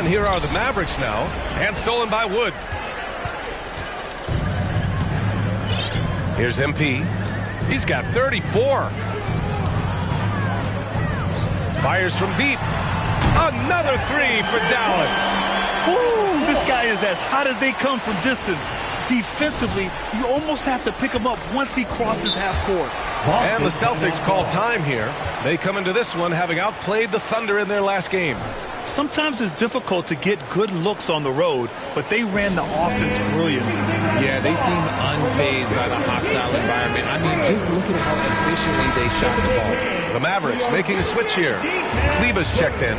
And here are the Mavericks now, and stolen by Wood. Here's MP. He's got 34. Fires from deep. Another three for Dallas. Ooh, this guy is as hot as they come from distance. Defensively, you almost have to pick him up once he crosses half court. And the Celtics call time here. They come into this one having outplayed the Thunder in their last game. Sometimes it's difficult to get good looks on the road, but they ran the offense brilliantly. Yeah, they seem unfazed by the hostile environment. I mean, just look at how efficiently they shot the ball. The Mavericks making a switch here. Kleber's checked in.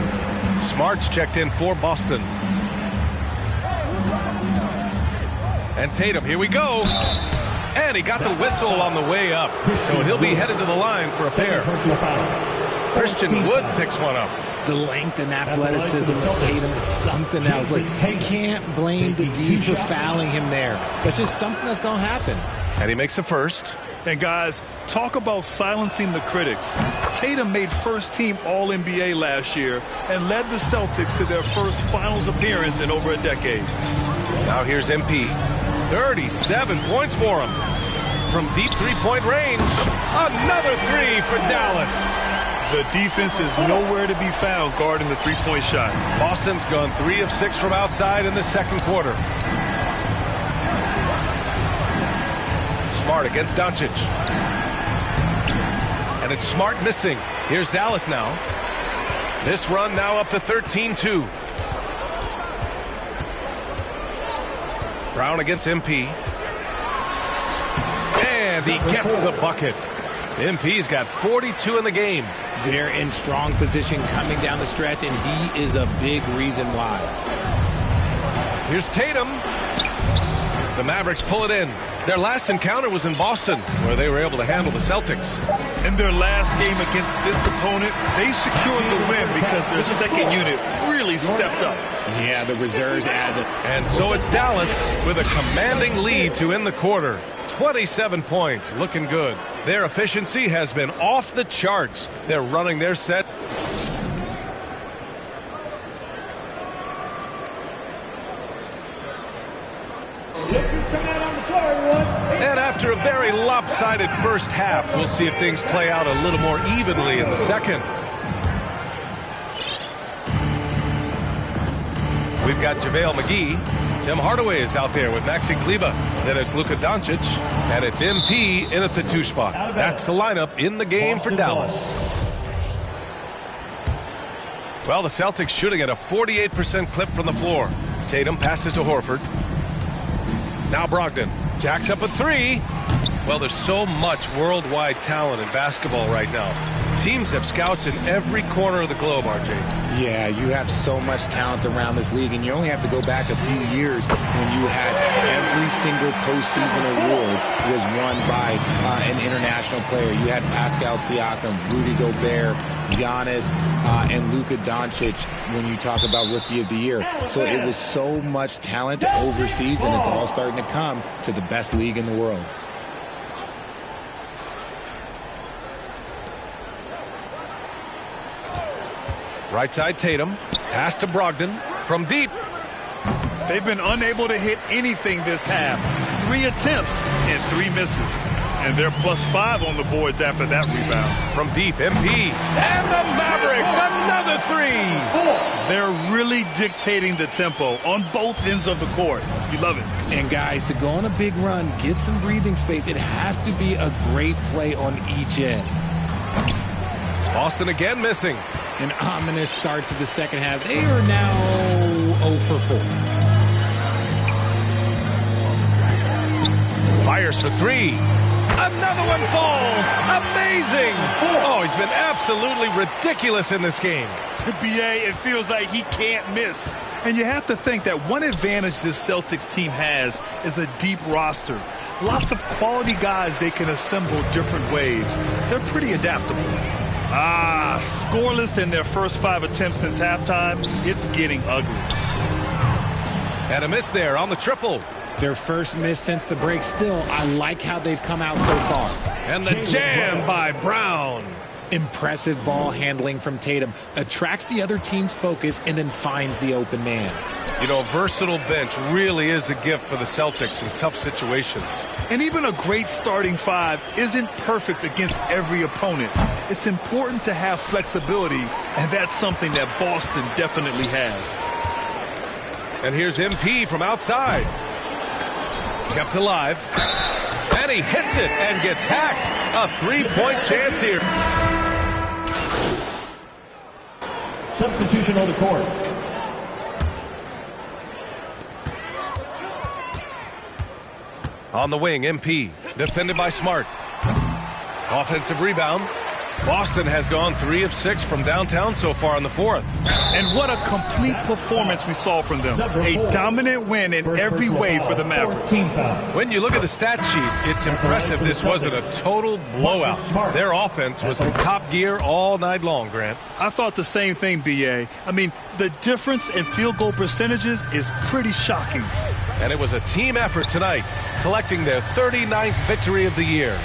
Smart's checked in for Boston. And Tatum, here we go. And he got the whistle on the way up. So he'll be headed to the line for a pair. Christian Wood picks one up. The length and athleticism of Tatum is something else. Like, you can't blame the D for fouling him there. That's just something that's going to happen. And he makes a first. And guys, talk about silencing the critics. Tatum made first-team All-NBA last year and led the Celtics to their first finals appearance in over a decade. Now here's MP. 37 points for him. From deep three-point range. Another three for Dallas. The defense is nowhere to be found guarding the three-point shot. Boston's gone 3 of 6 from outside in the second quarter. Smart against Doncic. And it's Smart missing. Here's Dallas now. This run now up to 13-2. Brown against MP. And he gets the bucket. MP's got 42 in the game. They're in strong position coming down the stretch, and he is a big reason why. Here's Tatum. The Mavericks pull it in. Their last encounter was in Boston, where they were able to handle the Celtics. In their last game against this opponent, they secured the win because their second unit really stepped up. Yeah, the reserves added. And so it's Dallas with a commanding lead to end the quarter. 27 points, looking good. Their efficiency has been off the charts. They're running their set. And after a very lopsided first half, we'll see if things play out a little more evenly in the second. We've got JaVale McGee. Tim Hardaway is out there with Maxi Kleber. Then it's Luka Doncic. And it's MP in at the 2 spot. That's the lineup in the game for Dallas. Well, the Celtics shooting at a 48% clip from the floor. Tatum passes to Horford. Now Brogdon. Jacks up a 3. Well, there's so much worldwide talent in basketball right now. Teams have scouts in every corner of the globe, RJ. Yeah, you have so much talent around this league, and you only have to go back a few years when you had every single postseason award was won by an international player. You had Pascal Siakam, Rudy Gobert, Giannis, and Luka Doncic when you talk about Rookie of the Year. So it was so much talent overseas, and it's all starting to come to the best league in the world. Right side Tatum. Pass to Brogdon from deep. They've been unable to hit anything this half. 3 attempts and 3 misses. And they're +5 on the boards after that rebound. From deep, MP. And the Mavericks, another 3. They're really dictating the tempo on both ends of the court. You love it. And guys, to go on a big run, get some breathing space, it has to be a great play on each end. Boston again missing. An ominous start to the second half. They are now 0 for 4. Fires for 3. Another one falls. Amazing. Oh, he's been absolutely ridiculous in this game. BA, it feels like he can't miss. And you have to think that one advantage this Celtics team has is a deep roster. Lots of quality guys they can assemble different ways. They're pretty adaptable. Scoreless in their first 5 attempts since halftime. It's getting ugly. And a miss there on the triple. Their first miss since the break. Still, I like how they've come out so far. And the jam by Brown. Impressive ball handling from Tatum. Attracts the other team's focus and then finds the open man. You know, a versatile bench really is a gift for the Celtics in tough situations. And even a great starting five isn't perfect against every opponent. It's important to have flexibility, and that's something that Boston definitely has. And here's MP from outside. Kept alive. And he hits it and gets hacked. A three-point chance here. Substitution on the court. On the wing, MP. Defended by Smart. Offensive rebound. Boston has gone 3 of 6 from downtown so far in the fourth. And what a complete performance we saw from them. A dominant win in every way for the Mavericks. When you look at the stat sheet, it's impressive this wasn't a total blowout. Their offense was in top gear all night long, Grant. I thought the same thing, B.A. I mean, the difference in field goal percentages is pretty shocking. And it was a team effort tonight, collecting their 39th victory of the year.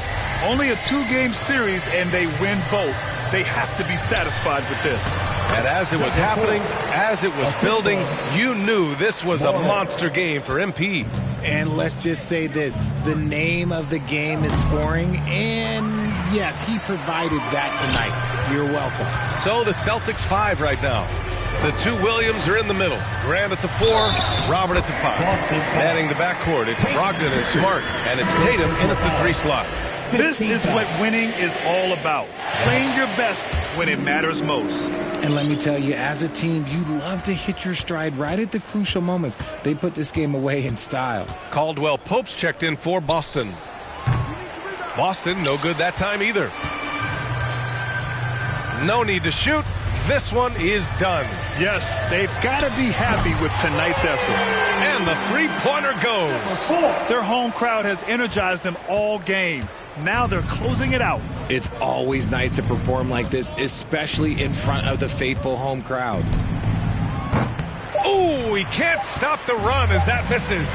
Only a 2-game series, and they win both. They have to be satisfied with this. And as it was happening, as it was building, you knew this was a monster game for MP. And let's just say this, the name of the game is scoring, and yes, he provided that tonight. You're welcome. So the Celtics 5 right now. The two Williams are in the middle. Grant at the 4, Robert at the 5. Manning the backcourt, it's Brogdon and Smart, and it's Tatum in at the 3 slot. This is what winning is all about. Playing your best when it matters most. And let me tell you, as a team, you love to hit your stride right at the crucial moments. They put this game away in style. Caldwell Pope's checked in for Boston. Boston, no good that time either. No need to shoot. This one is done. Yes, they've got to be happy with tonight's effort. And the three-pointer goes. Their home crowd has energized them all game. Now they're closing it out. It's always nice to perform like this, especially in front of the faithful home crowd. Oh, he can't stop the run as that misses.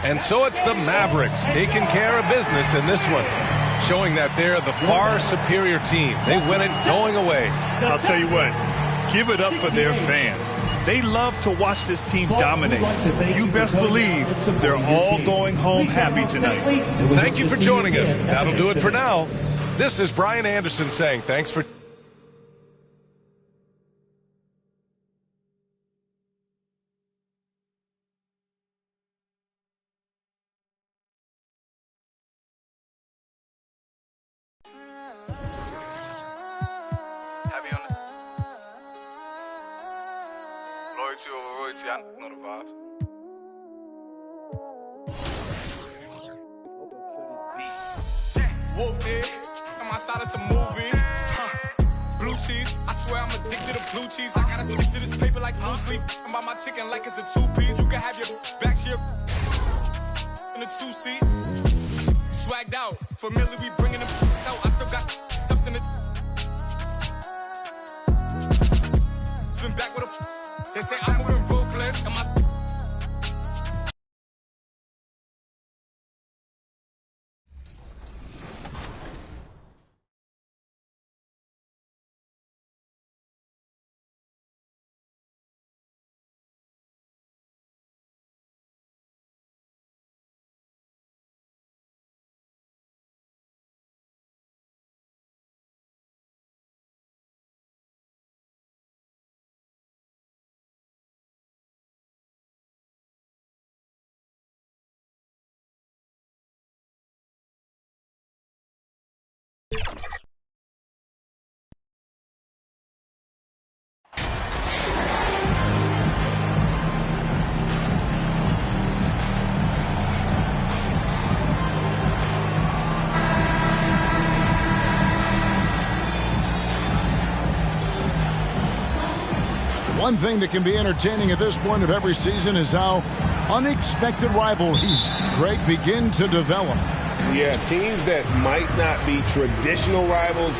And so it's the Mavericks taking care of business in this one, showing that they're the far superior team. They win it going away. I'll tell you what, give it up for their fans. They love to watch this team dominate. You best believe they're all going home happy tonight. Thank you for joining us. That'll do it for now. This is Brian Anderson saying thanks for... Loyalty over royalty, I know the vibes. Whoop it, I'm outside of some movie. Blue cheese, I swear I'm addicted to blue cheese. I gotta stick to this paper like blue sleep. I'm by my chicken like it's a 2-piece. You can have your back shift in a 2-seat. Swagged out, familiar, we bringing them out. I still got stuffed in it. Swim back with a. They say I'm moving ruthless. And my One thing that can be entertaining at this point of every season is how unexpected rivalries begin to develop. Yeah, teams that might not be traditional rivals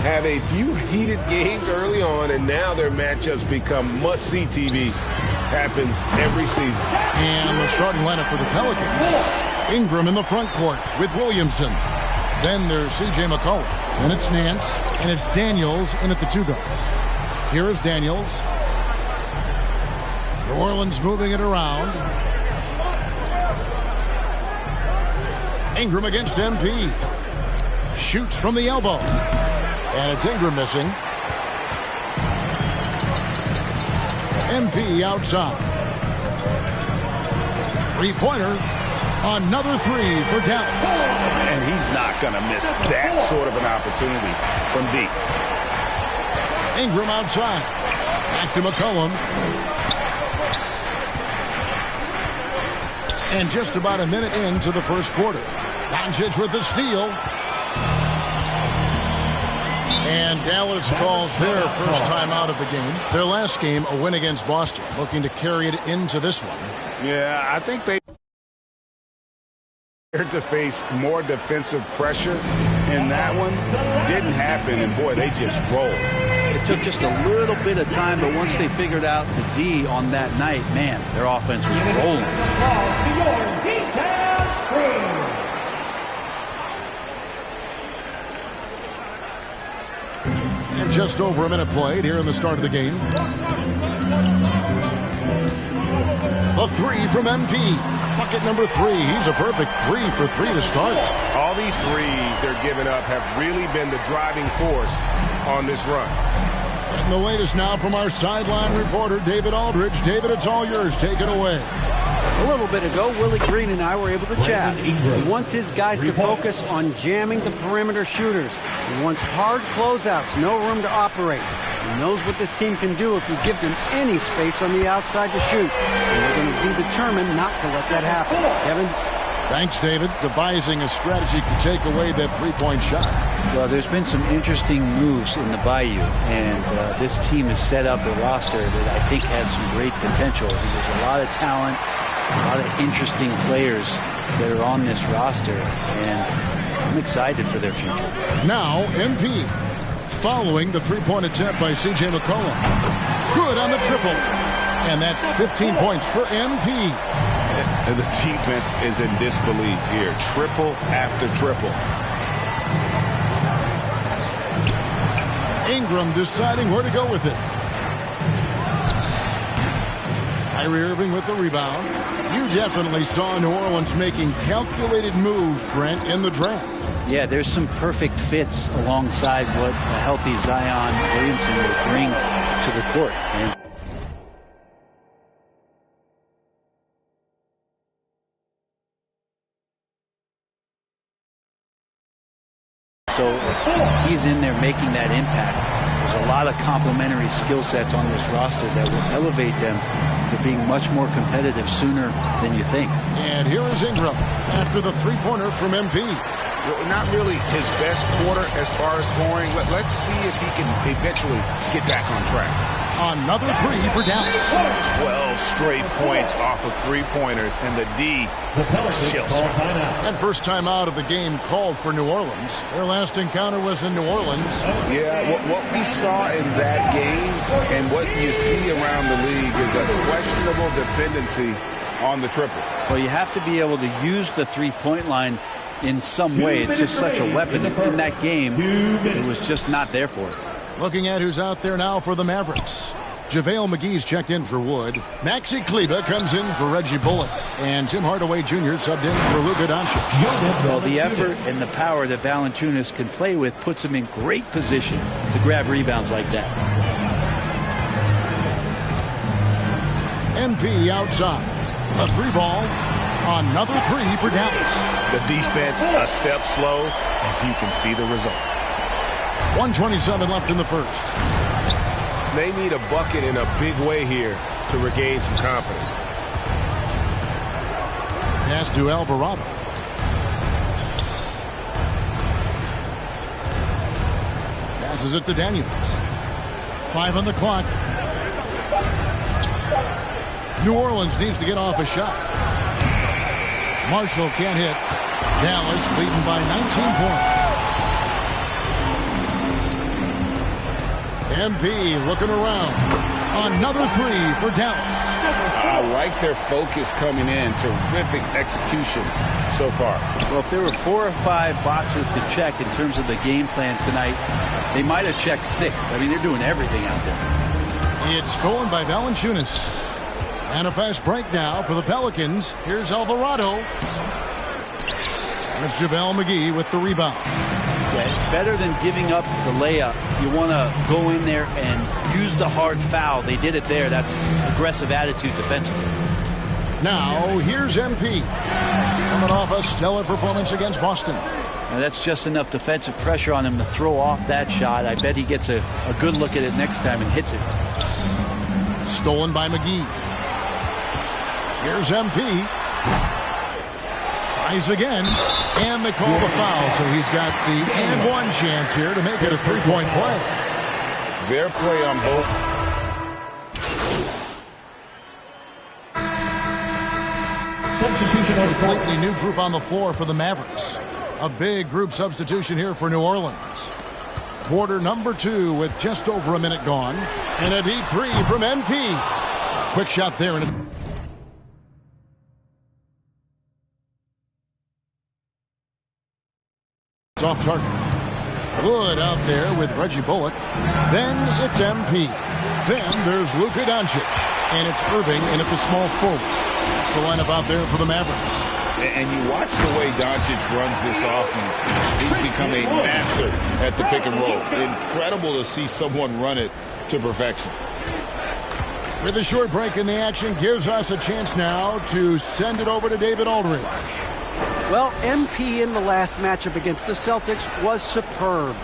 have a few heated games early on, and now their matchups become must-see TV. Happens every season. And the starting lineup for the Pelicans. Ingram in the front court with Williamson. Then there's C.J. McCollum. Then it's Nance. And it's Daniels in at the 2 guard. Here is Daniels. New Orleans moving it around. Ingram against MP. Shoots from the elbow. And it's Ingram missing. MP outside. Three-pointer. Another 3 for Dallas. And he's not going to miss that sort of an opportunity from deep. Ingram outside. Back to McCollum. And just about a minute into the first quarter. Doncic with the steal. And Dallas calls their first time out of the game. Their last game, a win against Boston. Looking to carry it into this one. Yeah, I think they to face more defensive pressure in that one. Didn't happen, and boy, they just rolled. It took just a little bit of time, but once they figured out the D on that night, man, their offense was rolling. And just over a minute played here in the start of the game. A 3 from MP. Bucket number 3. He's a perfect 3 for 3 to start. All these threes they're giving up have really been the driving force on this run. And the latest now from our sideline reporter, David Aldridge. David, it's all yours. Take it away. A little bit ago, Willie Green and I were able to chat. He wants his guys to focus on jamming the perimeter shooters. He wants hard closeouts, no room to operate. He knows what this team can do if you give them any space on the outside to shoot. And they're going to be determined not to let that happen. Kevin? Thanks, David. Devising a strategy to take away that three-point shot. Well, there's been some interesting moves in the Bayou, and this team has set up a roster that I think has some great potential. There's a lot of talent, a lot of interesting players that are on this roster, and I'm excited for their future. Now, MP following the three-point attempt by C.J. McCollum. Good on the triple. And that's 15 points for MP. And the defense is in disbelief here. Triple after triple. Ingram deciding where to go with it. Kyrie Irving with the rebound. You definitely saw New Orleans making calculated moves, Brent, in the draft. Yeah, there's some perfect fits alongside what a healthy Zion Williamson will bring to the court. And so if he's in there making that impact, there's a lot of complementary skill sets on this roster that will elevate them to being much more competitive sooner than you think. And here is Ingram after the three-pointer from MP. Not really his best quarter as far as scoring. Let's see if he can eventually get back on track. Another 3 for Dallas. 12 straight points off of three-pointers, and the D shifts. And first time out of the game called for New Orleans. Their last encounter was in New Orleans. Yeah, what we saw in that game and what you see around the league is a questionable dependency on the triple. Well, you have to be able to use the three-point line in some way. It's just such a weapon. In that game, it was just not there for it. Looking at who's out there now for the Mavericks. JaVale McGee's checked in for Wood. Maxi Kleber comes in for Reggie Bullock. And Tim Hardaway Jr. subbed in for Luka Doncic. Well, the effort and the power that Valanciunas can play with puts him in great position to grab rebounds like that. MP outside. A 3-ball. Another 3 for Dallas. The defense a step slow, and you can see the results. 1:27 left in the first. They need a bucket in a big way here to regain some confidence. Pass to Alvarado. Passes it to Daniels. 5 on the clock. New Orleans needs to get off a shot. Marshall can't hit. Dallas leading by 19 points. MP looking around. Another three for Dallas. I like their focus coming in. Terrific execution so far. Well, if there were 4 or 5 boxes to check in terms of the game plan tonight, they might have checked 6. I mean, they're doing everything out there. It's stolen by Valanciunas. And a fast break now for the Pelicans. Here's Alvarado. There's JaVale McGee with the rebound. Yeah, it's better than giving up the layup. You want to go in there and use the hard foul. They did it there. That's aggressive attitude defensively. Now, here's MP. Coming off a stellar performance against Boston. Now, that's just enough defensive pressure on him to throw off that shot. I bet he gets a good look at it next time and hits it. Stolen by McGee. Here's MP. Tries again. And they call the foul, so he's got the and one chance here to make it a three-point play. Their play on both. Substitution. A completely new group on the floor for the Mavericks. A big group substitution here for New Orleans. Quarter number 2 with just over a minute gone. And a deep three from MP. Quick shot there. And it's off target. Good out there with Reggie Bullock. Then it's MP. Then there's Luka Doncic. And it's Irving in at the small forward. That's the lineup out there for the Mavericks. And you watch the way Doncic runs this offense. He's become a master at the pick and roll. Incredible to see someone run it to perfection. With a short break in the action, gives us a chance now to send it over to David Aldridge. Well, MP in the last matchup against the Celtics was superb.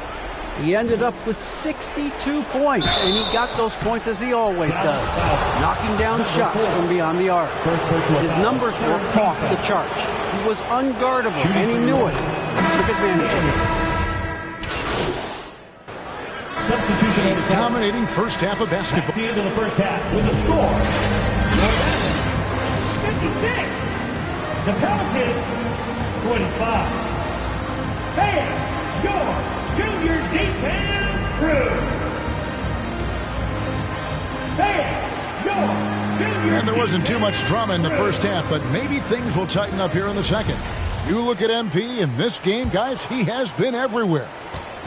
He ended up with 62 points, and he got those points as he always does, knocking down shots from beyond the arc. His numbers were off the charts. He was unguardable, and he knew it. He took advantage of it. Substitution. A dominating first half of basketball. The end of the first half with a score. 56. The Pelicans 25. Hey, your Junior Defense Crew. And there wasn't too much drama in the first half, but maybe things will tighten up here in the second. You look at MP in this game, guys, he has been everywhere.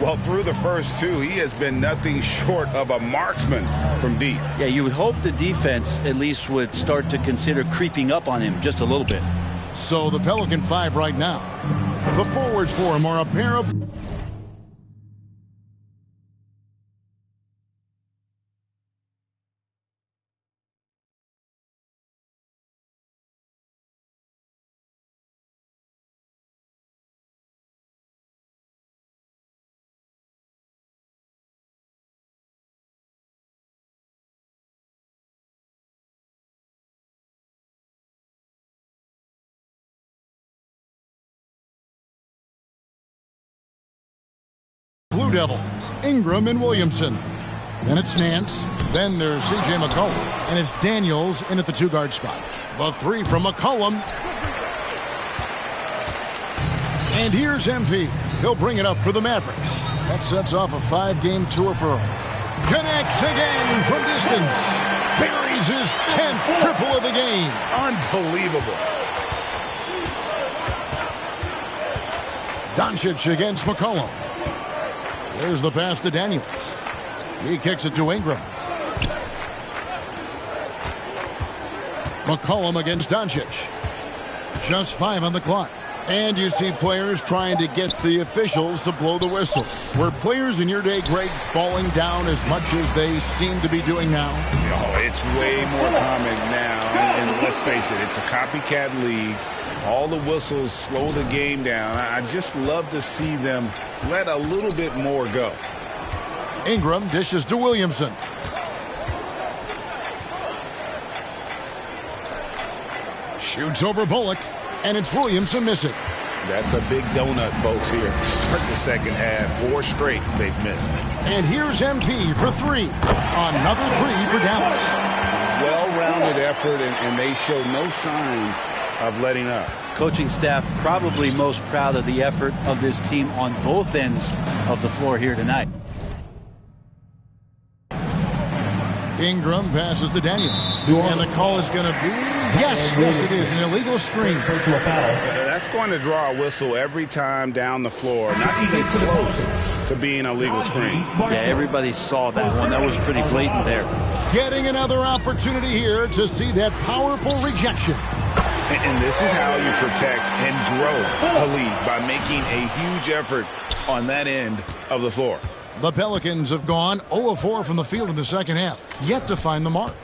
Well, through the first 2, he has been nothing short of a marksman from deep. Yeah, you would hope the defense at least would start to consider creeping up on him just a little bit. So the Pelican 5 right now. The forwards for him are a pair of... Blue Devils, Ingram and Williamson. Then it's Nance. Then there's C.J. McCollum. And it's Daniels in at the 2-guard spot. The 3 from McCollum. And here's MP. He'll bring it up for the Mavericks. That sets off a 5-game tour for him. Connects again from distance. Buries his 10th triple of the game. Unbelievable. Doncic against McCollum. There's the pass to Daniels. He kicks it to Ingram. McCollum against Doncic. Just 5 on the clock. And you see players trying to get the officials to blow the whistle. Were players in your day, Greg, falling down as much as they seem to be doing now? Oh, it's way more common now. And let's face it, it's a copycat league. All the whistles slow the game down. I just love to see them let a little bit more go. Ingram dishes to Williamson. Shoots over Bullock, and it's Williamson missing. That's a big donut, folks, here. Start the second half. 4 straight they've missed. And here's MP for 3. Another 3 for Dallas. Well-rounded effort, and they show no signs of letting up. Coaching staff probably most proud of the effort of this team on both ends of the floor here tonight. Ingram passes to Daniels. And the call is going to be, yes, it is, an illegal screen. Personal foul. That's going to draw a whistle every time down the floor. Not even close to being a legal screen. Yeah, everybody saw that one. That was pretty blatant there. Getting another opportunity here to see that powerful rejection. And this is how you protect and grow a lead, by making a huge effort on that end of the floor. The Pelicans have gone 0 of 4 from the field in the second half, yet to find the mark.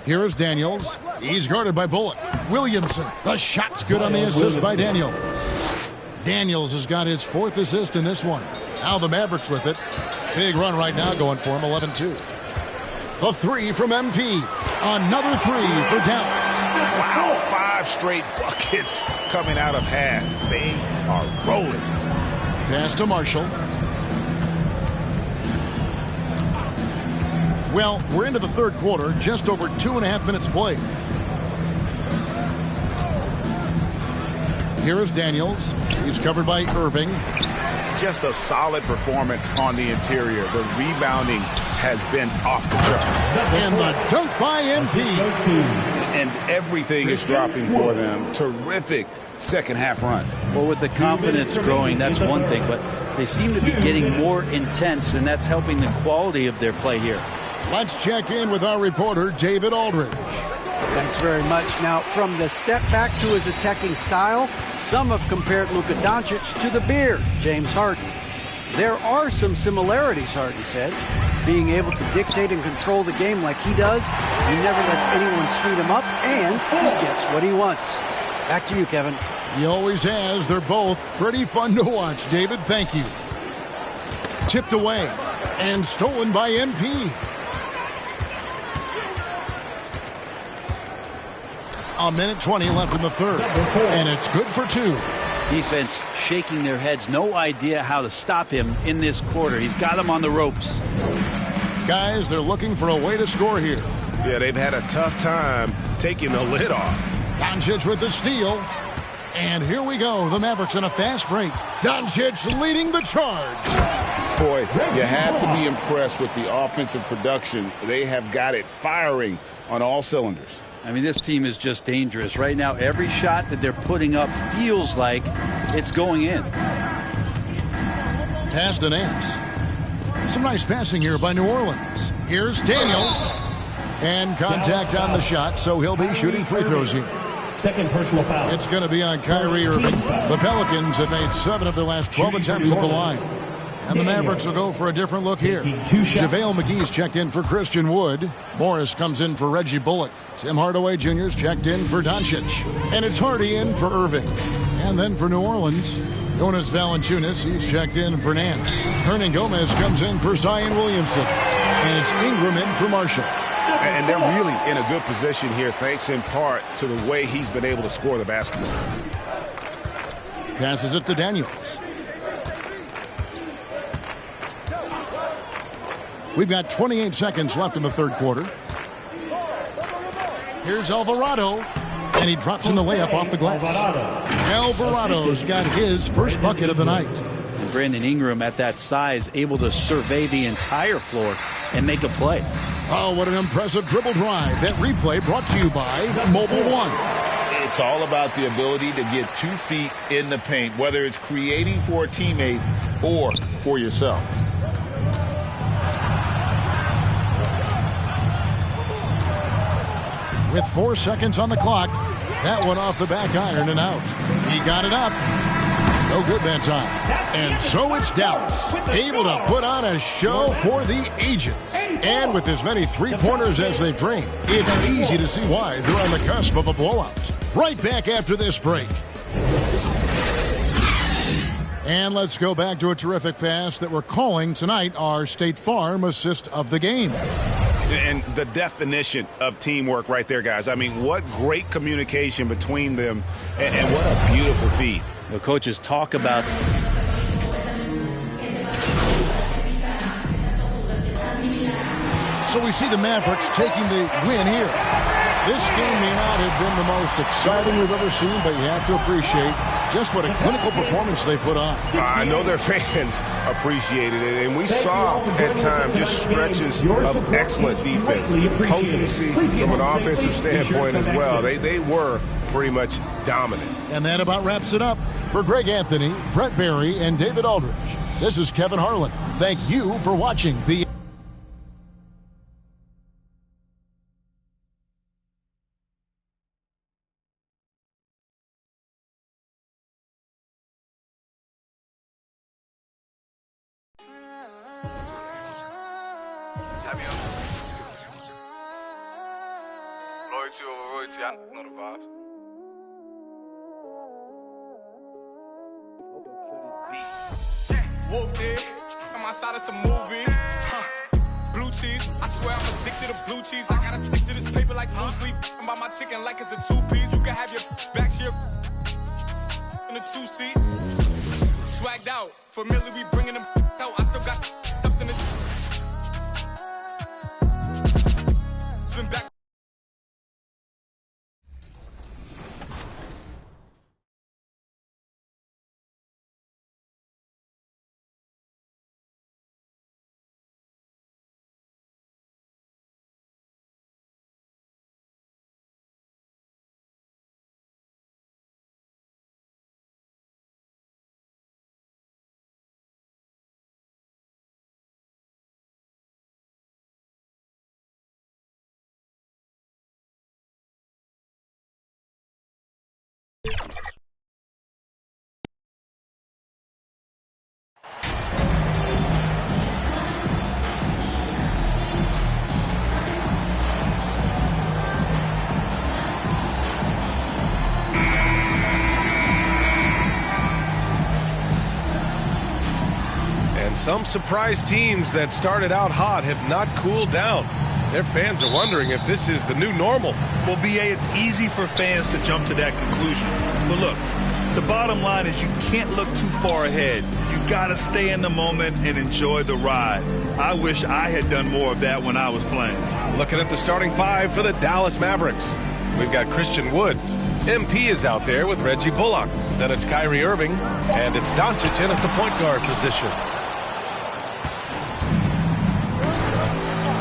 Here is Daniels. He's guarded by Bullock. Williamson. The shot's good on the assist by Daniels. Daniels has got his 4th assist in this one. Now the Mavericks with it. Big run right now going for him, 11-2. The 3 from MP. Another 3 for Dallas. Wow, 5 straight buckets coming out of half. They are rolling. Pass to Marshall. Well, we're into the third quarter, just over 2.5 minutes played. Here is Daniels. He's covered by Irving. Just a solid performance on the interior. The rebounding has been off the charts. And the dunk by MP. And everything is dropping for them. Terrific second half run. Well, with the confidence growing, that's one thing, but they seem to be getting more intense, and that's helping the quality of their play here. Let's check in with our reporter, David Aldridge. Thanks very much. Now, from the step back to his attacking style, some have compared Luka Doncic to the Beard, James Harden. There are some similarities, Harden said. Being able to dictate and control the game like he does, he never lets anyone speed him up, and he gets what he wants. Back to you, Kevin. He always has. They're both pretty fun to watch, David. Thank you. Tipped away and stolen by MP. A minute 20 left in the third, and it's good for 2. Defense shaking their heads. No idea how to stop him in this quarter. He's got him on the ropes. Guys, they're looking for a way to score here. Yeah, they've had a tough time taking the lid off. Doncic with the steal. And here we go. The Mavericks in a fast break. Doncic leading the charge. Boy, you have to be impressed with the offensive production. They have got it firing on all cylinders. I mean, this team is just dangerous. Right now, every shot that they're putting up feels like it's going in. Pass to Nance. Some nice passing here by New Orleans. Here's Daniels. And contact on the shot, so he'll be shooting free throws here. Second personal foul. It's going to be on Kyrie Irving. The Pelicans have made 7 of their last 12 attempts at the line. And the Mavericks will go for a different look here. JaVale McGee's checked in for Christian Wood. Morris comes in for Reggie Bullock. Tim Hardaway Jr.'s checked in for Doncic. And it's Hardy in for Irving. And then for New Orleans, Jonas Valanciunas, he's checked in for Nance. Hernan Gomez comes in for Zion Williamson. And it's Ingram in for Marshall. And they're really in a good position here, thanks in part to the way he's been able to score the baskets. Passes it to Daniels. We've got 28 seconds left in the third quarter. Here's Alvarado, and he drops in the layup off the glass. Alvarado's got his first bucket of the night. And Brandon Ingram, at that size, able to survey the entire floor and make a play. Oh, what an impressive dribble drive. That replay brought to you by Mobile One. It's all about the ability to get 2 feet in the paint, whether it's creating for a teammate or for yourself. With 4 seconds on the clock, that one off the back iron and out. He got it up. No good that time. And so it's Dallas, able to put on a show for the ages. And with as many three-pointers as they've drained, it's easy to see why they're on the cusp of a blowout. Right back after this break. And let's go back to a terrific pass that we're calling tonight our State Farm assist of the game. And the definition of teamwork right there, guys. I mean, what great communication between them, and what a beautiful feed. The coaches talk about So we see the Mavericks taking the win here. This game may not have been the most exciting we've ever seen, but you have to appreciate just what a clinical performance they put on. I know their fans appreciated it, and we saw at times just stretches of excellent defense, potency from an offensive standpoint as well. They were pretty much dominant. And that about wraps it up. For Greg Anthony, Brett Barry, and David Aldridge, this is Kevin Harlan. Thank you for watching the Loyalty over royalty, I know the vibes. Whooped it, on my side of some movie. Blue cheese, I swear I'm addicted to blue cheese. I gotta stick to this paper like blue sleep. I'm about my chicken like it's a two-piece. You can have your back here in a two-seat. Swagged out, familiar, we bringing them out. I still got stuffed in the swim back. Some surprise teams that started out hot have not cooled down. Their fans are wondering if this is the new normal. Well, B.A., it's easy for fans to jump to that conclusion. But look, the bottom line is you can't look too far ahead. You got to stay in the moment and enjoy the ride. I wish I had done more of that when I was playing. Looking at the starting five for the Dallas Mavericks. We've got Christian Wood. MP is out there with Reggie Bullock. Then it's Kyrie Irving. And it's Doncic in at the point guard position.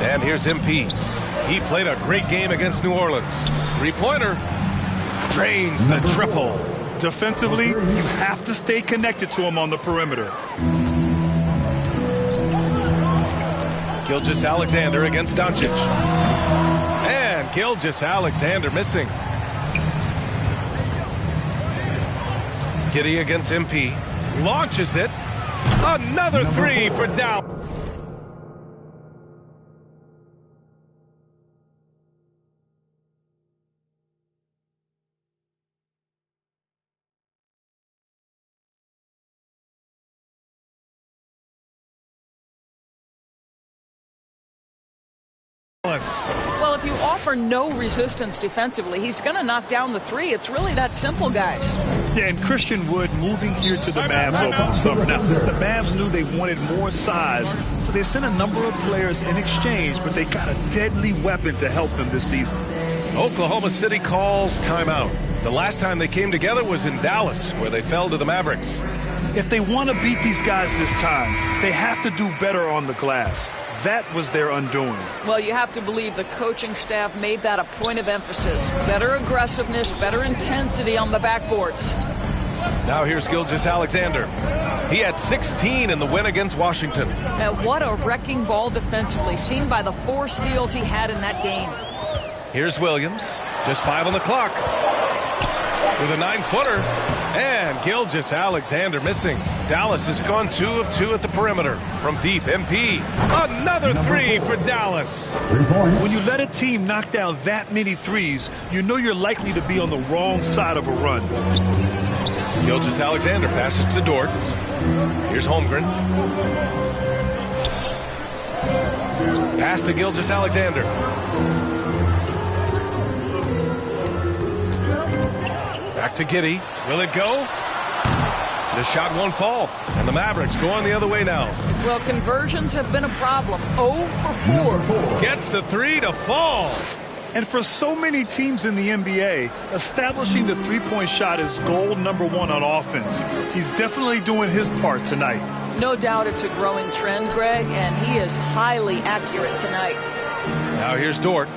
And here's MP. He played a great game against New Orleans. Three-pointer. Drains the triple. Defensively, you have to stay connected to him on the perimeter. Gilgeous-Alexander against Doncic. And Gilgeous-Alexander missing. Giddey against MP. Launches it. Another three for Dallas. Well, if you offer no resistance defensively, he's going to knock down the three. It's really that simple, guys. Yeah, and Christian Wood moving here to the Mavs over the summer. Now, the Mavs knew they wanted more size, so they sent a number of players in exchange, but they got a deadly weapon to help them this season. Oklahoma City calls timeout. The last time they came together was in Dallas, where they fell to the Mavericks. If they want to beat these guys this time, they have to do better on the glass. That was their undoing. Well, you have to believe the coaching staff made that a point of emphasis. Better aggressiveness, better intensity on the backboards. Now here's Gilgeous-Alexander. He had 16 in the win against Washington. What a wrecking ball defensively, seen by the 4 steals he had in that game. Here's Williams. Just 5 on the clock. With a 9-footer. And Gilgeous-Alexander missing. Dallas has gone 2 of 2 at the perimeter. From deep, MP. Another three for Dallas. When you let a team knock down that many threes, you know you're likely to be on the wrong side of a run. Gilgeous-Alexander passes to Dort. Here's Holmgren. Pass to Gilgeous-Alexander. Back to Giddey. Will it go? The shot won't fall. And the Mavericks going the other way now. Well, conversions have been a problem. 0 for 4. Gets the three to fall. And for so many teams in the NBA, establishing the three-point shot is goal number one on offense. He's definitely doing his part tonight. No doubt it's a growing trend, Greg, and he is highly accurate tonight. Now here's Dort.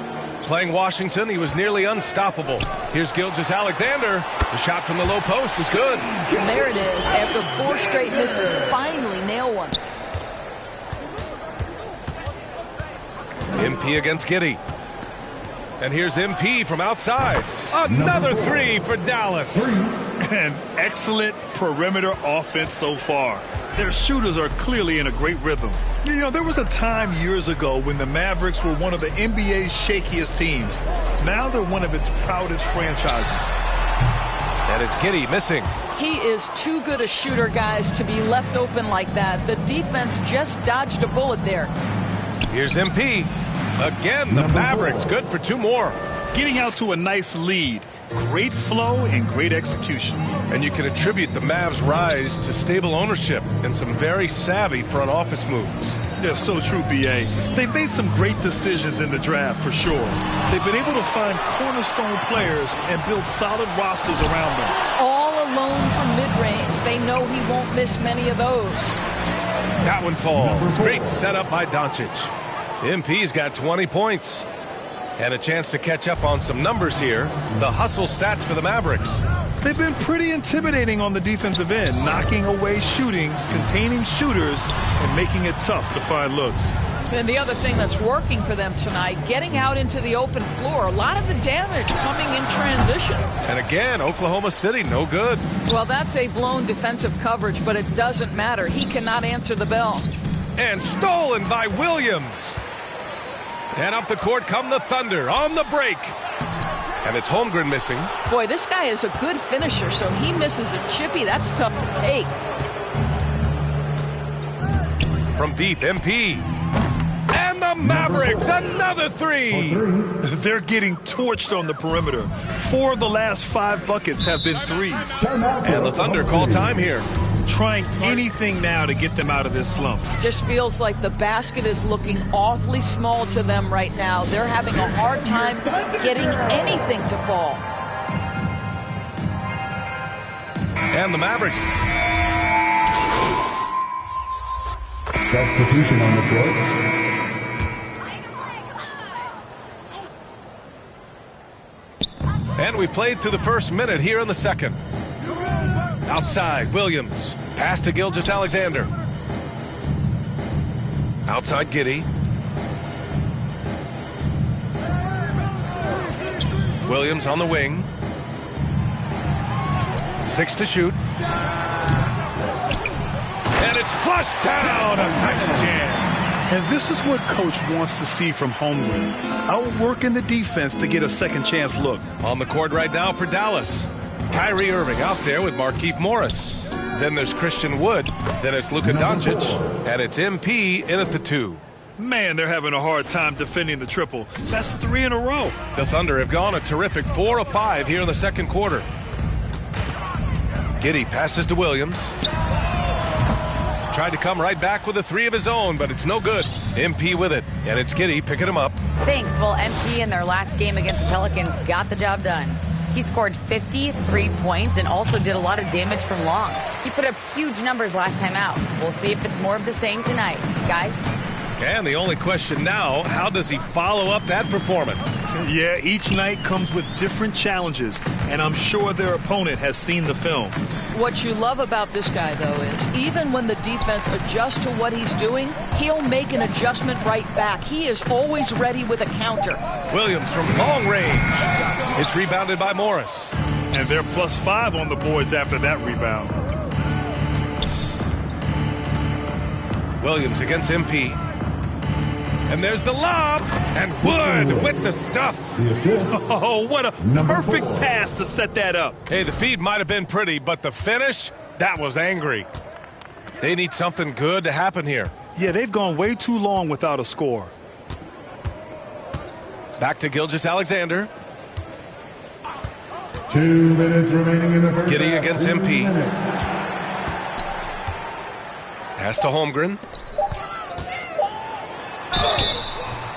Playing Washington, he was nearly unstoppable. Here's Gilgeous-Alexander. The shot from the low post is good. And there it is. After 4 straight misses, finally nail one. MP against Giddey. And here's MP from outside. Another 3 for Dallas. And excellent perimeter offense so far. Their shooters are clearly in a great rhythm. You know, there was a time years ago when the Mavericks were one of the NBA's shakiest teams. Now they're one of its proudest franchises. And it's Giddey missing. He is too good a shooter, guys, to be left open like that. The defense just dodged a bullet there. Here's MP. Again, the Mavericks good for 2 more. Getting out to a nice lead. Great flow and great execution. And you can attribute the Mavs' rise to stable ownership and some very savvy front office moves. Yeah, so true, B.A. They've made some great decisions in the draft, for sure. They've been able to find cornerstone players and build solid rosters around them. All alone from mid-range. They know he won't miss many of those. That one falls. Great setup by Doncic. MP's got 20 points. And a chance to catch up on some numbers here. The hustle stats for the Mavericks. They've been pretty intimidating on the defensive end, knocking away shootings, containing shooters, and making it tough to find looks. And the other thing that's working for them tonight, getting out into the open floor. A lot of the damage coming in transition. And again, Oklahoma City, no good. Well, that's a blown defensive coverage, but it doesn't matter. He cannot answer the bell. And stolen by Williams. And up the court come the Thunder on the break. And it's Holmgren missing. Boy, this guy is a good finisher, so he misses a chippy. That's tough to take. From deep, MP. And the Mavericks, another 3. They're getting torched on the perimeter. 4 of the last 5 buckets have been threes. And the Thunder call time here. Trying anything now to get them out of this slump. Just feels like the basket is looking awfully small to them right now. They're having a hard time getting anything to fall. And the Mavericks. Substitution on the court. And we played through the first minute here in the second. Outside, Williams. Pass to Gilgeous-Alexander. Outside, Giddey. Williams on the wing. 6 to shoot. And it's flushed down. A nice jam. And this is what Coach wants to see from Holmgren. Outworking the defense to get a second chance look. On the court right now for Dallas. Kyrie Irving out there with Markieff Morris. Then there's Christian Wood. Then it's Luka Doncic. And it's MP in at the 2. Man, they're having a hard time defending the triple. That's 3 in a row. The Thunder have gone a terrific 4 of 5 here in the second quarter. Giddey passes to Williams. Tried to come right back with a 3 of his own, but it's no good. MP with it, and it's Giddey picking him up. Thanks. Well, MP in their last game against the Pelicans got the job done. He scored 53 points and also did a lot of damage from long. He put up huge numbers last time out. We'll see if it's more of the same tonight. Guys? And the only question now, how does he follow up that performance? Yeah, each night comes with different challenges, and I'm sure their opponent has seen the film. What you love about this guy, though, is even when the defense adjusts to what he's doing, he'll make an adjustment right back. He is always ready with a counter. Williams from long range. It's rebounded by Morris. And they're +5 on the boards after that rebound. Williams against MP. And there's the lob. And Wood with the stuff. Oh, what a perfect pass to set that up. Hey, the feed might have been pretty, but the finish, that was angry. They need something good to happen here. Yeah, they've gone way too long without a score. Back to Gilgeous-Alexander. 2 minutes remaining in the first Giddey half. against MP. Pass to Holmgren.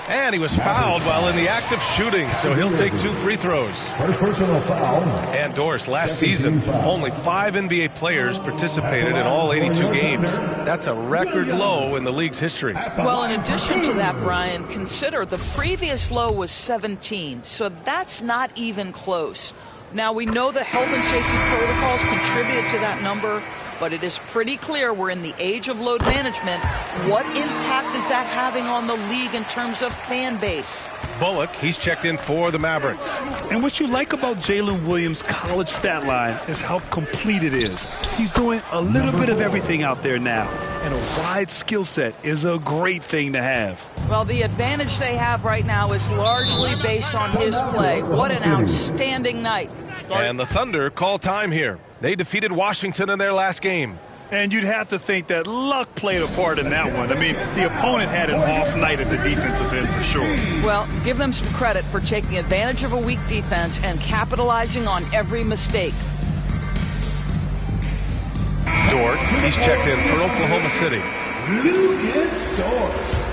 And he was fouled while in the act of shooting, so he'll take 2 free throws. First personal foul. And Doris, last season, only 5 NBA players participated in all 82 games. That's a record low in the league's history. Well, in addition to that, Brian, consider the previous low was 17, so that's not even close. Now, we know that health and safety protocols contributed to that number, but it is pretty clear we're in the age of load management. What impact is that having on the league in terms of fan base? Bullock, he's checked in for the Mavericks. And what you like about Jalen Williams' college stat line is how complete it is. He's doing a little bit of everything out there now, and a wide skill set is a great thing to have. Well, the advantage they have right now is largely based on his play. What an outstanding night. And the Thunder call time here. They defeated Washington in their last game. And you'd have to think that luck played a part in that one. I mean, the opponent had an off night at the defensive end for sure. Well, give them some credit for taking advantage of a weak defense and capitalizing on every mistake. Dort, he's checked in for Oklahoma City. Lucas Dort.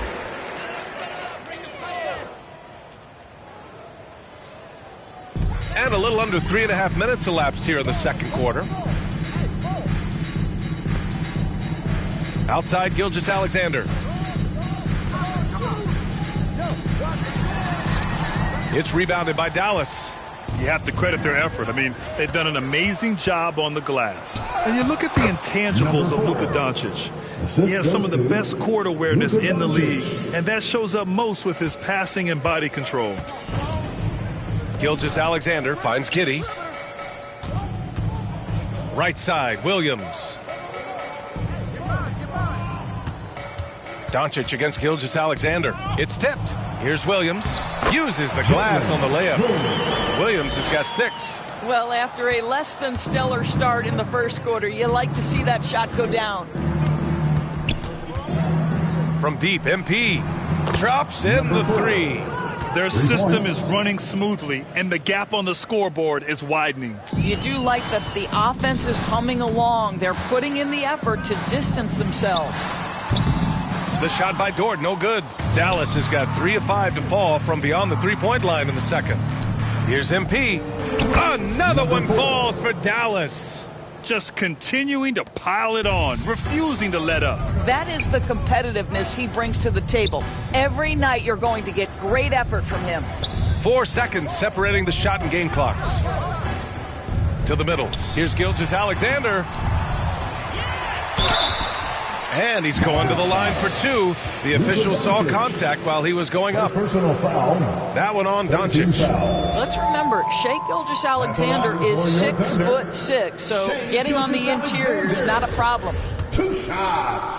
And a little under 3.5 minutes elapsed here in the second quarter. Outside, Gilgeous-Alexander. It's rebounded by Dallas. You have to credit their effort. I mean, they've done an amazing job on the glass. And you look at the intangibles of Luka Doncic. He has some of the best court awareness in the league, and that shows up most with his passing and body control. Gilgeous-Alexander finds Kitty. Right side, Williams. Doncic against Gilgeous-Alexander. It's tipped. Here's Williams. Uses the glass on the layup. Williams has got 6. Well, after a less than stellar start in the first quarter, you like to see that shot go down. From deep, MP drops in the 3. Their system is running smoothly, and the gap on the scoreboard is widening. You do like that the offense is humming along. They're putting in the effort to distance themselves. The shot by Dort, no good. Dallas has got 3 of 5 to fall from beyond the 3-point line in the second. Here's MP. Another one falls for Dallas. Just continuing to pile it on, refusing to let up. That is the competitiveness he brings to the table. Every night you're going to get great effort from him. 4 seconds separating the shot and game clocks. To the middle. Here's Gilgeous-Alexander. And he's going to the line for 2. The official saw contact while he was going up. Personal foul. That one on Doncic. Let's remember, Shai Gilgeous-Alexander is 6'6", so getting on the interior is not a problem. 2 shots.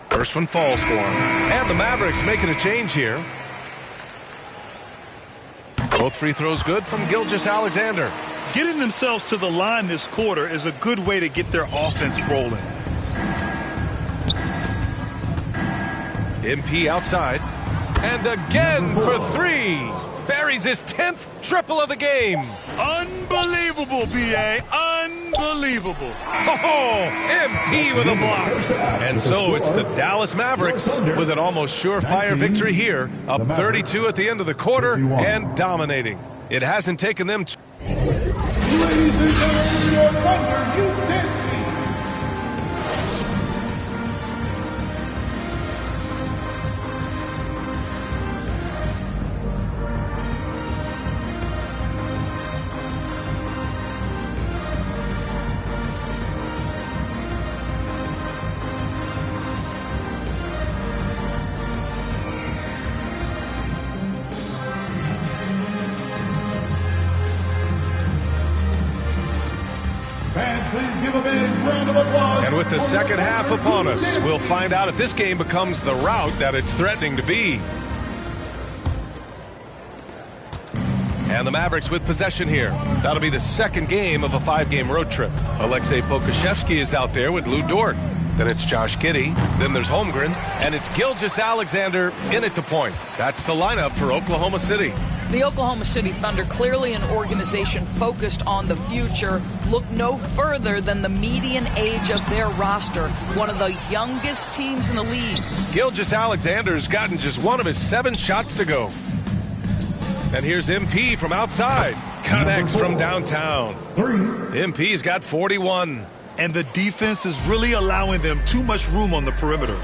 First one falls for him. And the Mavericks making a change here. Both free throws good from Gilgeous-Alexander. Getting themselves to the line this quarter is a good way to get their offense rolling. MP outside. And again for 3. Buries his 10th triple of the game. Unbelievable, B.A. Unbelievable. Oh, MP with a block. And so it's the Dallas Mavericks with an almost surefire victory here. Up 32 at the end of the quarter and dominating. It hasn't taken them... Ladies and gentlemen, your Thunder Youth Dance Team. And with the second half upon us, we'll find out if this game becomes the rout that it's threatening to be. And the Mavericks with possession here. That'll be the second game of a 5-game road trip. Aleksej Pokusevski is out there with Lou Dort. Then it's Josh Giddey. Then there's Holmgren. And it's Gilgeous-Alexander in at the point. That's the lineup for Oklahoma City. The Oklahoma City Thunder, clearly an organization focused on the future, look no further than the median age of their roster, one of the youngest teams in the league. Gilgeous-Alexander's gotten just one of his 7 shots to go. And here's MP from outside. Connects from downtown. MP's got 41. And the defense is really allowing them too much room on the perimeter.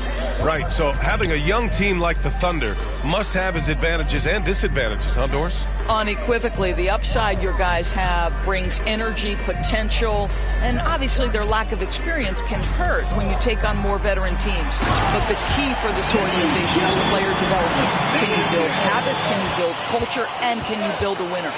Right, so having a young team like the Thunder must have its advantages and disadvantages, huh, Doris? Unequivocally, the upside your guys have brings energy, potential, and obviously their lack of experience can hurt when you take on more veteran teams. But the key for this organization is player development. Can you build habits, can you build culture, and can you build a winner?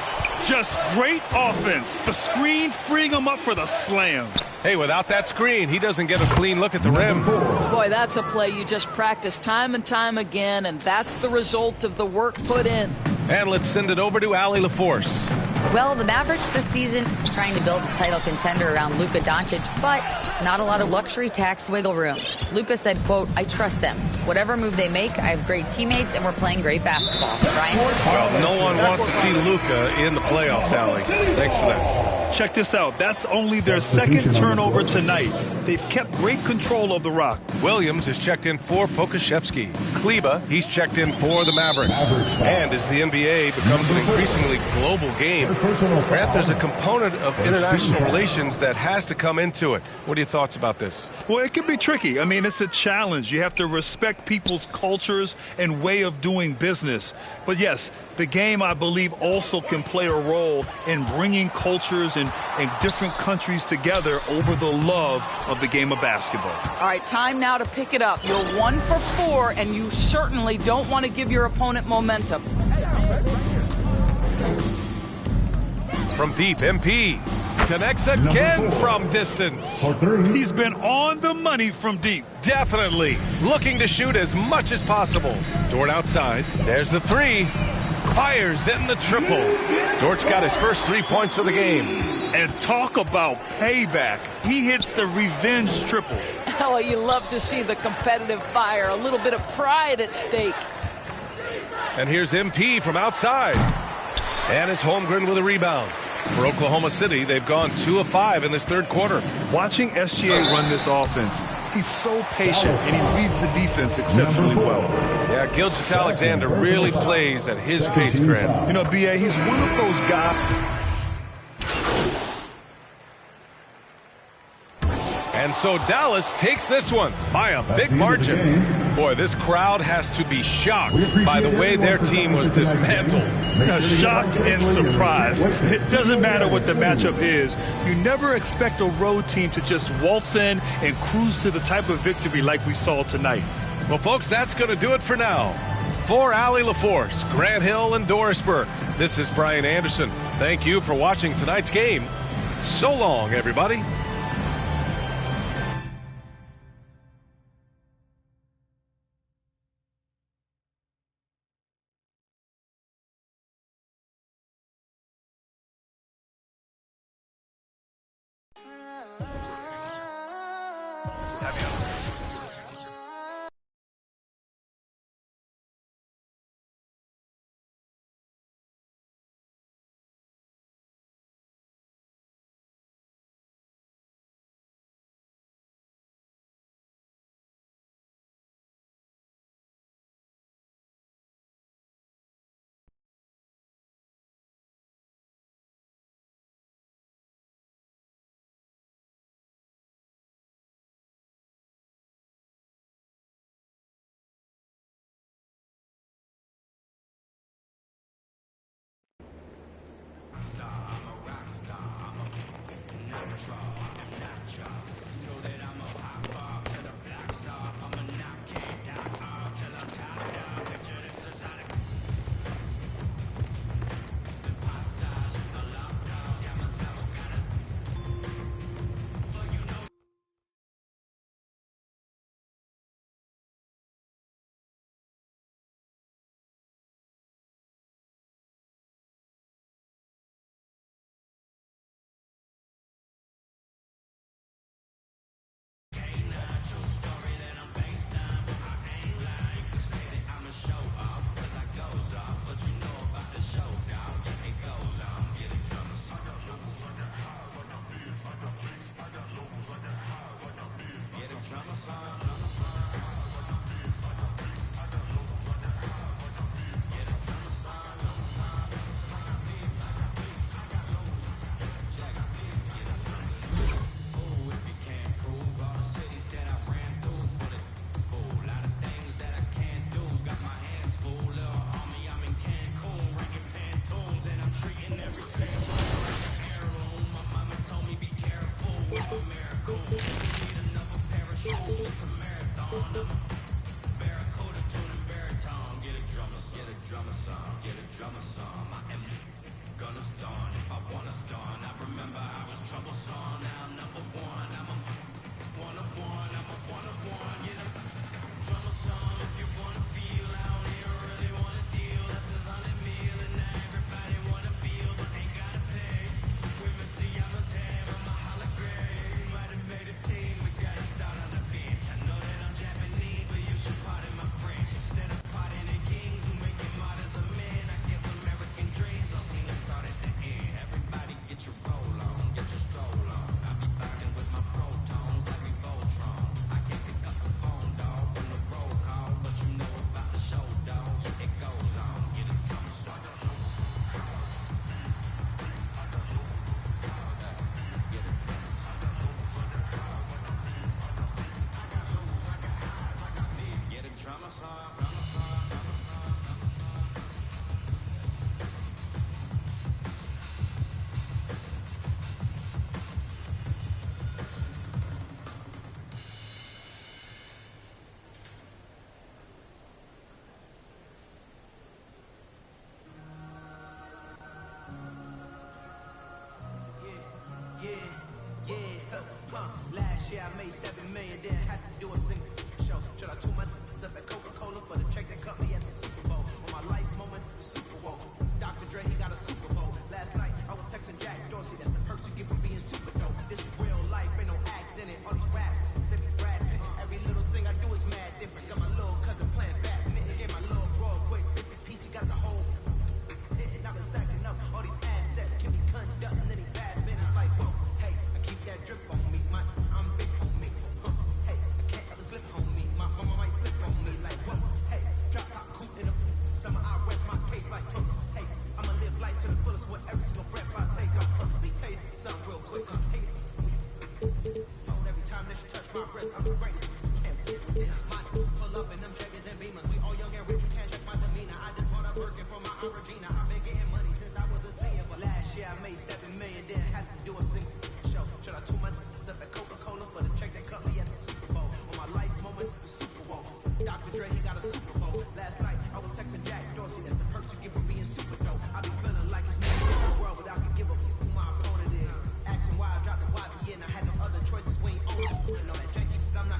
Just great offense. The screen freeing him up for the slam. Hey, without that screen, he doesn't get a clean look at the rim. Boy, that's a play you just practice time and time again, and that's the result of the work put in. And let's send it over to Allie LaForce. Well, the Mavericks this season trying to build a title contender around Luka Doncic, but not a lot of luxury tax wiggle room. Luka said, quote, "I trust them. Whatever move they make, I have great teammates and we're playing great basketball." Ryan? Well, no one wants to see Luka in the playoffs, Allie. Thanks for that. Check this out. That's only their 2nd turnover tonight. They've kept great control of the rock. Williams has checked in for Pokusevski. Kleba, he's checked in for the Mavericks. And as the NBA becomes an increasingly global game, Grant, there's a component of international relations that has to come into it. What are your thoughts about this? Well, it can be tricky. I mean, it's a challenge. You have to respect people's cultures and way of doing business. But yes, the game, I believe, also can play a role in bringing cultures and different countries together over the love of the game of basketball. All right, time now to pick it up. You're 1 for 4, and you certainly don't want to give your opponent momentum. From deep, MP connects again from distance. He's been on the money from deep. Definitely looking to shoot as much as possible. Dort outside. There's the 3. Fires in the triple. Dort's got his first 3 points of the game. And talk about payback. He hits the revenge triple. Oh, you love to see the competitive fire. A little bit of pride at stake. And here's MP from outside. And it's Holmgren with a rebound. For Oklahoma City, they've gone 2 of 5 in this 3rd quarter. Watching SGA run this offense, he's so patient and he reads the defense exceptionally well. Yeah, Gilgeous-Alexander really plays at his pace, Grant. You know, B.A., he's one of those guys. And so Dallas takes this one by a big margin. Boy, this crowd has to be shocked by the way their team was dismantled. Shocked and surprised. It doesn't matter what the matchup is. You never expect a road team to just waltz in and cruise to the type of victory like we saw tonight. Well, folks, that's going to do it for now. For Allie LaForce, Grant Hill, and Doris Burke, this is Brian Anderson. Thank you for watching tonight's game. So long, everybody. raccoon. Need another pair of shoes. It's a marathon. I'm a barracuda tuning baritone. Get a drummer song. Get a drummer song. Get a drummer song. I am gonna storm. If I wanna storm, I remember I was troublesome. Now I'm number one. I'm a one of one. I'm a one of one. Get a drummer song. If you wanna feel out here, really wanna deal. That's a 100 meal and now everybody wanna feel, but ain't gotta pay. With Mr. Yama's hand, I'm a hologram. You might have made a team, we gotta start on the bench. I know that I'm Japanese, but you should pardon my French. Instead of pardoning kings who make you martyrs of men, I guess American dreams don't seem to start at the end. Everybody get your roll on, get your stroll on. I be vibing with my protons like we Voltron. I can't pick up the phone, dog, when the roll call, but you know about the show, dog. Yeah, it goes on. Get a drum song. Get a drummer song, drummer song, drummer song, drummer song. Last year I made 7 million, didn't have to do a single show. Should I tune my up at Coca-Cola for the check that cut me at the Super Bowl? Well, my life moments is a Super Bowl. Dr. Dre, he got a Super Bowl. Last night I was texting Jack Dorsey, that's the perks you get from being super dope. This is real life, ain't no act in it. All these raps, they be Brad Pitt. Every little thing I do is mad different. Got my little cousin playing badminton, gave my little bro a quick 50 piece, he got the whole hitting. I've been stacking up all these assets, can be conducting any bad minutes. Like, whoa, hey, I keep that drip on me, I'm big on me. Hey, I can't ever slip on me. My mama might flip on me. Like, whoa, hey, drop top cool in the summer. I rest my case like, hey, I'ma live life to the fullest with every single breath I take. Let me tell you something real quick. Hey, every time that you touch my breast, I'm the greatest. Can't get this. My pull up in them Chevys and Beamers. We all young and rich, you can't check my demeanor. I just bought a Birkin for my Aunt Regina. I've been getting money since I was a senior, but last year I made 7 million, didn't have to do a single show. Should I tune my up at Coca-Cola for the check that cut me at the Super Bowl? Well, my life moments is a Super Bowl. Dr. Dre, he got a Super Bowl. Last night I was texting Jack Dorsey, that's the perks you get from being super dope. I be feeling like it's me in the world, but I can give a f who my opponent is. Asking why I dropped the YB and I had no other choices. We ain't on it. You know that janky, but I'm not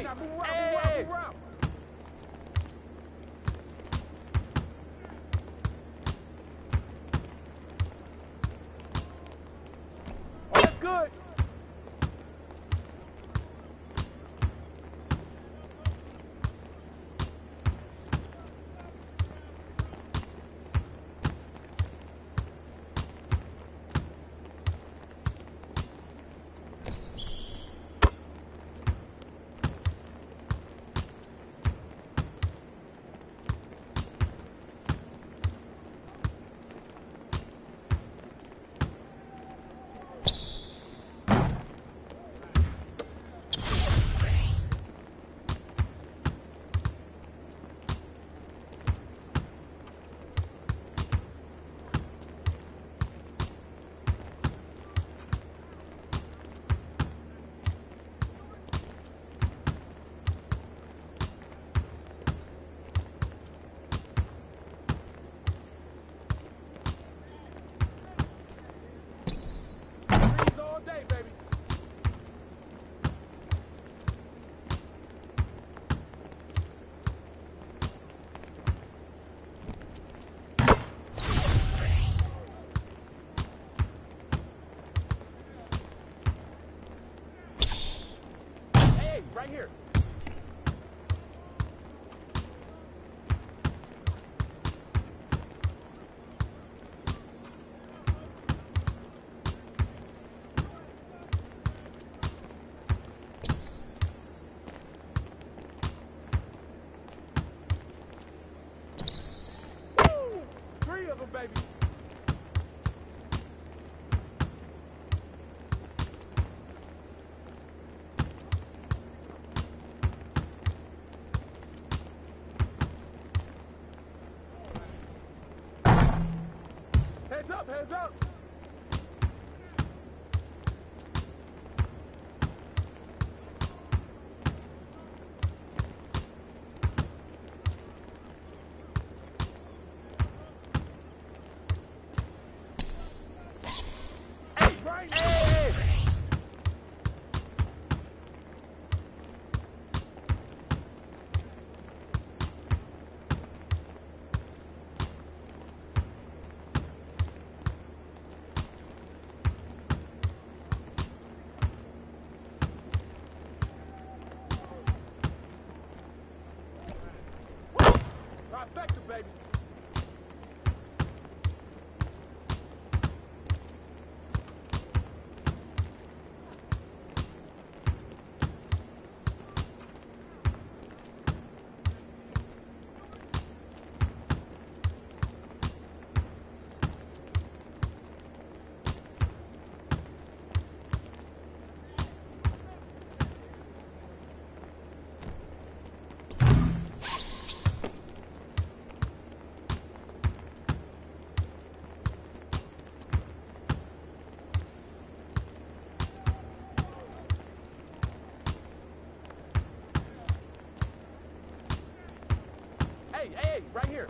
Oh, that's good. All day, baby. Hey, right here. Woo! 3 of them, baby. Heads up, heads up. Hey, Brian. Hey. Trifecta, baby. Hey, right here.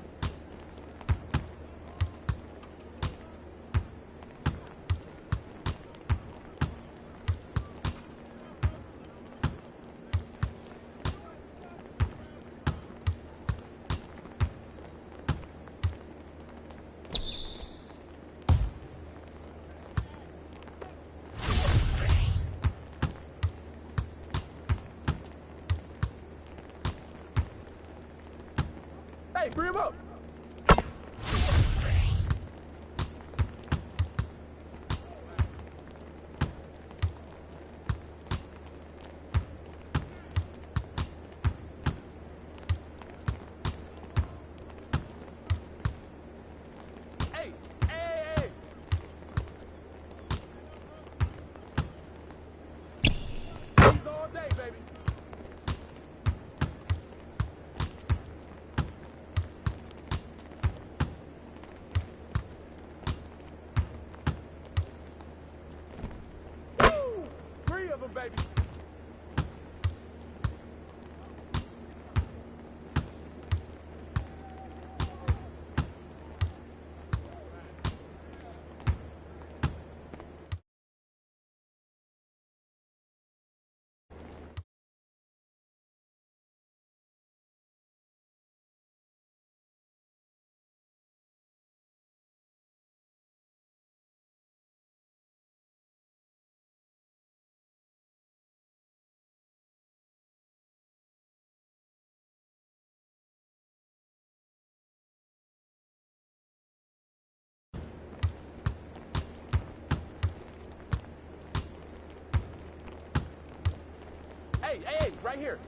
Hey, bring him up. Hey, hey. He's all day, baby. Woo! 3 of them, baby. Hey, right here.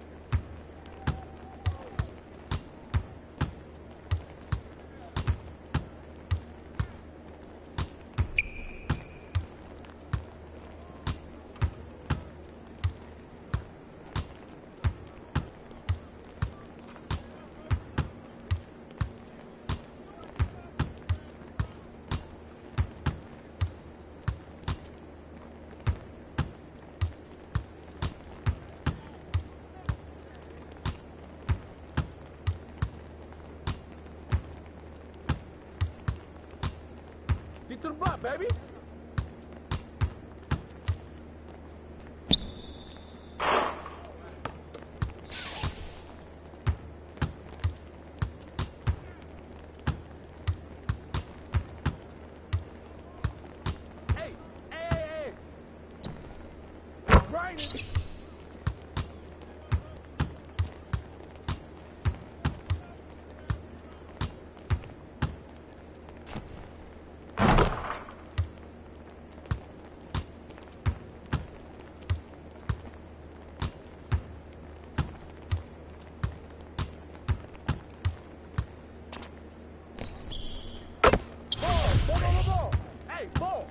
Get to the block, baby. Hey. Right. Ball. Hey, ball.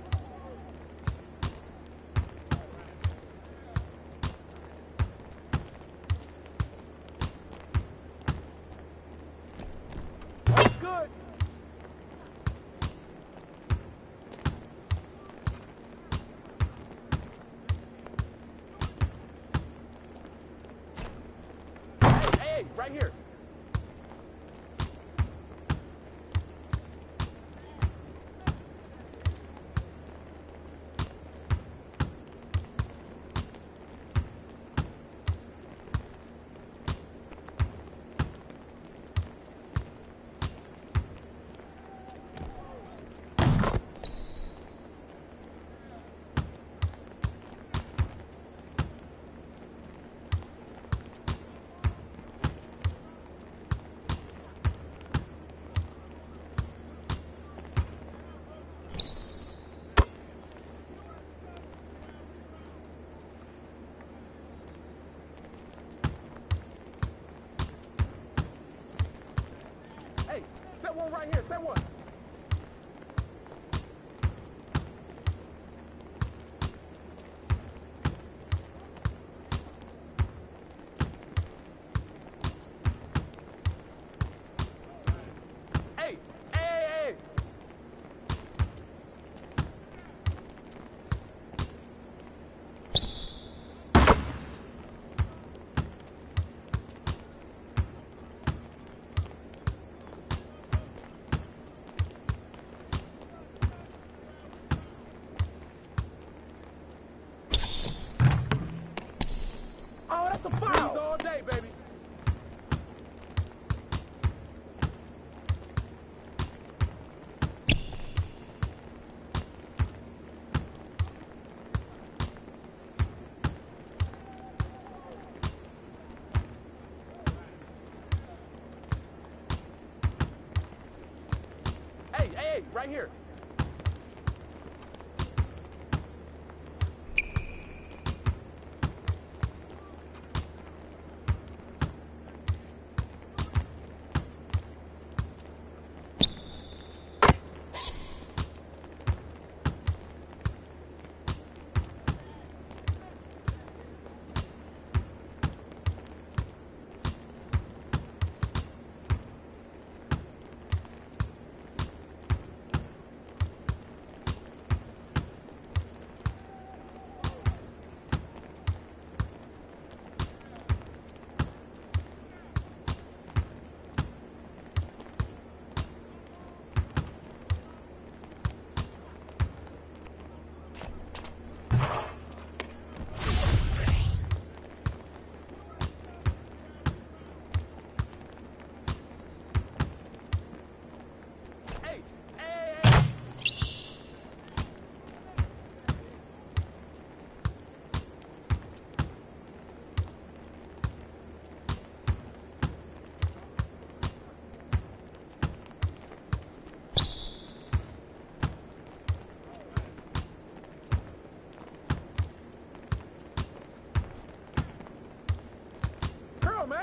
That's good. Hey, right here. Hey, set one right here, set one. Hey. Oh, that's a foul. Freeze all day, baby. Hey, right here.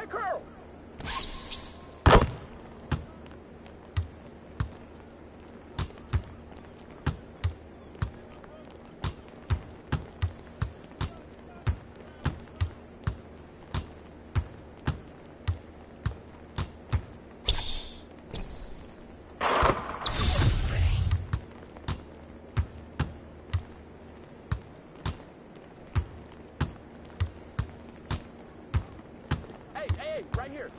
Hey, Curl! Hey, right here.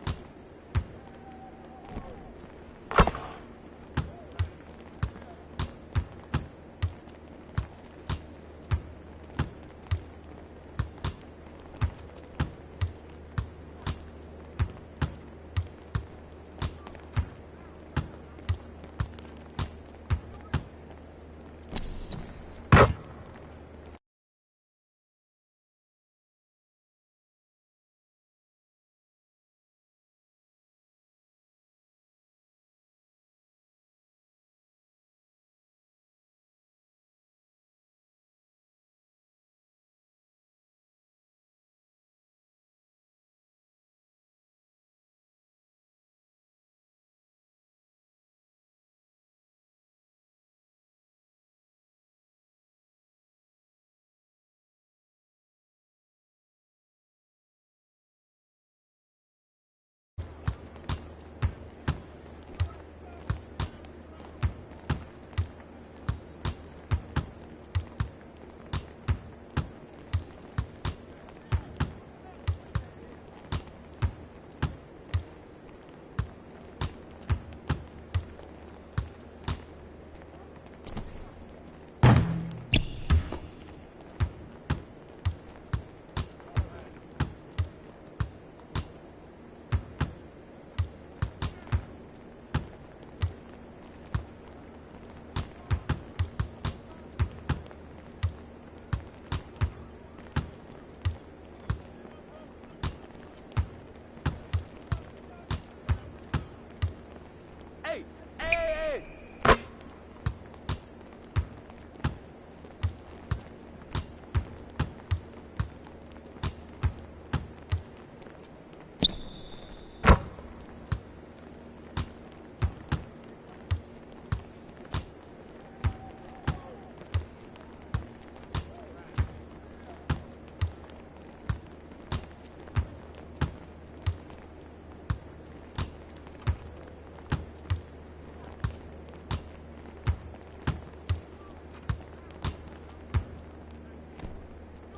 Hey!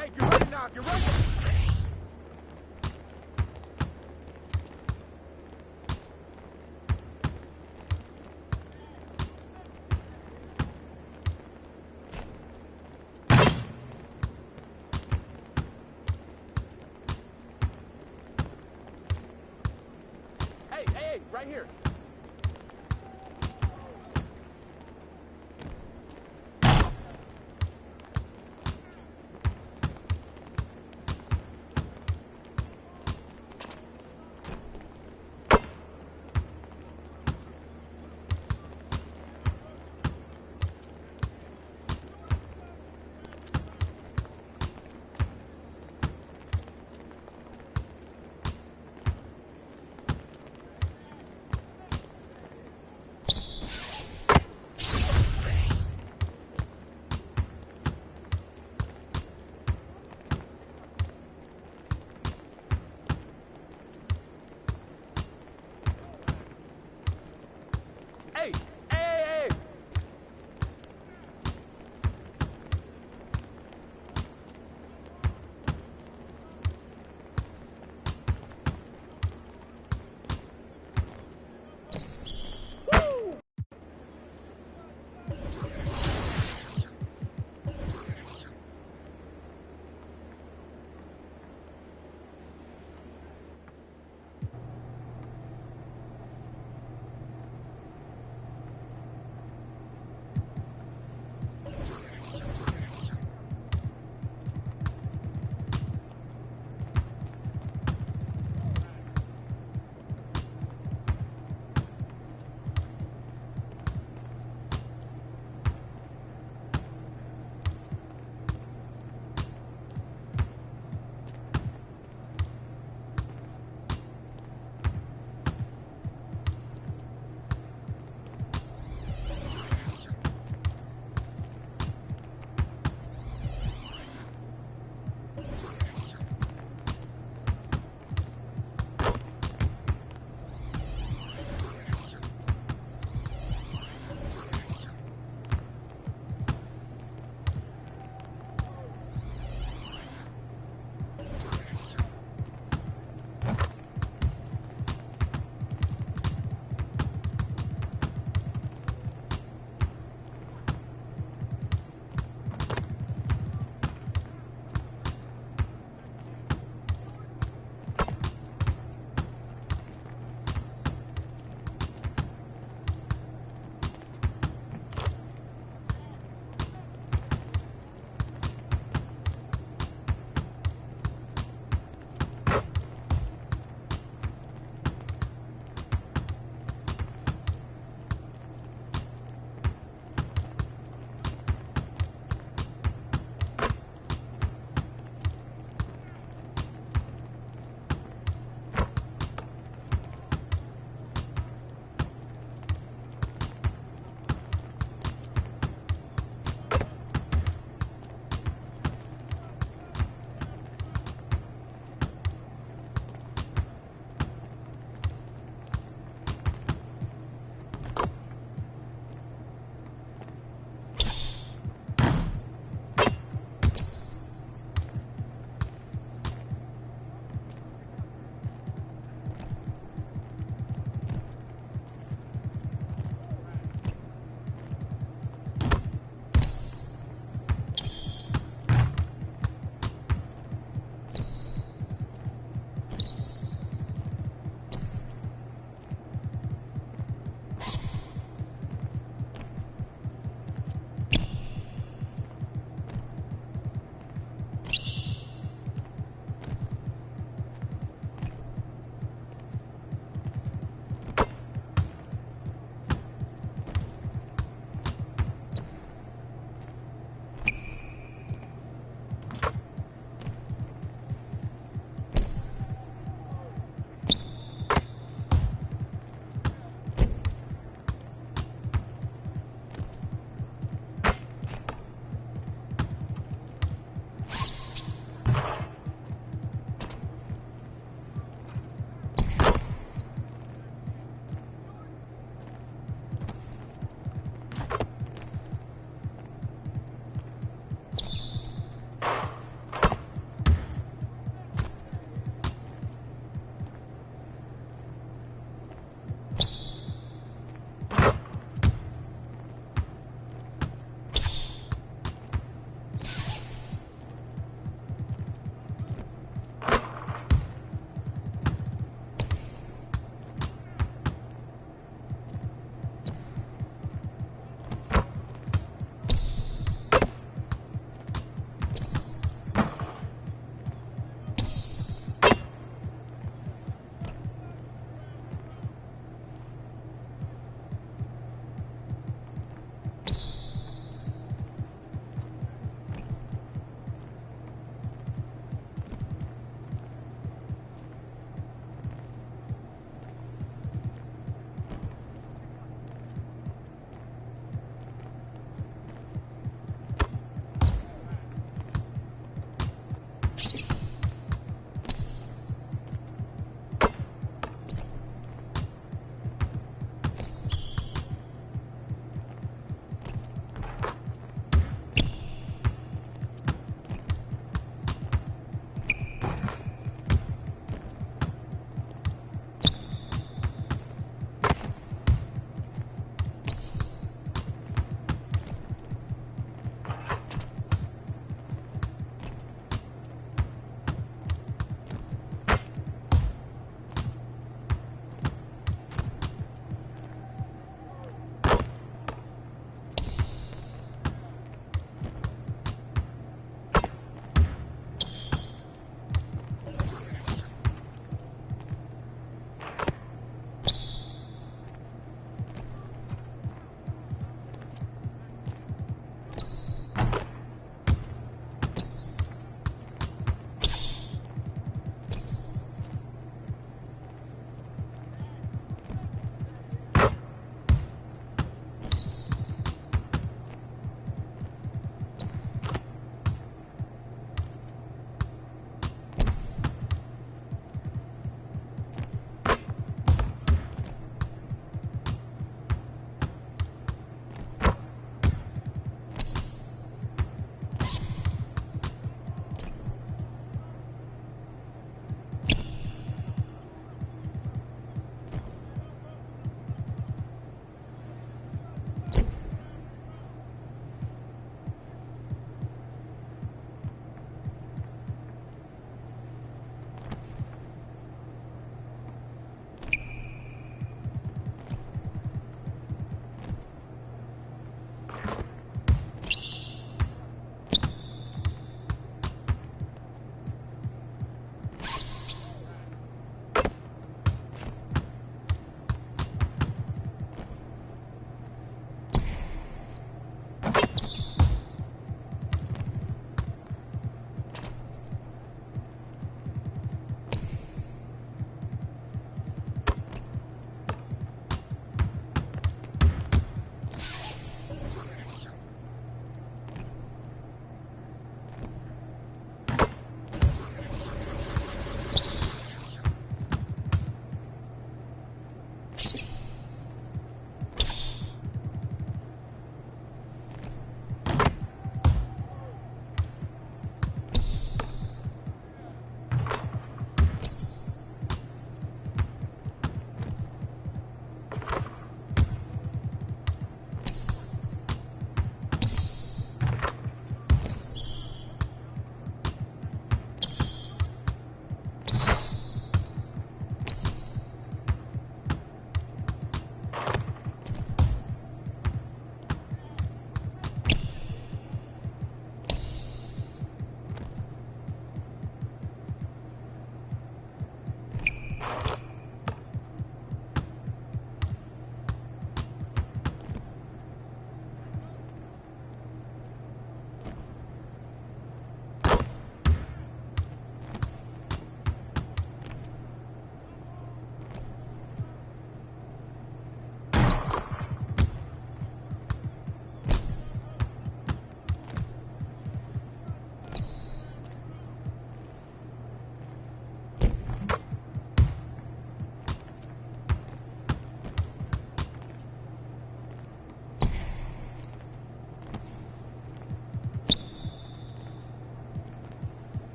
Hey, get ready now, get ready! Hey, right here.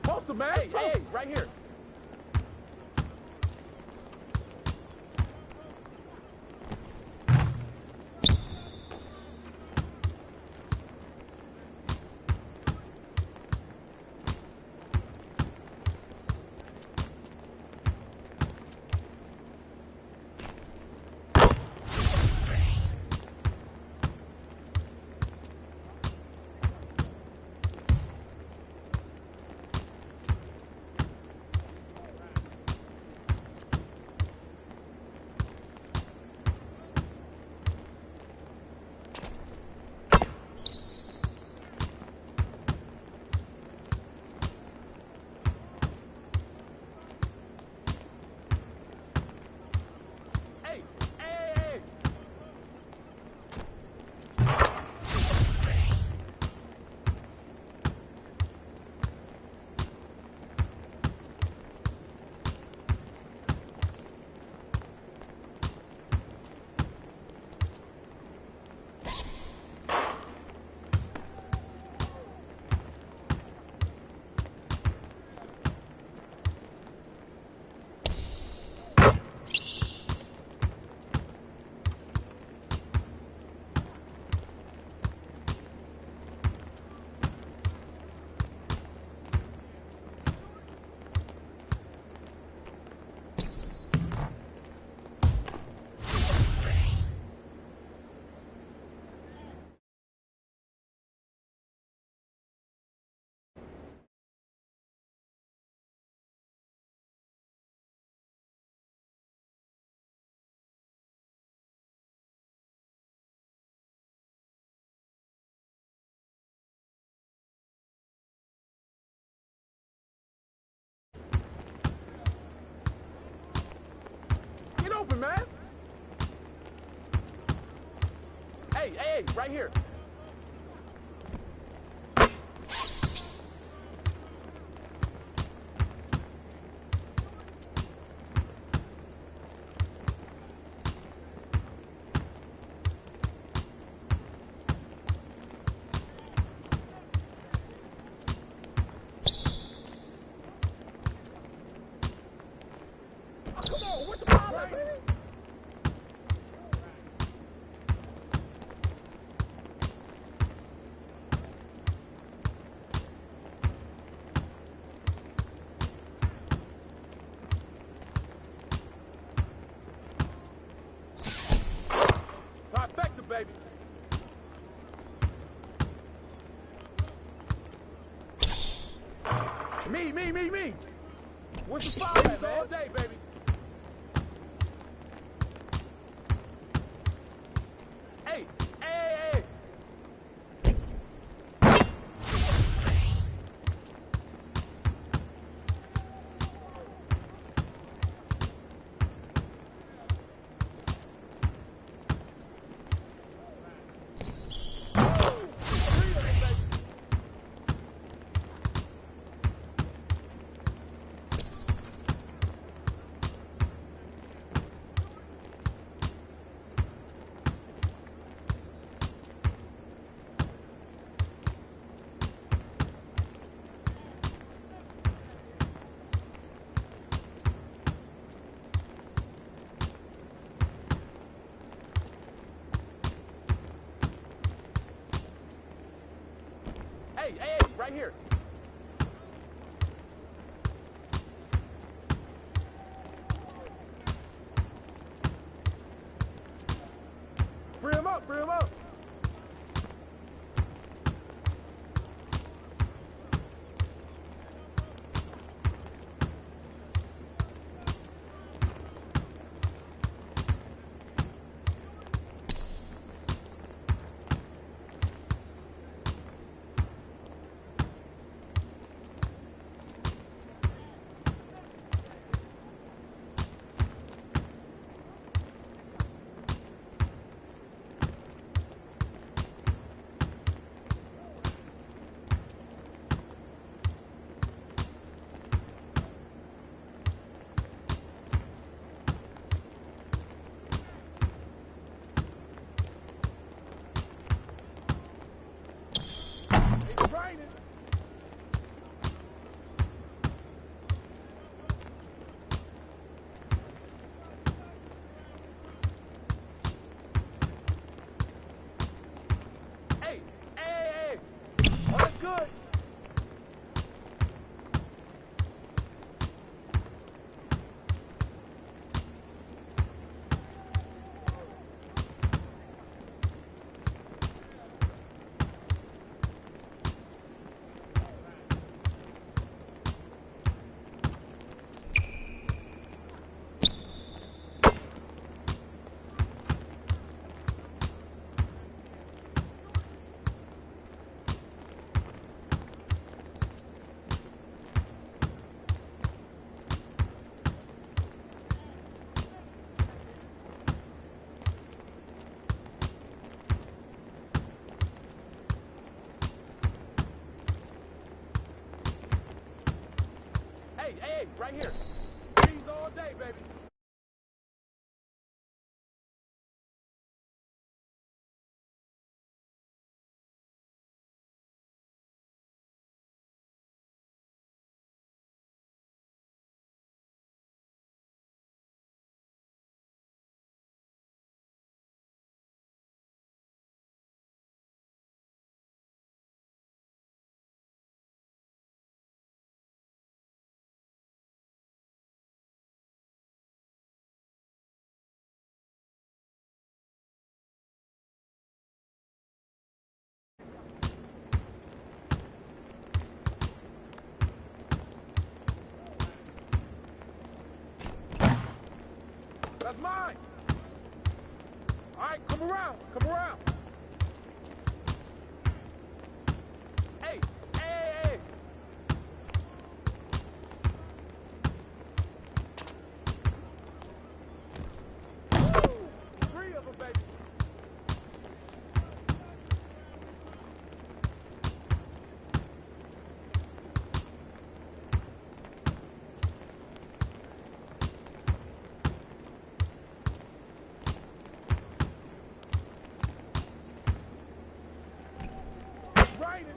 Post him, man. Hey, right here. Get open, man. Hey, right here. Oh, come on, what's the problem, baby? Trifecta, baby. Me. What's the foul at, man? All day, baby. Hey. Hey, right here. Free him up. It's raining. Hey, hey, hey, hey. Oh, that's good. Hey, hey, right here. Trees all day, baby. That's mine. All right, come around. Come around. Hey, hey, hey, hey. Woo! 3 of them, baby. Raining.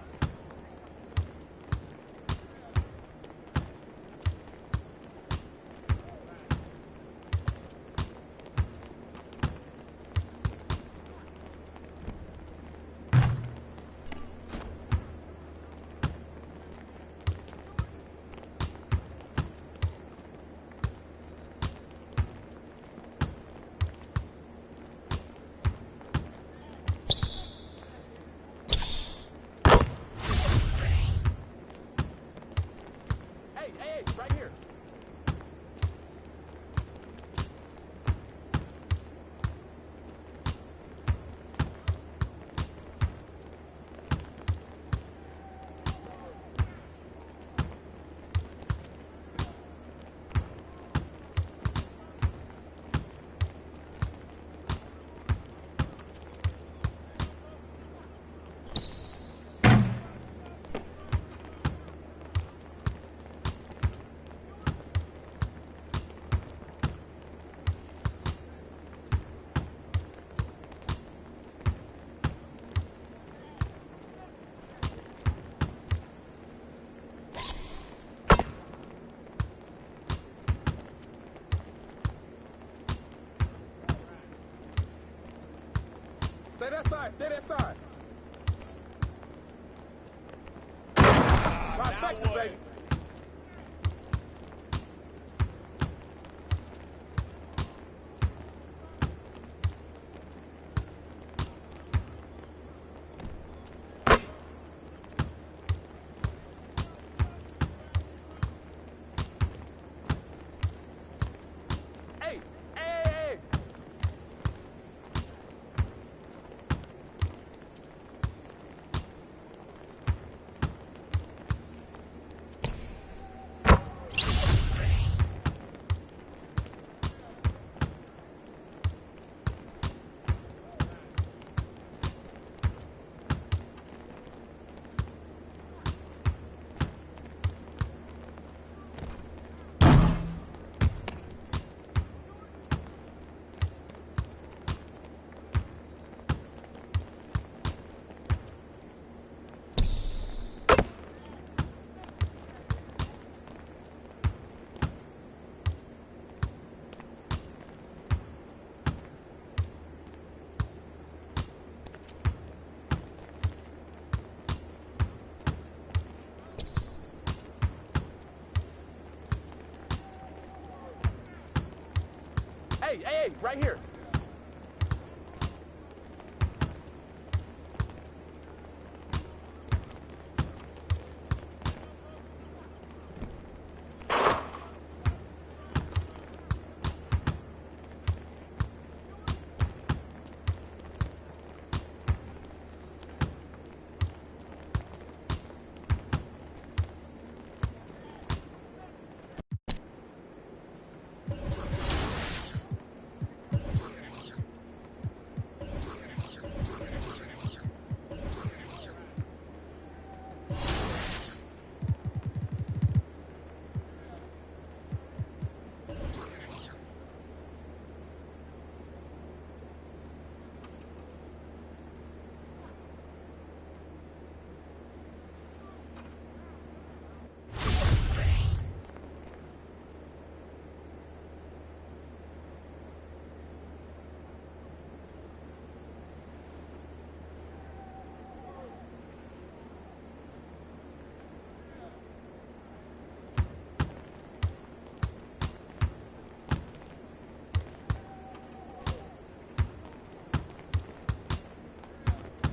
Hey, hey, right here. Stay that side, stay that side. Trifecta, baby. Hey, right here.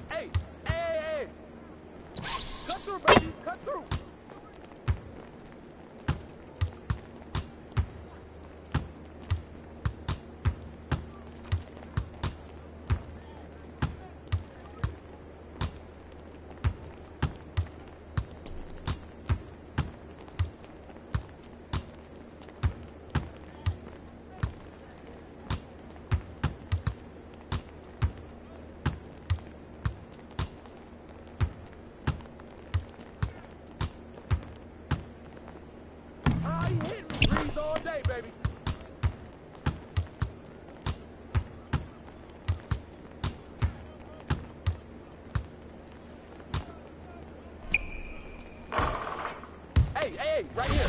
Hey. Cut through, baby. Cut through. Threes all day, baby. Hey, right here.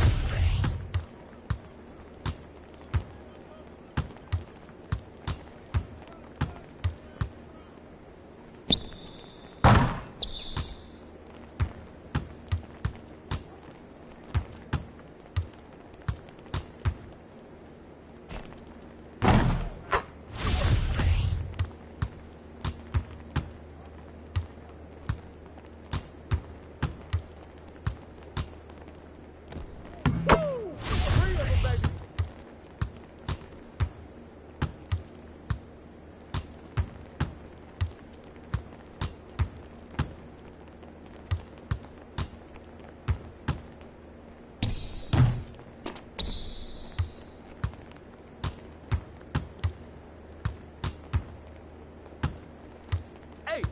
Hey.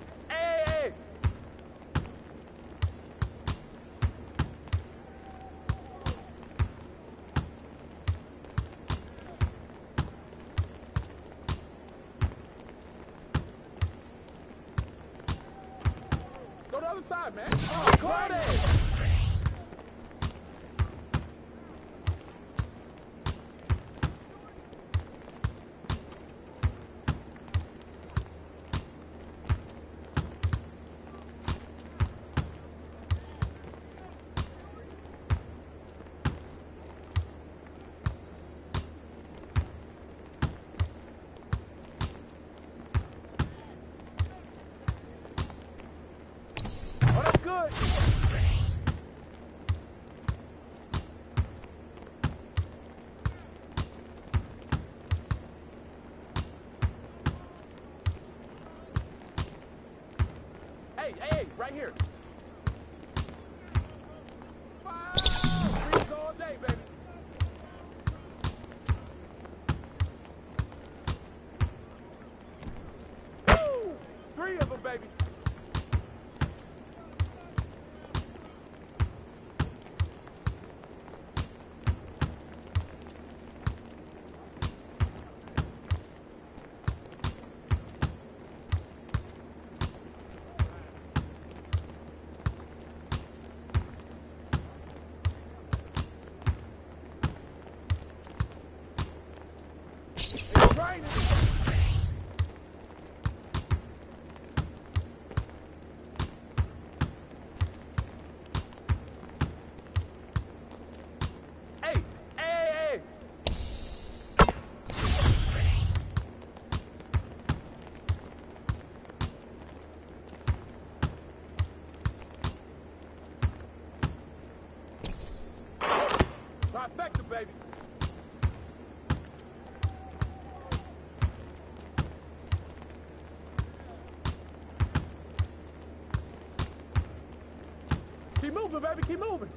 Go the other side, man. Got it. Oh, that's good. Hey, right here. Threes all day, baby. Woo! 3 of them, baby. It's raining. Hey. Keep moving, baby. Keep moving.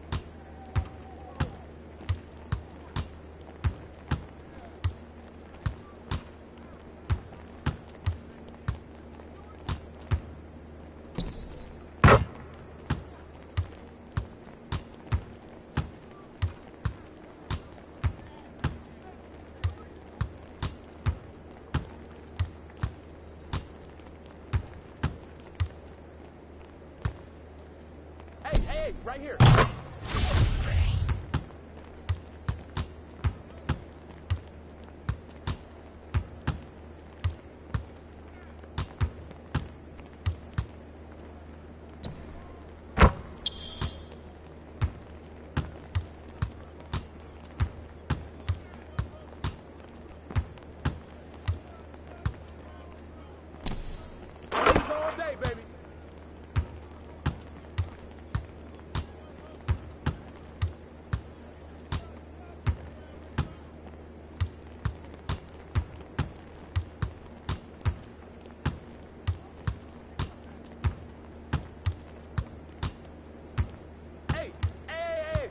Hey, right here. All day, baby. Hey, hey, hey.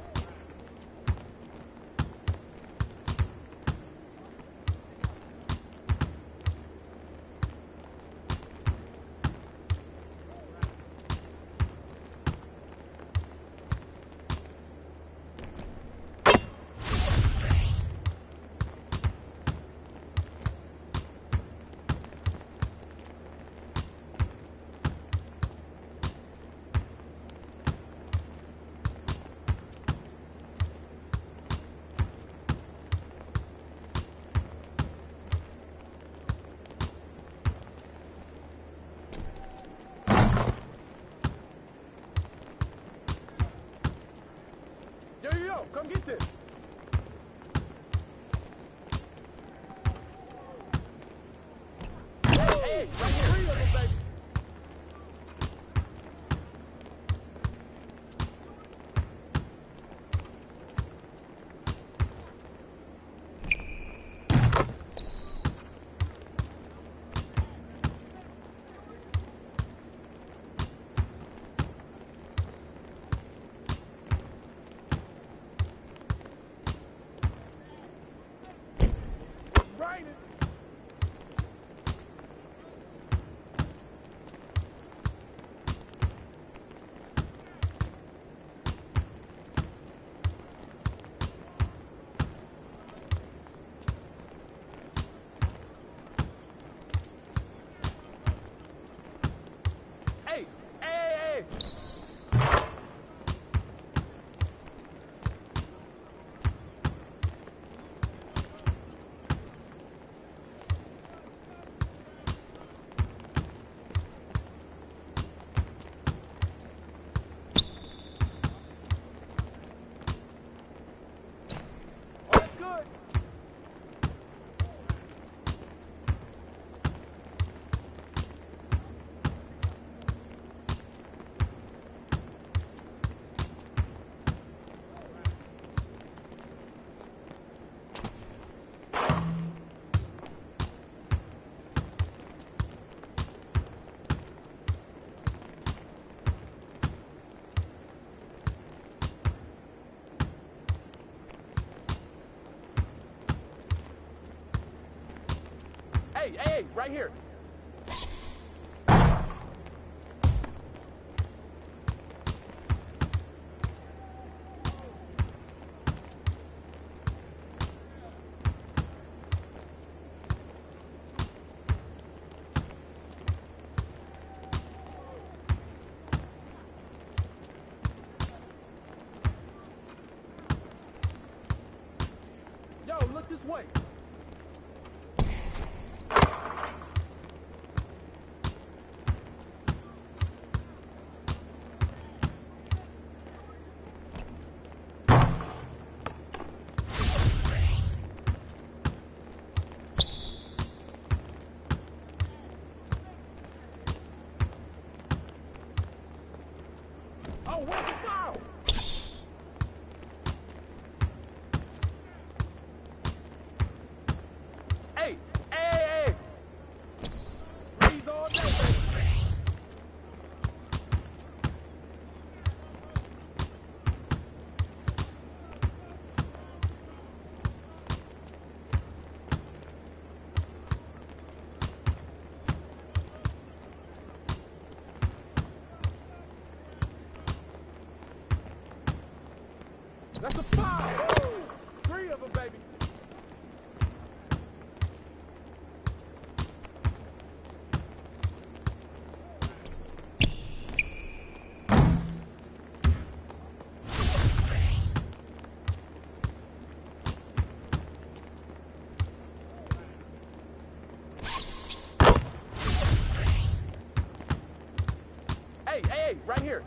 Yo, come get this. Hey, right here. 3 of them, baby. Raining. Hey, hey, hey, hey. Oh, that's good. Hey, hey, right here. Yo, look this way. Oh, where's the foul? That's a foul. Woo! 3 of them, baby. Hey, right here.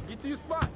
Get to your spot.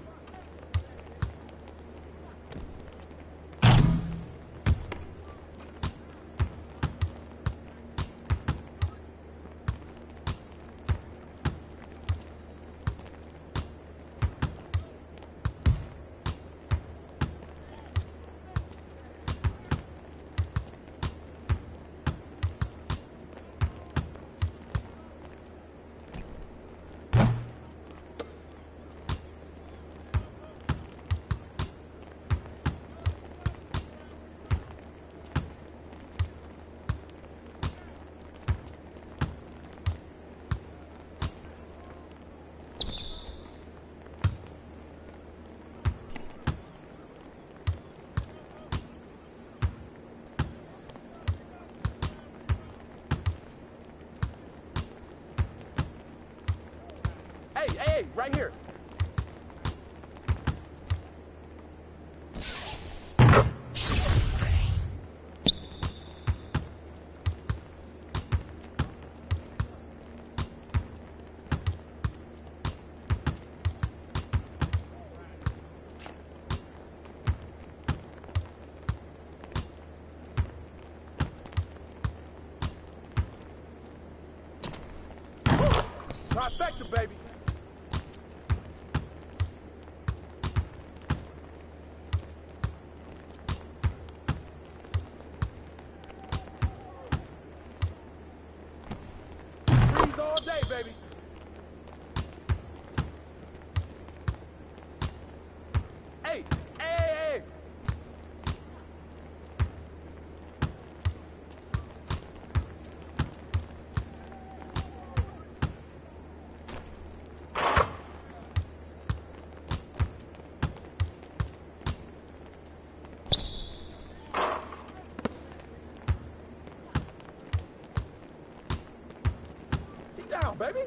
Hey, right here. Trifecta, baby. Freeze all day, baby. Hey. Down, baby.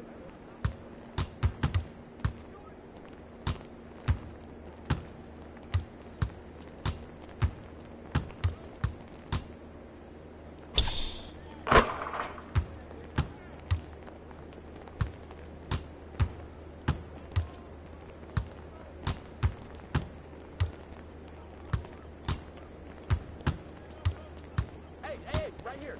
Hey, right here.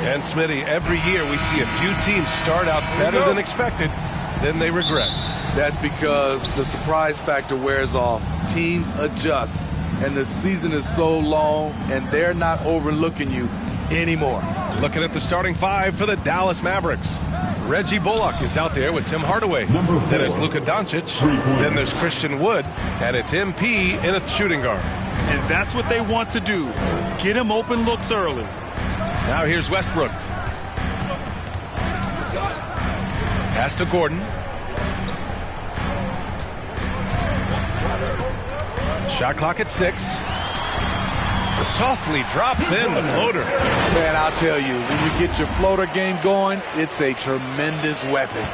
And Smitty, every year we see a few teams start out better than expected, then they regress. That's because the surprise factor wears off. Teams adjust, and the season is so long, and they're not overlooking you anymore. Looking at the starting five for the Dallas Mavericks. Reggie Bullock is out there with Tim Hardaway. Then it's Luka Doncic. Then there's Christian Wood. And it's MP in a shooting guard. And that's what they want to do. Get him open looks early. Now here's Westbrook. Pass to Gordon. Shot clock at 6. Softly drops in the floater. Man, I'll tell you, when you get your floater game going, it's a tremendous weapon.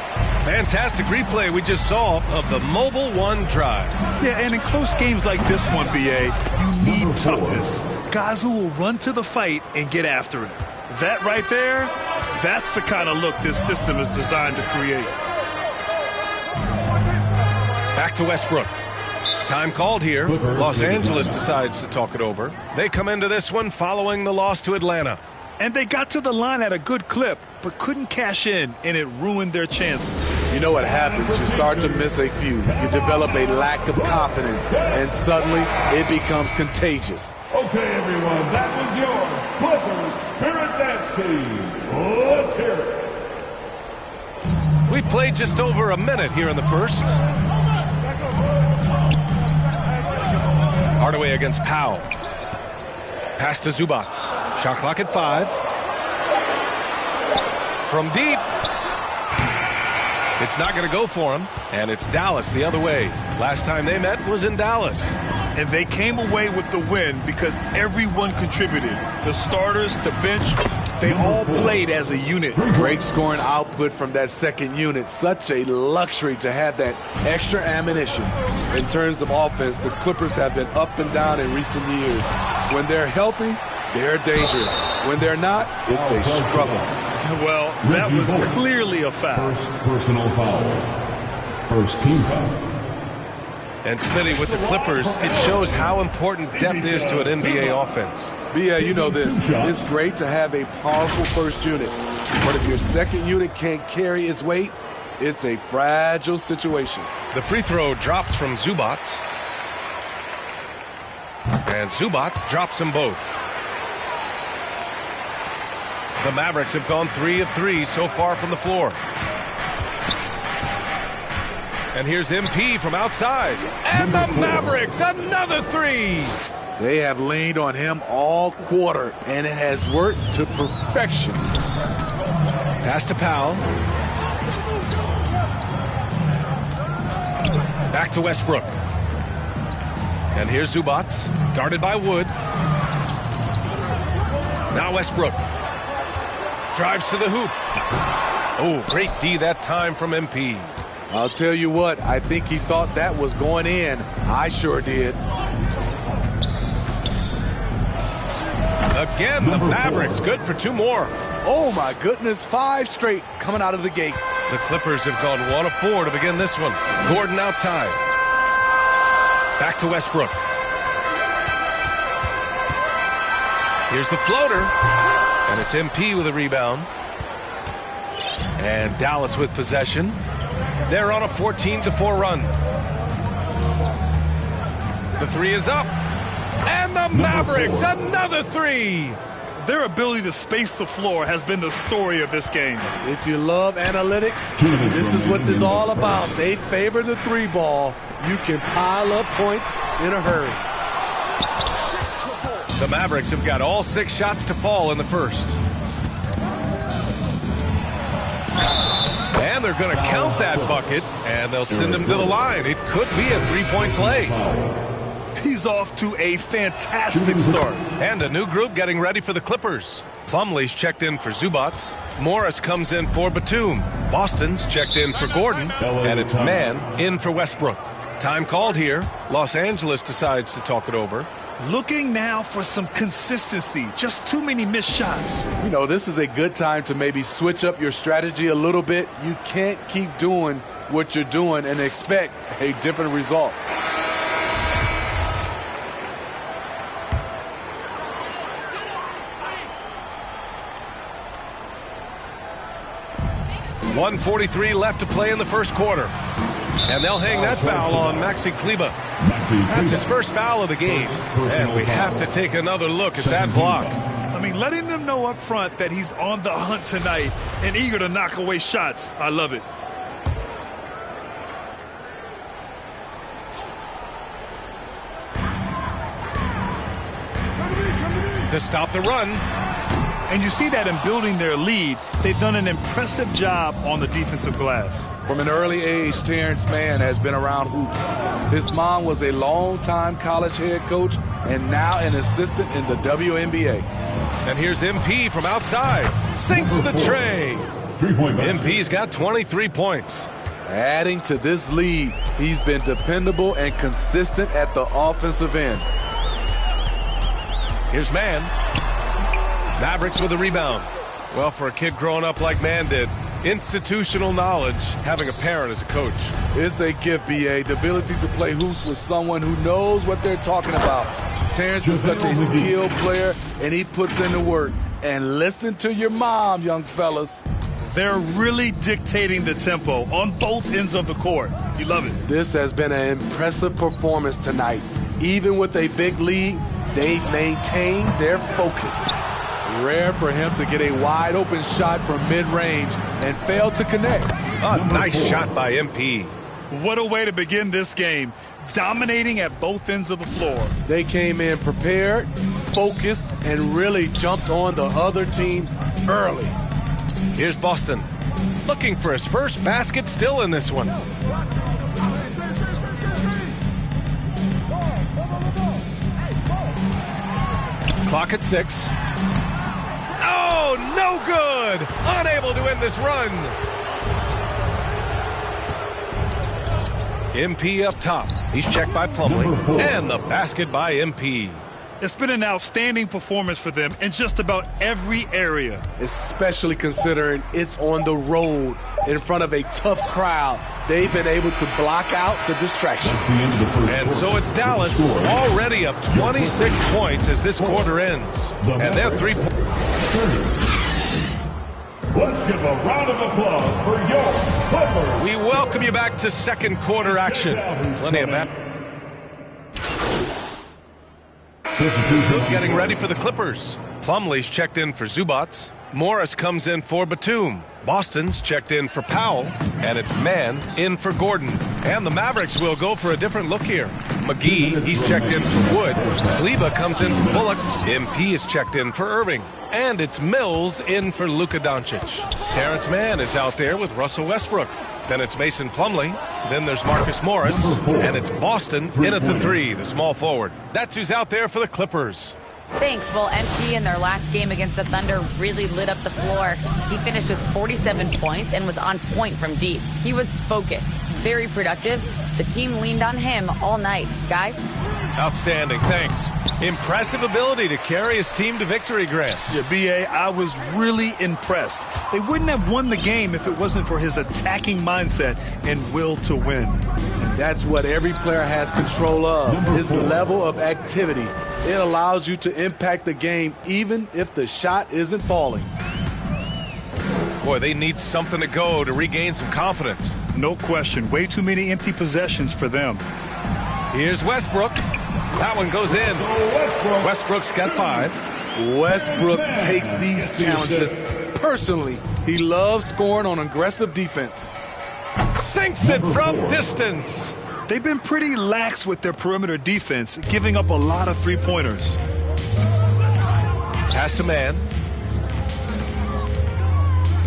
Fantastic replay we just saw of the Mobile One drive. Yeah, and in close games like this one, BA, you need toughness. Guys who will run to the fight and get after it. That right there, that's the kind of look this system is designed to create. Back to Westbrook. Time called here. Los Angeles decides to talk it over. They come into this one following the loss to Atlanta. And they got to the line at a good clip, but couldn't cash in, and it ruined their chances. You know what happens? You start to miss a few. You develop a lack of confidence, and suddenly it becomes contagious. Okay, everyone, that was your Clippers Spirit Dance Team. Let's hear it. We played just over a minute here in the first. Hardaway against Powell. Pass to Zubats. Shot clock at 5. From deep. It's not going to go for him. And it's Dallas the other way. Last time they met was in Dallas. And they came away with the win because everyone contributed. The starters, the bench, they all played as a unit. Great scoring output from that second unit. Such a luxury to have that extra ammunition. In terms of offense, the Clippers have been up and down in recent years. When they're healthy, they're dangerous. When they're not, it's a struggle. Well, that was clearly a foul. First personal foul. First team foul. And Smitty, with the Clippers, it shows how important depth is to an NBA offense. Yeah, you know this. It's great to have a powerful first unit. But if your second unit can't carry its weight, it's a fragile situation. The free throw drops from Zubats. And Zubats drops them both. The Mavericks have gone 3 of 3 so far from the floor. And here's MP from outside. And the Mavericks, another 3. They have leaned on him all quarter, and it has worked to perfection. Pass to Powell. Back to Westbrook. And here's Zubats, guarded by Wood. Now Westbrook. Drives to the hoop. Oh, great D that time from MP. I'll tell you what, I think he thought that was going in. I sure did. Again, the Mavericks good for 2 more. Oh, my goodness, 5 straight coming out of the gate. The Clippers have gone 1 of 4 to begin this one. Gordon outside. Back to Westbrook. Here's the floater. And it's MP with a rebound. And Dallas with possession. They're on a 14-4 run. The three is up. And the Mavericks, another three. Their ability to space the floor has been the story of this game. If you love analytics, this is what this is all about. They favor the three ball. You can pile up points in a hurry. The Mavericks have got all 6 shots to fall in the first. And they're going to count that bucket, and they'll send him to the line. It could be a three-point play. He's off to a fantastic start. And a new group getting ready for the Clippers. Plumlee's checked in for Zubats. Morris comes in for Batum. Boston's checked in for Gordon. And it's Mann in for Westbrook. Time called here. Los Angeles decides to talk it over. Looking now for some consistency. Just too many missed shots. You know, this is a good time to maybe switch up your strategy a little bit. You can't keep doing what you're doing and expect a different result. .143 left to play in the first quarter. And they'll hang that foul on Maxi Kleber. That's his first foul of the game. And we have to take another look at that block. I mean, letting them know up front that he's on the hunt tonight and eager to knock away shots. I love it. To stop the run. And you see that in building their lead, they've done an impressive job on the defensive glass. From an early age, Terrence Mann has been around hoops. His mom was a long-time college head coach and now an assistant in the WNBA. And here's MP from outside. Sinks the tray. MP's got 23 points. Adding to this lead, he's been dependable and consistent at the offensive end. Here's Mann. Mavericks with a rebound. Well, for a kid growing up like Mann did, institutional knowledge, having a parent as a coach. It's a gift, B.A. The ability to play hoops with someone who knows what they're talking about. Terrence is such a skilled player, and he puts in the work. And listen to your mom, young fellas. They're really dictating the tempo on both ends of the court. You love it. This has been an impressive performance tonight. Even with a big lead, they've maintained their focus. Rare for him to get a wide-open shot from mid-range and fail to connect. A nice shot by MP. What a way to begin this game. Dominating at both ends of the floor. They came in prepared, focused, and really jumped on the other team early. Here's Boston. Looking for his first basket still in this one. Clock at 6. Oh, no good! Unable to end this run. MP up top. He's checked by Plumlee. And the basket by MP. It's been an outstanding performance for them in just about every area. Especially considering it's on the road in front of a tough crowd. They've been able to block out the distractions. And so it's Dallas already up 26 points as this quarter ends. And they're 3 points. Let's give a round of applause for your Clippers. We welcome you back to second quarter action. Plenty of that. Getting ready for the Clippers. Plumlee's checked in for Zubats. Morris comes in for Batum. Boston's checked in for Powell. And it's Mann in for Gordon. And the Mavericks will go for a different look here. McGee, he's checked in for Wood. Kleber comes in for Bullock. MP is checked in for Irving. And it's Mills in for Luka Doncic. Terrence Mann is out there with Russell Westbrook. Then it's Mason Plumlee. Then there's Marcus Morris. And it's Boston in at the 3, the small forward. That's who's out there for the Clippers. Thanks. Well, MP in their last game against the Thunder really lit up the floor. He finished with 47 points and was on point from deep. He was focused, very productive. The team leaned on him all night. Guys? Outstanding. Thanks. Impressive ability to carry his team to victory, Grant. Yeah, B.A., I was really impressed. They wouldn't have won the game if it wasn't for his attacking mindset and will to win. And that's what every player has control of, his level of activity. It allows you to impact the game even if the shot isn't falling. Boy, they need something to go to regain some confidence. No question. Way too many empty possessions for them. Here's Westbrook. That one goes in. Westbrook's got 5. Westbrook takes these challenges personally. He loves scoring on aggressive defense. Sinks it from distance. They've been pretty lax with their perimeter defense, giving up a lot of three-pointers. Pass to man.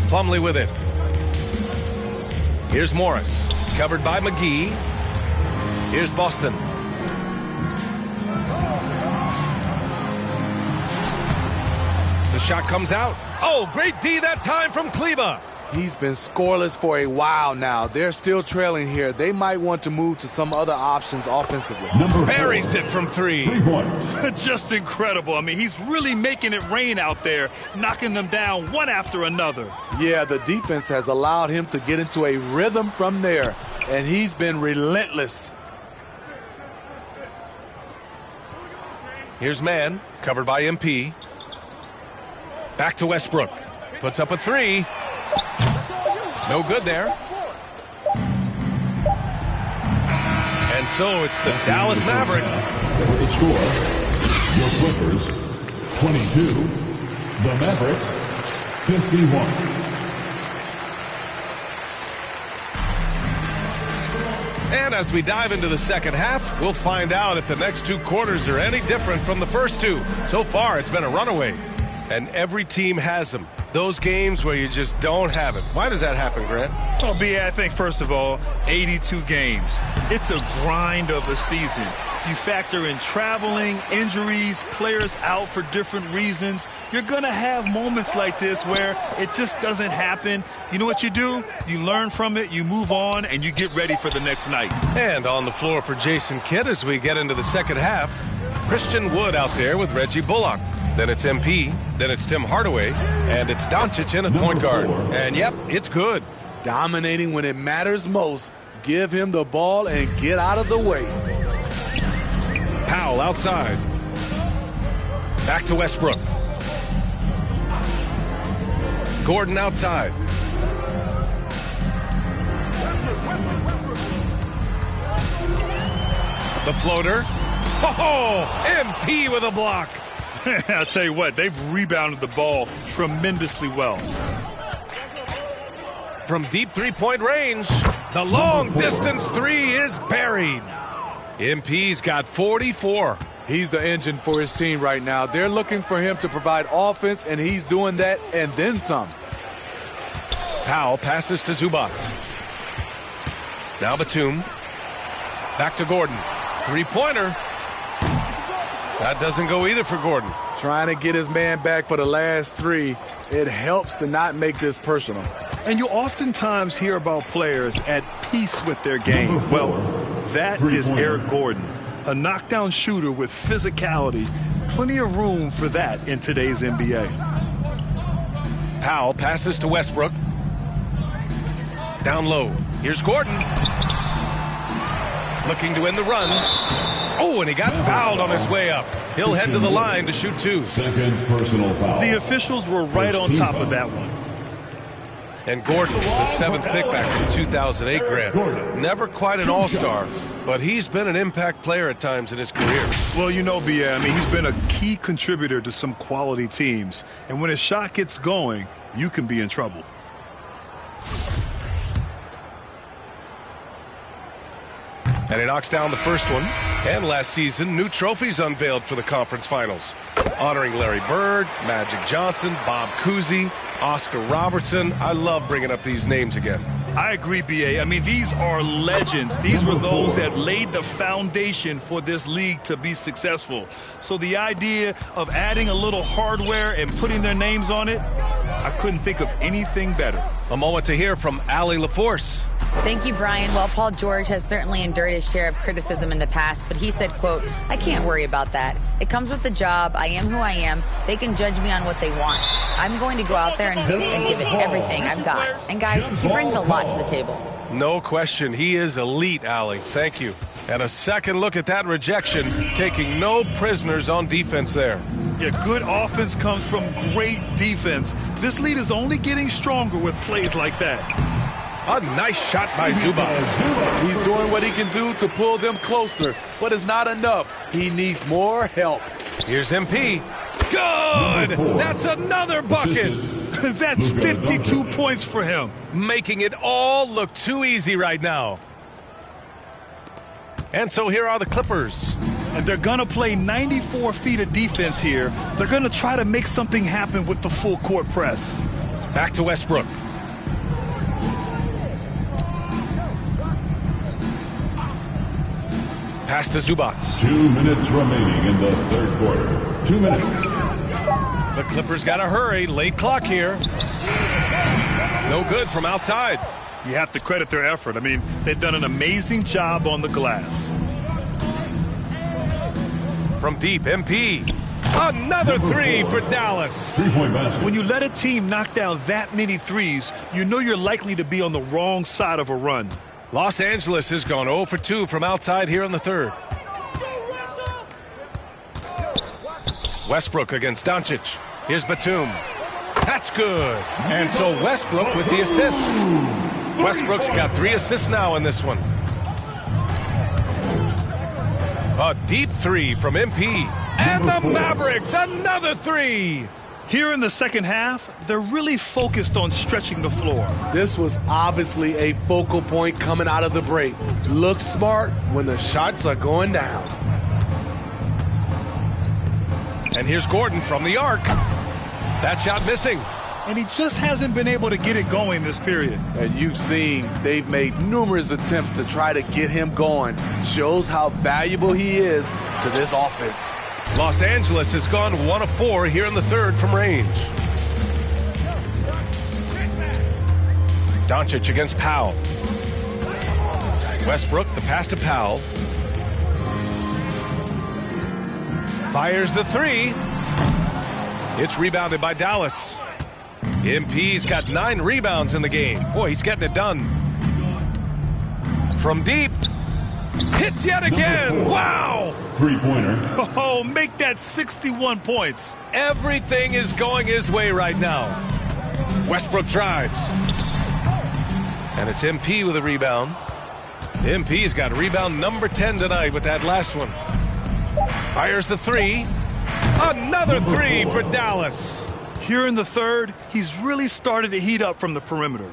Plumlee with it. Here's Morris. Covered by McGee. Here's Boston. The shot comes out. Oh, great D that time from Kleba. He's been scoreless for a while now. They're still trailing here. They might want to move to some other options offensively. Buries it from 3. Just incredible. I mean, he's really making it rain out there, knocking them down one after another. Yeah, the defense has allowed him to get into a rhythm from there, and he's been relentless. Here's man, covered by MP. Back to Westbrook. Puts up a 3. No good there. And so it's the Dallas Maverick. For the score, your Clippers, 22. The Mavericks, 51. And as we dive into the second half, we'll find out if the next 2 quarters are any different from the first 2. So far, it's been a runaway. And every team has them. Those games where you just don't have it. Why does that happen, Grant? Well, B.A., I think, first of all, 82 games. It's a grind of a season. You factor in traveling, injuries, players out for different reasons. You're going to have moments like this where it just doesn't happen. You know what you do? You learn from it, you move on, and you get ready for the next night. And on the floor for Jason Kidd as we get into the second half, Christian Wood out there with Reggie Bullock. Then it's MP, then it's Tim Hardaway, and it's Doncic in at point guard. And yep, it's good. Dominating when it matters most. Give him the ball and get out of the way. Powell outside. Back to Westbrook. Gordon outside. The floater. Oh, MP with a block. I'll tell you what, they've rebounded the ball tremendously well. From deep three-point range, the long-distance 3 is buried. MP's got 44. He's the engine for his team right now. They're looking for him to provide offense, and he's doing that and then some. Powell passes to Zubac. Now Batum. Back to Gordon. Three-pointer. That doesn't go either for Gordon. Trying to get his man back for the last 3. It helps to not make this personal. And you oftentimes hear about players at peace with their game. Well, that is Eric Gordon, a knockdown shooter with physicality. Plenty of room for that in today's NBA. Powell passes to Westbrook. Down low. Here's Gordon. Looking to end the run. Oh, and he got fouled on his way up. He'll head to the line to shoot 2. Second personal foul. The officials were right on top of that one. And Gordon, the 7th pick back in 2008, Grant. Never quite an all-star, but he's been an impact player at times in his career. Well, you know, B.A., I mean, he's been a key contributor to some quality teams. And when his shot gets going, you can be in trouble. And he knocks down the first one. And last season, new trophies unveiled for the conference finals. Honoring Larry Bird, Magic Johnson, Bob Cousy, Oscar Robertson. I love bringing up these names again. I agree, B.A. I mean, these are legends. These were those that laid the foundation for this league to be successful. So the idea of adding a little hardware and putting their names on it, I couldn't think of anything better. A moment to hear from Allie LaForce. Thank you, Brian. Well, Paul George has certainly endured his share of criticism in the past, but he said, quote, "I can't worry about that. It comes with the job. I am who I am. They can judge me on what they want. I'm going to go out there and hoop and give it everything I've got." And guys, he brings a lot to the table. No question. He is elite, Allie. Thank you. And a second look at that rejection, taking no prisoners on defense there. Yeah, good offense comes from great defense. This lead is only getting stronger with plays like that. A nice shot by Zubac. He's doing what he can do to pull them closer, but it's not enough. He needs more help. Here's MP. Good! That's another bucket! That's 52 points for him. Making it all look too easy right now. And so here are the Clippers. And they're going to play 94 feet of defense here. They're going to try to make something happen with the full court press. Back to Westbrook. Pass to Zubac. 2 minutes remaining in the third quarter. 2 minutes. The Clippers got to hurry. Late clock here. No good from outside. You have to credit their effort. I mean, they've done an amazing job on the glass. From deep, MP. Another three for Dallas. 3-point basket. When you let a team knock down that many threes, you know you're likely to be on the wrong side of a run. Los Angeles has gone 0 for 2 from outside here in the third. Westbrook against Doncic. Here's Batum. That's good. And so Westbrook with the assist. Westbrook's got 3 assists now in this one. A deep three from MP. And the Mavericks, another three. Here in the second half, they're really focused on stretching the floor. This was obviously a focal point coming out of the break. Look smart when the shots are going down. And here's Gordon from the arc. That shot missing. And he just hasn't been able to get it going this period. And you've seen they've made numerous attempts to try to get him going. Shows how valuable he is to this offense. Los Angeles has gone 1 of 4 here in the third from range. Doncic against Powell. Westbrook, the pass to Powell. Fires the three. It's rebounded by Dallas. MP's got 9 rebounds in the game. Boy, he's getting it done. From deep. Hits yet again. Wow. 3-pointer. Oh, make that 61 points. Everything is going his way right now. Westbrook drives. And it's MP with a rebound. MP's got rebound number 10 tonight with that last one. Fires the three. Another three for Dallas. Here in the third, he's really started to heat up from the perimeter.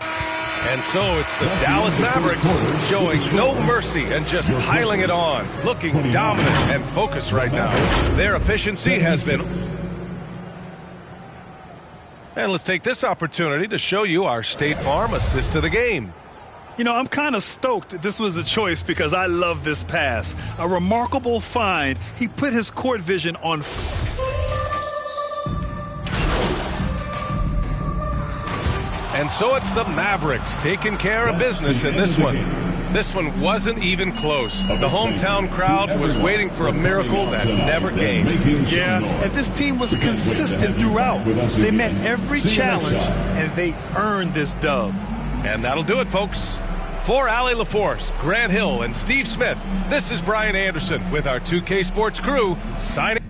And so it's the Dallas Mavericks showing no mercy and just piling it on. Looking dominant and focused right now. Their efficiency has been... And let's take this opportunity to show you our State Farm assist to the game. You know, I'm kind of stoked that this was a choice because I love this pass. A remarkable find. He put his court vision on... And so it's the Mavericks taking care of business in this one. This one wasn't even close. The hometown crowd was waiting for a miracle that never came. Yeah, and this team was consistent throughout. They met every challenge, and they earned this dub. And that'll do it, folks. For Allie LaForce, Grant Hill, and Steve Smith, this is Brian Anderson with our 2K Sports crew signing.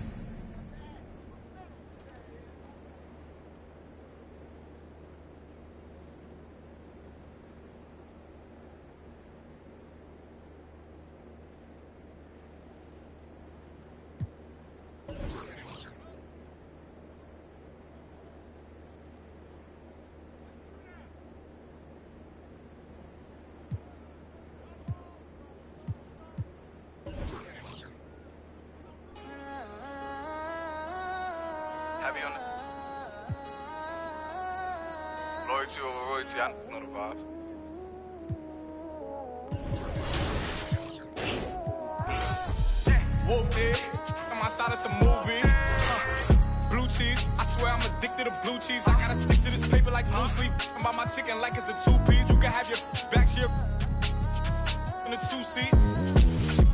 Heavy on it. Loyalty over royalty, I know the vibes. Whoop it, I'm outside of some movie. Blue cheese, I swear I'm addicted to blue cheese. I gotta stick to this paper like blue sleep. I'm by my chicken like it's a 2-piece. You can have your back here in a 2-seat.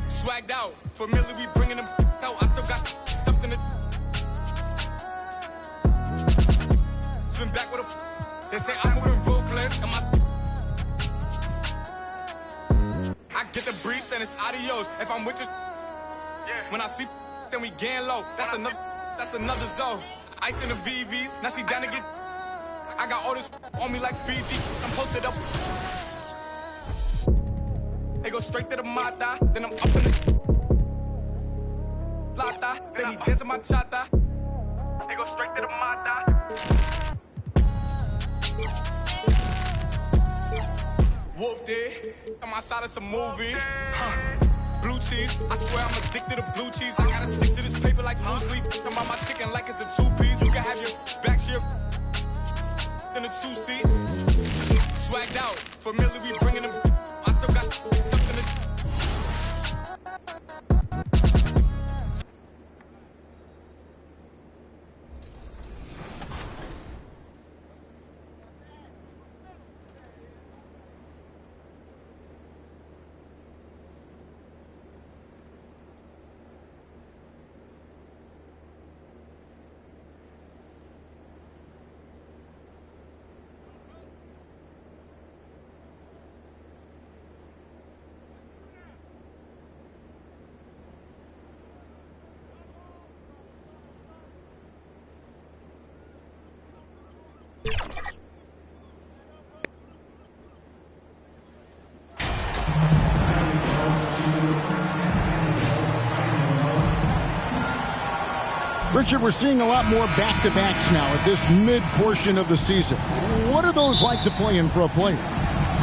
Swagged out, familiar, we bringing them out. I still got stuffed in the... Swim back with a... They say I'm moving ruthless. And my... Adios. If I'm with you, when I see, then we gang low. That's another zone. Ice in the VVs. Now she down to get. I got all this on me like Fiji. I'm posted up. They go straight to the mata. Then I'm up in the plata. Then he dancing my chata. They go straight to the mata. Whooped it. On my side, it's a movie. Blue cheese. I swear I'm addicted to blue cheese. I gotta stick to this paper like blue sleep. Talking about my chicken like it's a two-piece. You can have your back shift in a two-seat. Swagged out. Familiar, we bringing them. I still got stuff in the. Richard, we're seeing a lot more back-to-backs now at this mid-portion of the season. What are those like to play in for a player?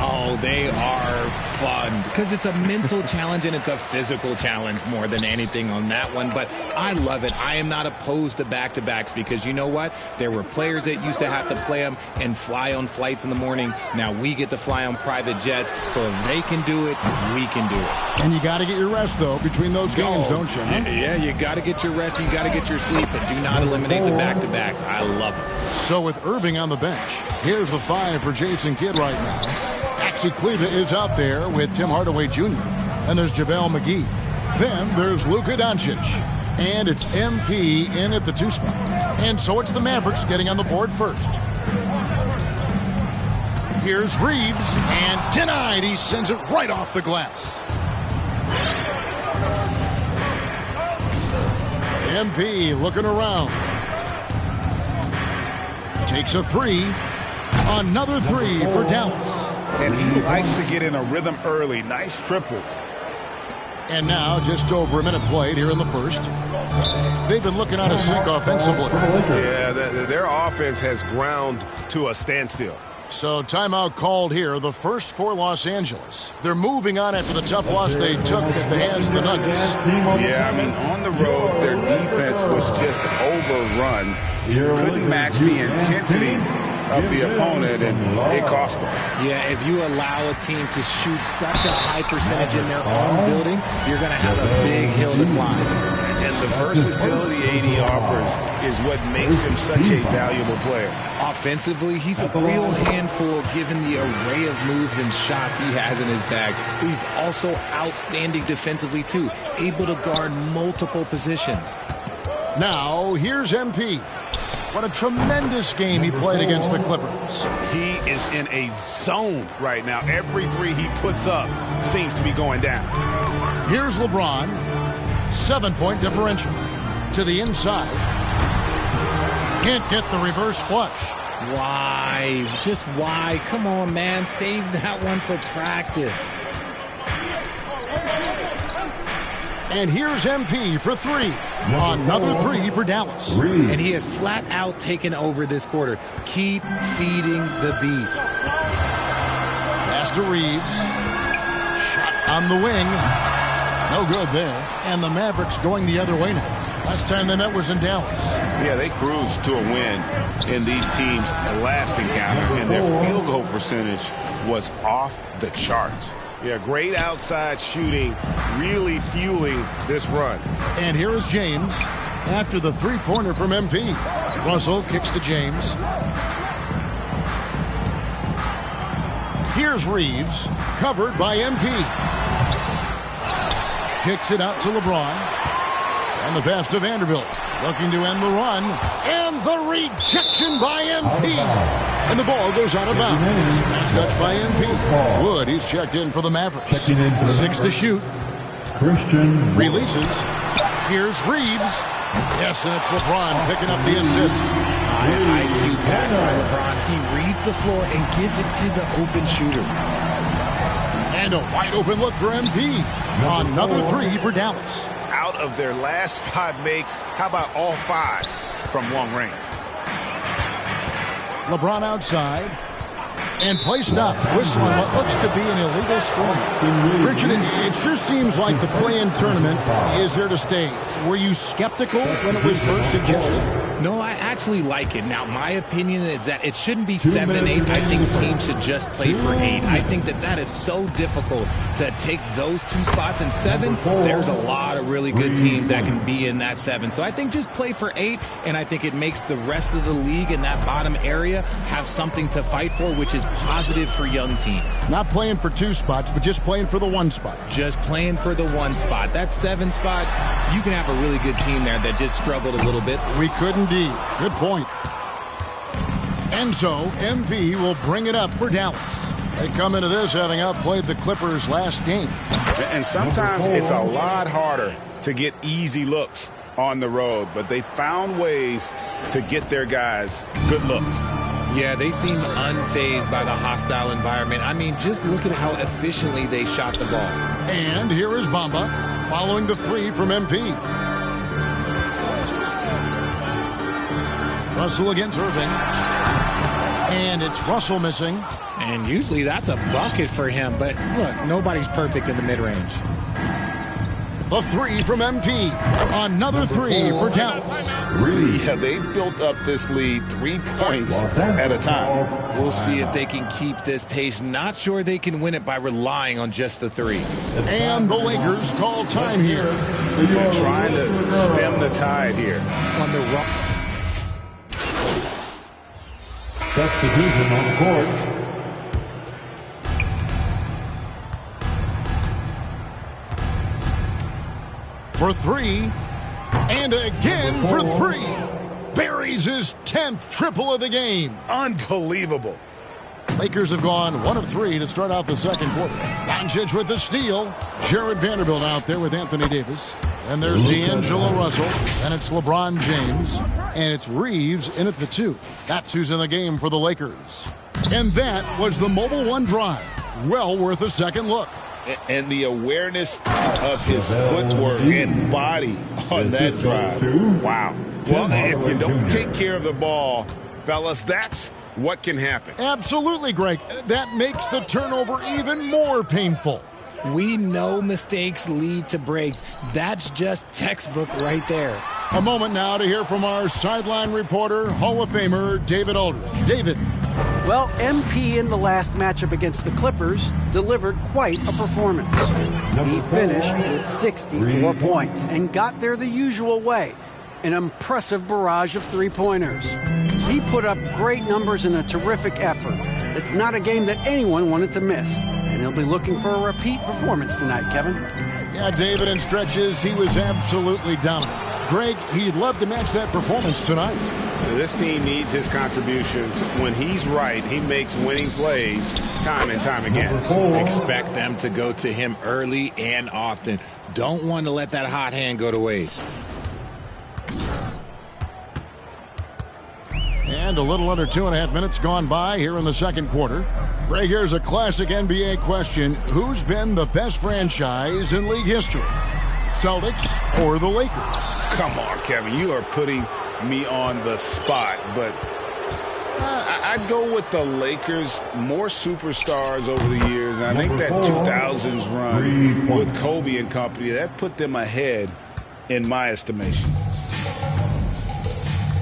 Oh, they are fun because it's a mental challenge and it's a physical challenge more than anything on that one. But I love it. I am not opposed to back-to-backs because you know what? There were players that used to have to play them and fly on flights in the morning. Now we get to fly on private jets. So if they can do it, we can do it. And you got to get your rest, though, between those games, don't you? Huh? Yeah, you got to get your rest. You got to get your sleep. But do not eliminate the back-to-backs. I love it. So with Irving on the bench, here's the 5 for Jason Kidd right now. Maxi Kleber is out there with Tim Hardaway Jr. And there's JaVale McGee. Then there's Luka Doncic. And it's MP in at the 2 spot. And so it's the Mavericks getting on the board first. Here's Reeves. And denied. He sends it right off the glass. MP looking around. Takes a 3. Another 3 for Dallas. And he likes to get in a rhythm early. Nice triple. And now just over a minute played here in the first. They've been looking out of sync offensively. Yeah, their offense has ground to a standstill. So timeout called here, the first for Los Angeles. They're moving on after the tough loss they took at the hands of the Nuggets. Yeah, I mean, on the road, their defense was just overrun. Couldn't match the intensity of the opponent, and it cost them. Yeah, if you allow a team to shoot such a high percentage in their own building, you're going to have a big hill to climb. And the versatility AD offers is what makes him such a valuable player. Offensively, he's a real handful given the array of moves and shots he has in his bag. But he's also outstanding defensively, too, able to guard multiple positions. Now, here's MP. What a tremendous game he played against the Clippers. He is in a zone right now. Every 3 he puts up seems to be going down. Here's LeBron. 7-point differential. To the inside. Can't get the reverse flush. Why? Just why? Come on, man. Save that one for practice. And here's MP for 3. Another 3 for Dallas. And he has flat out taken over this quarter. Keep feeding the beast. Pass to Reeves. Shot on the wing. No good there. And the Mavericks going the other way now. Last time they met was in Dallas. Yeah, they cruised to a win in these teams' last encounter, and their field goal percentage was off the charts. Yeah, great outside shooting, really fueling this run. And here is James after the 3-pointer from MP. Russell kicks to James. Here's Reeves, covered by MP. Kicks it out to LeBron. And the pass to Vanderbilt, looking to end the run. And the rejection by MP. And the ball goes out of bounds. Last touch by MP. Wood, he's checked in for the Mavericks. 6 to shoot. Christian releases. Here's Reeves. Yes, and it's LeBron picking up the assist. IQ pass by LeBron. He reads the floor and gives it to the open shooter. And a wide open look for MP. Another three for Dallas. Out of their last 5 makes, how about all 5 from long range? LeBron outside. And play stops. Whistle on what looks to be an illegal scrum. Richard, it sure seems like the play-in tournament is here to stay. Were you skeptical when it was first suggested? No, I actually like it. Now, my opinion is that it shouldn't be 7 and 8. I think teams should just play for 8. I think that is so difficult to take those 2 spots in 7. There's a lot of really good teams that can be in that 7. So I think just play for 8, and I think it makes the rest of the league in that bottom area have something to fight for, which is positive for young teams. Not playing for 2 spots, but just playing for the 1 spot. Just playing for the 1 spot. That 7 spot, you can have a really good team there that just struggled a little bit. We could indeed. Good point. And so, MP will bring it up for Dallas. They come into this having outplayed the Clippers last game. And sometimes it's a lot harder to get easy looks on the road, but they found ways to get their guys good looks. Yeah, they seem unfazed by the hostile environment. I mean, just look at how efficiently they shot the ball. And here is Bamba following the 3 from MP. Russell against Irving. And it's Russell missing. And usually that's a bucket for him, but look, nobody's perfect in the mid-range. The 3 from MP. Another 3 for Dallas. Yeah, they built up this lead 3 points at a time. We'll see if they can keep this pace. Not sure they can win it by relying on just the 3. And the Lakers call time here. They're trying to stem the tide here. On the rock. Substitution on the court. For 3, and again for 3. Buries his 10th triple of the game. Unbelievable. Lakers have gone 1 of 3 to start out the second quarter. Doncic with the steal. Jared Vanderbilt out there with Anthony Davis. And there's D'Angelo Russell. And it's LeBron James. And it's Reeves in at the 2. That's who's in the game for the Lakers. And that was the Mobile One drive. Well worth a second look. And the awareness of his footwork and body on that drive. Wow. Well, if you don't take care of the ball, fellas, that's what can happen. Absolutely, Greg. That makes the turnover even more painful. We know mistakes lead to breaks. That's just textbook right there. A moment now to hear from our sideline reporter, Hall of Famer David Aldridge. David. Well, MP in the last matchup against the Clippers delivered quite a performance. He finished with 64 points and got there the usual way, an impressive barrage of 3-pointers. He put up great numbers in a terrific effort. It's not a game that anyone wanted to miss, and they'll be looking for a repeat performance tonight, Kevin. Yeah, David, in stretches, he was absolutely dominant. Greg, he'd love to match that performance tonight. This team needs his contributions. When he's right, he makes winning plays time and time again. Expect them to go to him early and often. Don't want to let that hot hand go to waste. And a little under 2.5 minutes gone by here in the second quarter. Greg, here's a classic NBA question. Who's been the best franchise in league history? Celtics or the Lakers? Come on, Kevin. You are putting me on the spot, but I'd go with the Lakers. More superstars over the years, and I think that 2000s run with Kobe and company, that put them ahead in my estimation.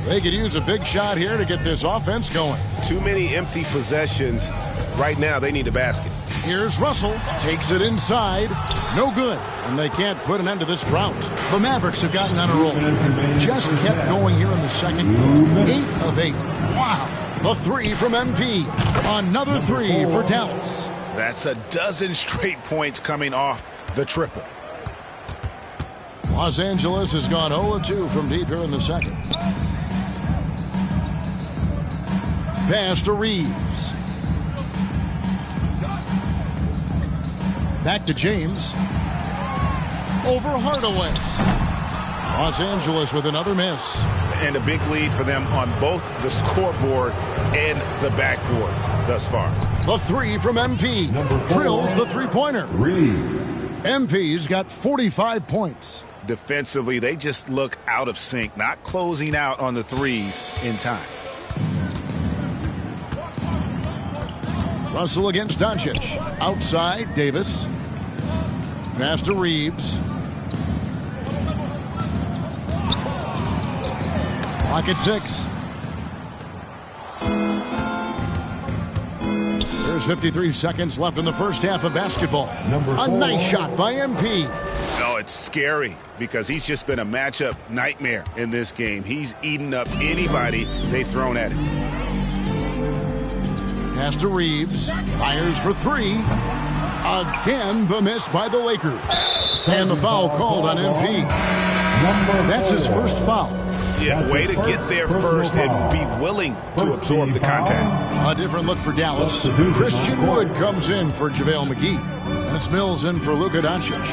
They could use a big shot here to get this offense going. Too many empty possessions. Right now, they need a basket. Here's Russell. Takes it inside. No good. And they can't put an end to this drought. The Mavericks have gotten on a roll. Just kept going here in the second quarter. 8 of 8. Wow. The 3 from MP. Another 3 for Dallas. That's a dozen straight points coming off the triple. Los Angeles has gone 0-2 from deep here in the second. Pass to Reeves. Back to James. over Hardaway. Los Angeles with another miss. And a big lead for them on both the scoreboard and the backboard thus far. The three from MP. Drills the three-pointer. MP's got 45 points. Defensively, they just look out of sync, not closing out on the threes in time. Russell against Doncic. Outside, Davis. Pass to Reeves. Clock at 6. There's 53 seconds left in the first half of basketball. A nice shot by MP. No, it's scary because he's just been a matchup nightmare in this game. He's eaten up anybody they've thrown at him. Pass to Reeves. Fires for three. Again, the miss by the Lakers. And the foul called on MP. That's his first foul. Yeah, way to get there first and be willing to absorb the contact. A different look for Dallas. Christian Wood comes in for JaVale McGee. And it's Mills in for Luka Doncic.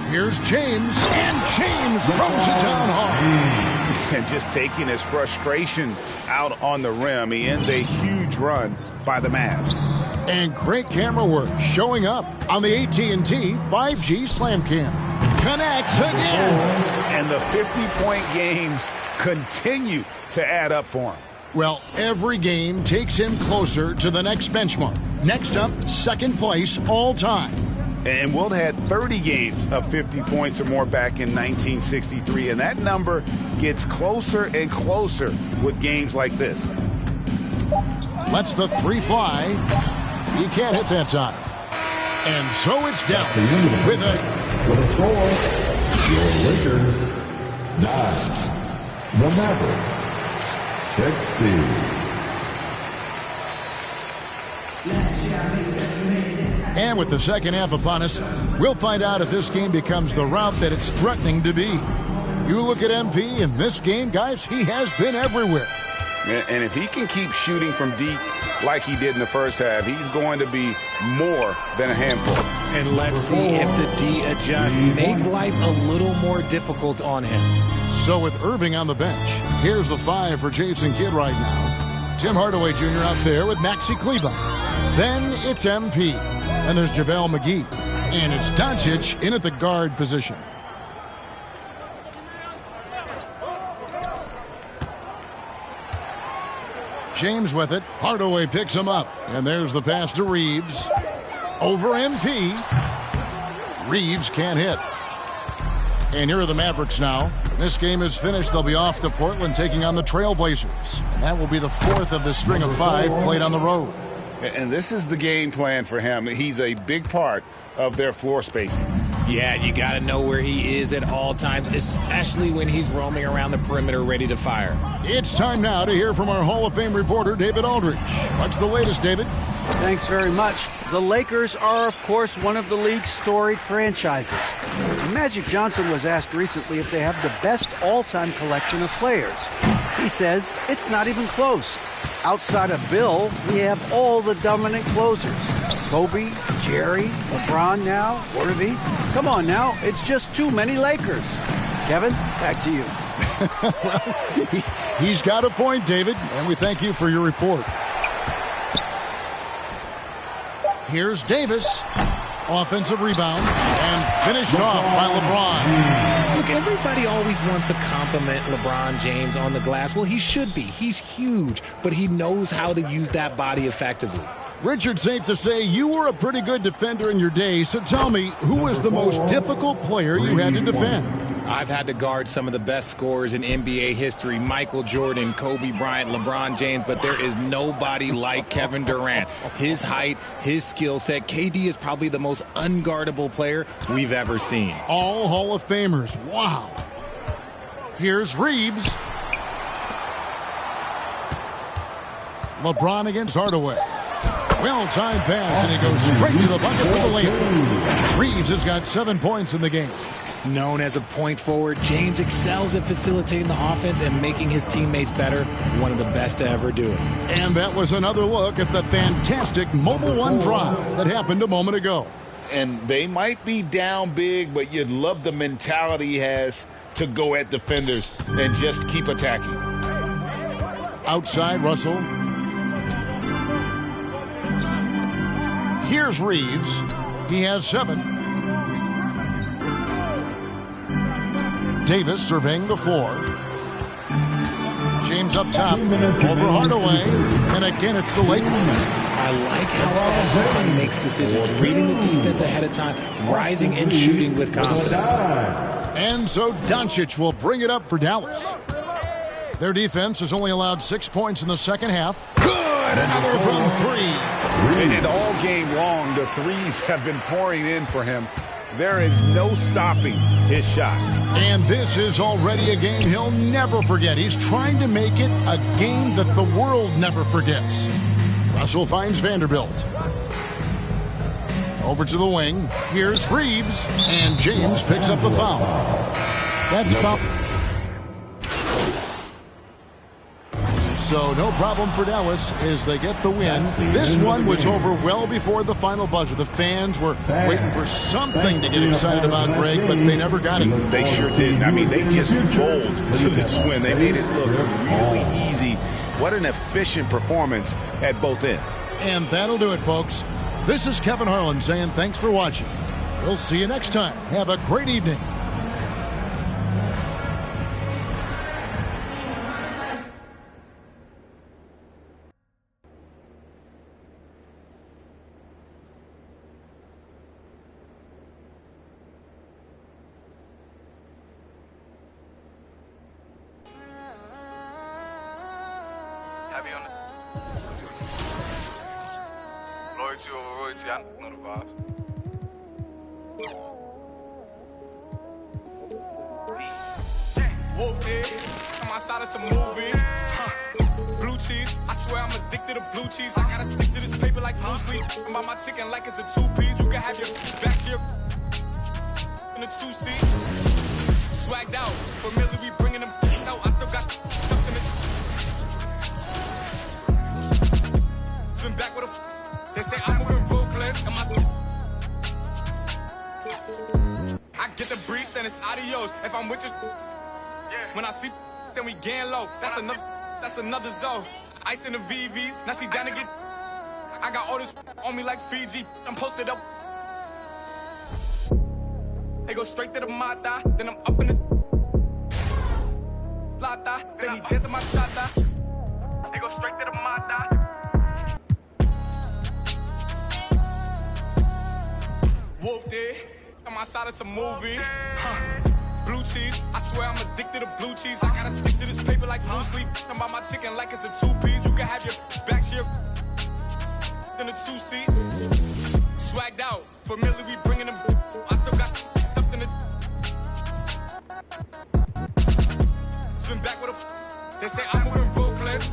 Here's James. And James throws it down hard. And just taking his frustration out on the rim. He ends a huge run by the Mavs. And great camera work showing up on the AT&T 5G Slam Cam. Connects again. And the 50-point games continue to add up for him. Well, every game takes him closer to the next benchmark. Next up, second place all time. And Wilt had 30 games of 50 points or more back in 1963. And that number gets closer and closer with games like this. Lets the three fly. He can't hit that time. And so it's Dallas with a score. Your Lakers 9. The Mavericks 60. And with the second half upon us, we'll find out if this game becomes the rout that it's threatening to be. You look at MP in this game, guys, he has been everywhere. And if he can keep shooting from deep like he did in the first half, he's going to be more than a handful. And let's see if the D adjusts. Make life a little more difficult on him. So with Irving on the bench, here's the 5 for Jason Kidd right now. Tim Hardaway Jr. out there with Maxi Kleber. Then it's MP. And there's JaVale McGee. And it's Doncic in at the guard position. James with it. Hardaway picks him up. And there's the pass to Reeves. Over MP. Reeves can't hit. And here are the Mavericks now. This game is finished. They'll be off to Portland taking on the Trailblazers. And that will be the fourth of this string of 5 played on the road. And this is the game plan for him. He's a big part of their floor spacing. Yeah, you got to know where he is at all times, especially when he's roaming around the perimeter ready to fire. It's time now to hear from our Hall of Fame reporter, David Aldridge. What's the latest, David? Thanks very much. The Lakers are, of course, one of the league's storied franchises. Magic Johnson was asked recently if they have the best all-time collection of players. He says it's not even close. Outside of Bill, we have all the dominant closers. Kobe, Jerry, LeBron now, Worthy. Come on now, it's just too many Lakers. Kevin, back to you. Well, he's got a point, David, and we thank you for your report. Here's Davis. Offensive rebound and finished off by LeBron. Look, everybody always wants to compliment LeBron James on the glass. Well, he should be. He's huge, but he knows how to use that body effectively. Richard, safe to say you were a pretty good defender in your day, so tell me, who was the most difficult player you had to defend? I've had to guard some of the best scorers in NBA history, Michael Jordan, Kobe Bryant, LeBron James, but there is nobody like Kevin Durant. His height, his skill set, KD is probably the most unguardable player we've ever seen. All Hall of Famers. Wow. Here's Reeves. LeBron against Hardaway. Well-timed pass, and he goes straight to the bucket for the layup. Reeves has got 7 points in the game. Known as a point forward, James excels at facilitating the offense and making his teammates better. One of the best to ever do it. And that was another look at the fantastic Mobile One drive that happened a moment ago. and they might be down big, but you'd love the mentality he has to go at defenders and just keep attacking. Outside, Russell. Here's Reeves. He has 7. Davis surveying the floor. James up top, over Hardaway, and again it's the Lakers. I like how fast he makes decisions, reading the defense ahead of time, rising and shooting with confidence. And so Doncic will bring it up for Dallas. Their defense has only allowed 6 points in the second half. Good! Another from 3. And all game long, the threes have been pouring in for him. There is no stopping his shot. And this is already a game he'll never forget. He's trying to make it a game that the world never forgets. Russell finds Vanderbilt. Over to the wing. Here's Reeves. And James picks up the foul. That's foul. So no problem for Dallas as they get the win. This one was over well before the final buzzer. The fans were waiting for something to get excited about, Greg, but they never got it. They sure didn't. I mean, they just rolled to this win. They made it look really easy. What an efficient performance at both ends. And that'll do it, folks. This is Kevin Harlan saying thanks for watching. We'll see you next time. Have a great evening. Heavy on it. Loyalty over royalty, I know the vibes. Whooped it, I'm outside of some movie. Blue cheese, I swear I'm addicted to blue cheese. I gotta stick to this paper like blue sleep. I'm by my chicken like it's a 2-piece. You can have your back here in a 2-seat. Swagged out, familiar, we bringing them out. I still got stuff in it. Swim back with a they say I'm moving ruthless. I get the breeze, then it's adios. If I'm with you, when I see, then we gang low. That's another zone. Ice in the VVs, now she down to get. I got all this on me like Fiji. I'm posted up. They go straight to the mata, then I'm up in the plata. Then he dancing my chata. They go straight to the mata. Whooped it, I'm outside of some movie. Blue cheese, I swear I'm addicted to blue cheese. I gotta stick to this paper like blue sleep. I'm by my chicken like it's a 2-piece. You can have your back here in a 2-seat. Swagged out, familiar, we bringing them. I still got stuff in it. Swim back with a they say I'm moving ruthless.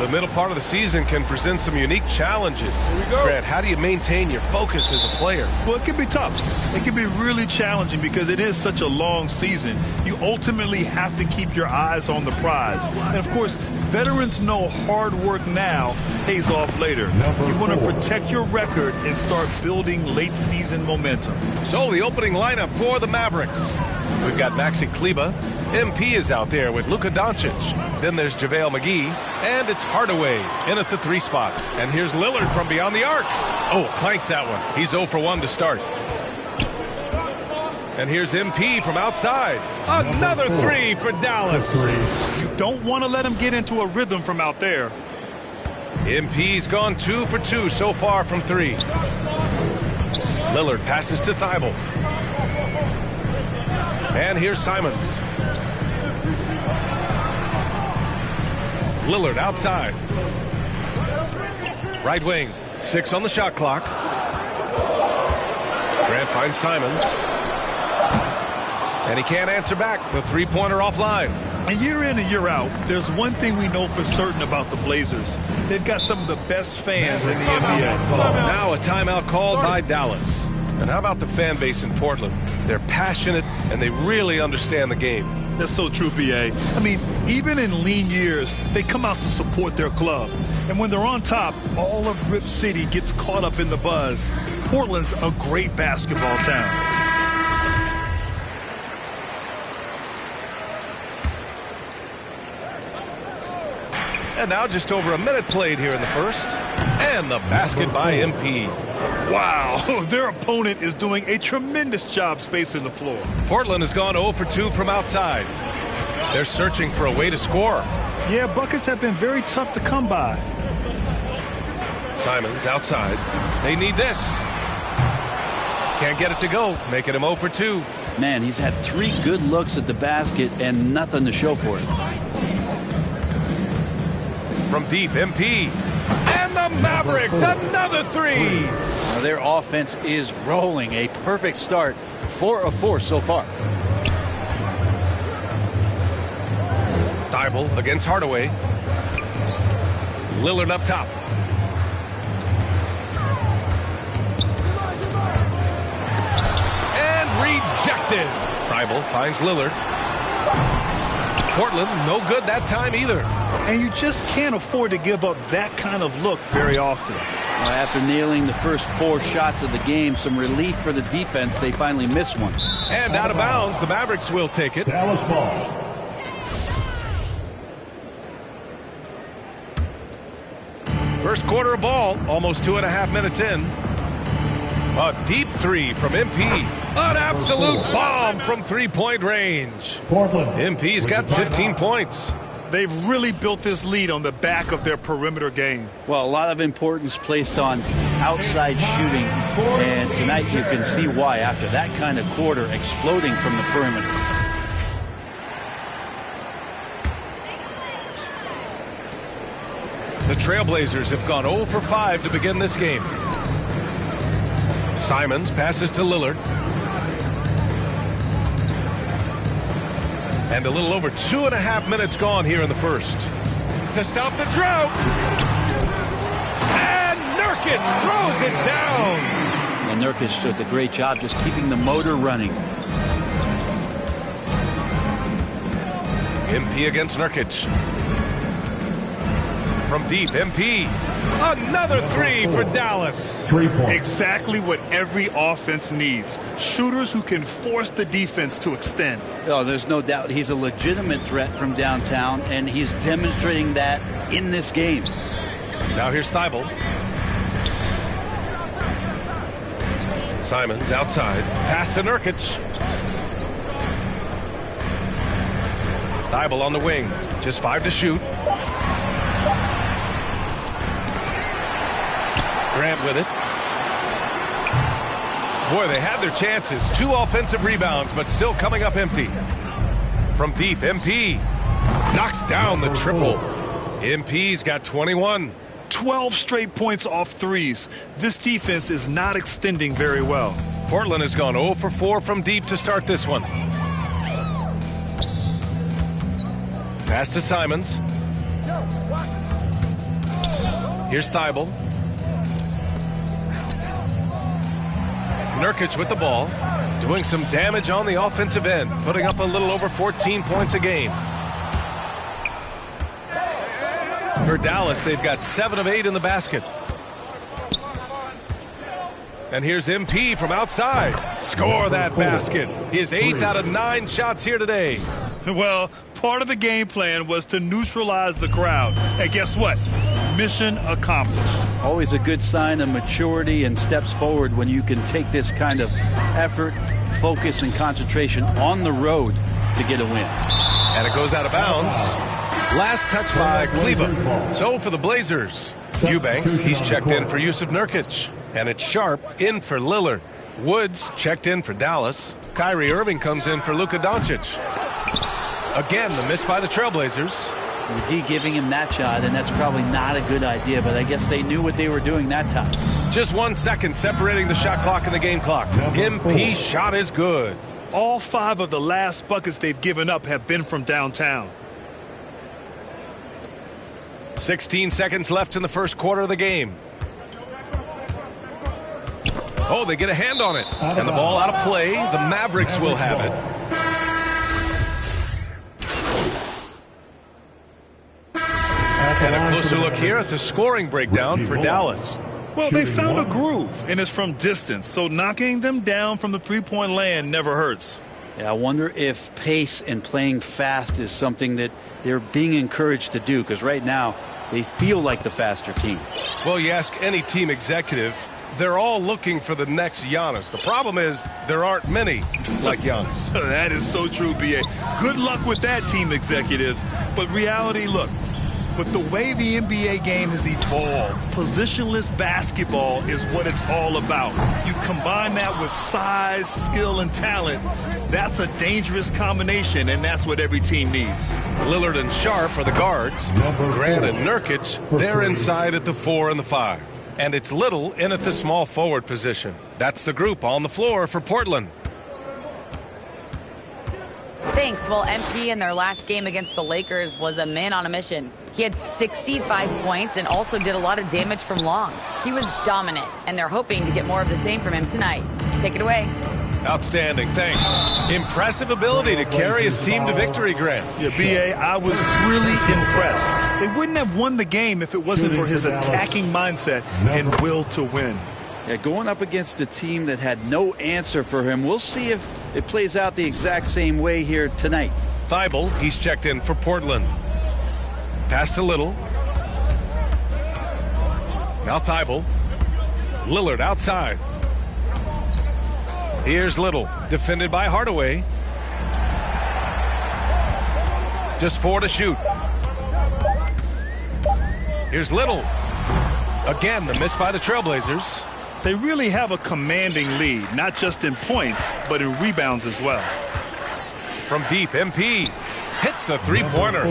The middle part of the season can present some unique challenges. Grant, how do you maintain your focus as a player? Well, it can be tough. It can be really challenging because it is such a long season. You ultimately have to keep your eyes on the prize. And, of course, veterans know hard work now pays off later. You want to protect your record and start building late-season momentum. So the opening lineup for the Mavericks. We've got Maxi Kleber. MP is out there with Luka Doncic. Then there's JaVale McGee. And it's Hardaway in at the 3 spot. And here's Lillard from beyond the arc. Oh, clanks that one. He's 0 for 1 to start. And here's MP from outside. Another 3 for Dallas. You don't want to let him get into a rhythm from out there. MP's gone 2 for 2 so far from 3. Lillard passes to Thibault. And here's Simons. Lillard outside. Right wing. 6 on the shot clock. Grant finds Simons. And he can't answer back. The 3-pointer offline. And year in and year out, there's one thing we know for certain about the Blazers. They've got some of the best fans in the NBA. Now a timeout called by Dallas. And how about the fan base in Portland? They're passionate and they really understand the game. That's so true, B.A. I mean, even in lean years, they come out to support their club. And when they're on top, all of Rip City gets caught up in the buzz. Portland's a great basketball town. And now just over a minute played here in the first. And the basket by MP. Wow, their opponent is doing a tremendous job spacing the floor. Portland has gone 0 for 2 from outside. They're searching for a way to score. Yeah, buckets have been very tough to come by. Simons outside. They need this. Can't get it to go, making him 0 for 2. Man, he's had 3 good looks at the basket and nothing to show for it. From deep, MP. And the Mavericks, another 3. Now their offense is rolling. A perfect start. 4 of 4 so far. Thibault against Hardaway. Lillard up top. And rejected. Thibault finds Lillard. Portland, no good that time either. And you just can't afford to give up that kind of look very often. After nailing the first 4 shots of the game, some relief for the defense. They finally missed one. And out of bounds, the Mavericks will take it. Dallas ball. First quarter of ball, almost 2.5 minutes in. A deep 3 from MP. An absolute bomb from 3-point range. Portland. MP's got 15 points. They've really built this lead on the back of their perimeter game. Well, a lot of importance placed on outside shooting. And tonight you can see why after that kind of quarter exploding from the perimeter. The Trailblazers have gone 0 for 5 to begin this game. Simons passes to Lillard. And a little over 2.5 minutes gone here in the first. To stop the drought. And Nurkic throws it down. And Nurkic does a great job just keeping the motor running. MP against Nurkic. From deep, MP. Another 3 for Dallas. 3 points. Exactly what every offense needs. Shooters who can force the defense to extend. Oh, there's no doubt he's a legitimate threat from downtown, and he's demonstrating that in this game. Now here's Thibault. Simons outside. Pass to Nurkic. Thibault on the wing. Just 5 to shoot. Grant with it. Boy, they had their chances. 2 offensive rebounds, but still coming up empty. From deep, MP knocks down the triple. MP's got 21. 12 straight points off threes. This defense is not extending very well. Portland has gone 0 for 4 from deep to start this one. Pass to Simons. Here's Thibault. Nurkic with the ball, doing some damage on the offensive end, putting up a little over 14 points a game. For Dallas, they've got 7 of 8 in the basket. And here's MP from outside. Score that basket. His 8th out of 9 shots here today. Well, part of the game plan was to neutralize the crowd. And guess what? Mission accomplished. Always a good sign of maturity and steps forward when you can take this kind of effort, focus, and concentration on the road to get a win. And it goes out of bounds. Last touch by Kleba. So for the Blazers, Eubanks, he's checked in for Jusuf Nurkic. And it's Sharp in for Lillard. Woods checked in for Dallas. Kyrie Irving comes in for Luka Doncic. Again, the miss by the Trailblazers. The D giving him that shot, and that's probably not a good idea, but I guess they knew what they were doing that time. Just 1 second separating the shot clock and the game clock. MP shot is good. All 5 of the last buckets they've given up have been from downtown. 16 seconds left in the first quarter of the game. Oh, they get a hand on it. And the ball out of play. The Mavericks will have it. And a closer look here at the scoring breakdown for Dallas. Well, they found a groove, and it's from distance, so knocking them down from the three-point land never hurts. Yeah, I wonder if pace and playing fast is something that they're being encouraged to do, because right now they feel like the faster team. Well, you ask any team executive, they're all looking for the next Giannis. The problem is there aren't many like Giannis. That is so true, B.A. Good luck with that, team executives. But reality, look, with the way the NBA game has evolved, positionless basketball is what it's all about. You combine that with size, skill, and talent, that's a dangerous combination, and that's what every team needs. Lillard and Sharp are the guards. Grant and Nurkic, they're inside at the 4 and the 5. And it's Little in at the small forward position. That's the group on the floor for Portland. Thanks. Well, MP in their last game against the Lakers was a man on a mission. He had 65 points and also did a lot of damage from long. He was dominant, and they're hoping to get more of the same from him tonight. Take it away. Outstanding, thanks. Impressive ability to carry his team to victory, Grant. Yeah, B.A., I was really impressed. They wouldn't have won the game if it wasn't for his attacking mindset and will to win. Yeah, going up against a team that had no answer for him. We'll see if it plays out the exact same way here tonight. Thibault, he's checked in for Portland. Pass to Little. Now Thibault. Lillard outside. Here's Little, defended by Hardaway. Just 4 to shoot. Here's Little. Again, the miss by the Trailblazers. They really have a commanding lead, not just in points, but in rebounds as well. From deep, MP hits a three-pointer.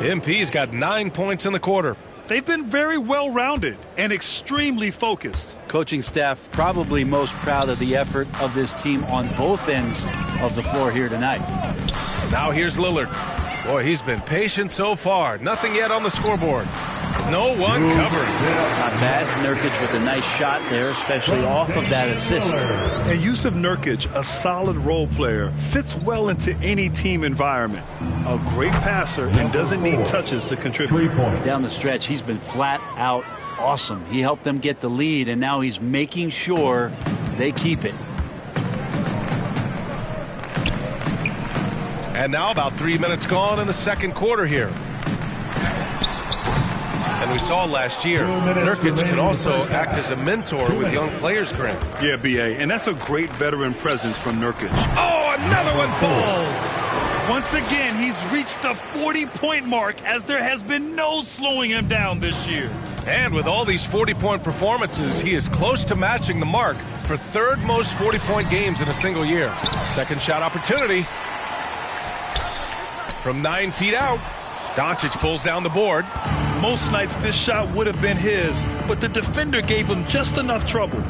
MP's got 9 points in the quarter. They've been very well-rounded and extremely focused. Coaching staff probably most proud of the effort of this team on both ends of the floor here tonight. Now here's Lillard. Boy, he's been patient so far. Nothing yet on the scoreboard. No one covering. Not bad. Nurkic with a nice shot there, especially off of that assist. And Jusuf Nurkic, a solid role player, fits well into any team environment. A great passer and doesn't need touches to contribute. Down the stretch, he's been flat out awesome. He helped them get the lead, and now he's making sure they keep it. And now about 3 minutes gone in the second quarter here. And we saw last year, Nurkic can also act as a mentor with young players, Grant. Yeah, B.A., and that's a great veteran presence from Nurkic. Oh, another one falls! Once again, he's reached the 40-point mark as there has been no slowing him down this year. And with all these 40-point performances, he is close to matching the mark for third most 40-point games in a single year. Second shot opportunity. From 9 feet out, Doncic pulls down the board. Most nights this shot would have been his, but the defender gave him just enough trouble.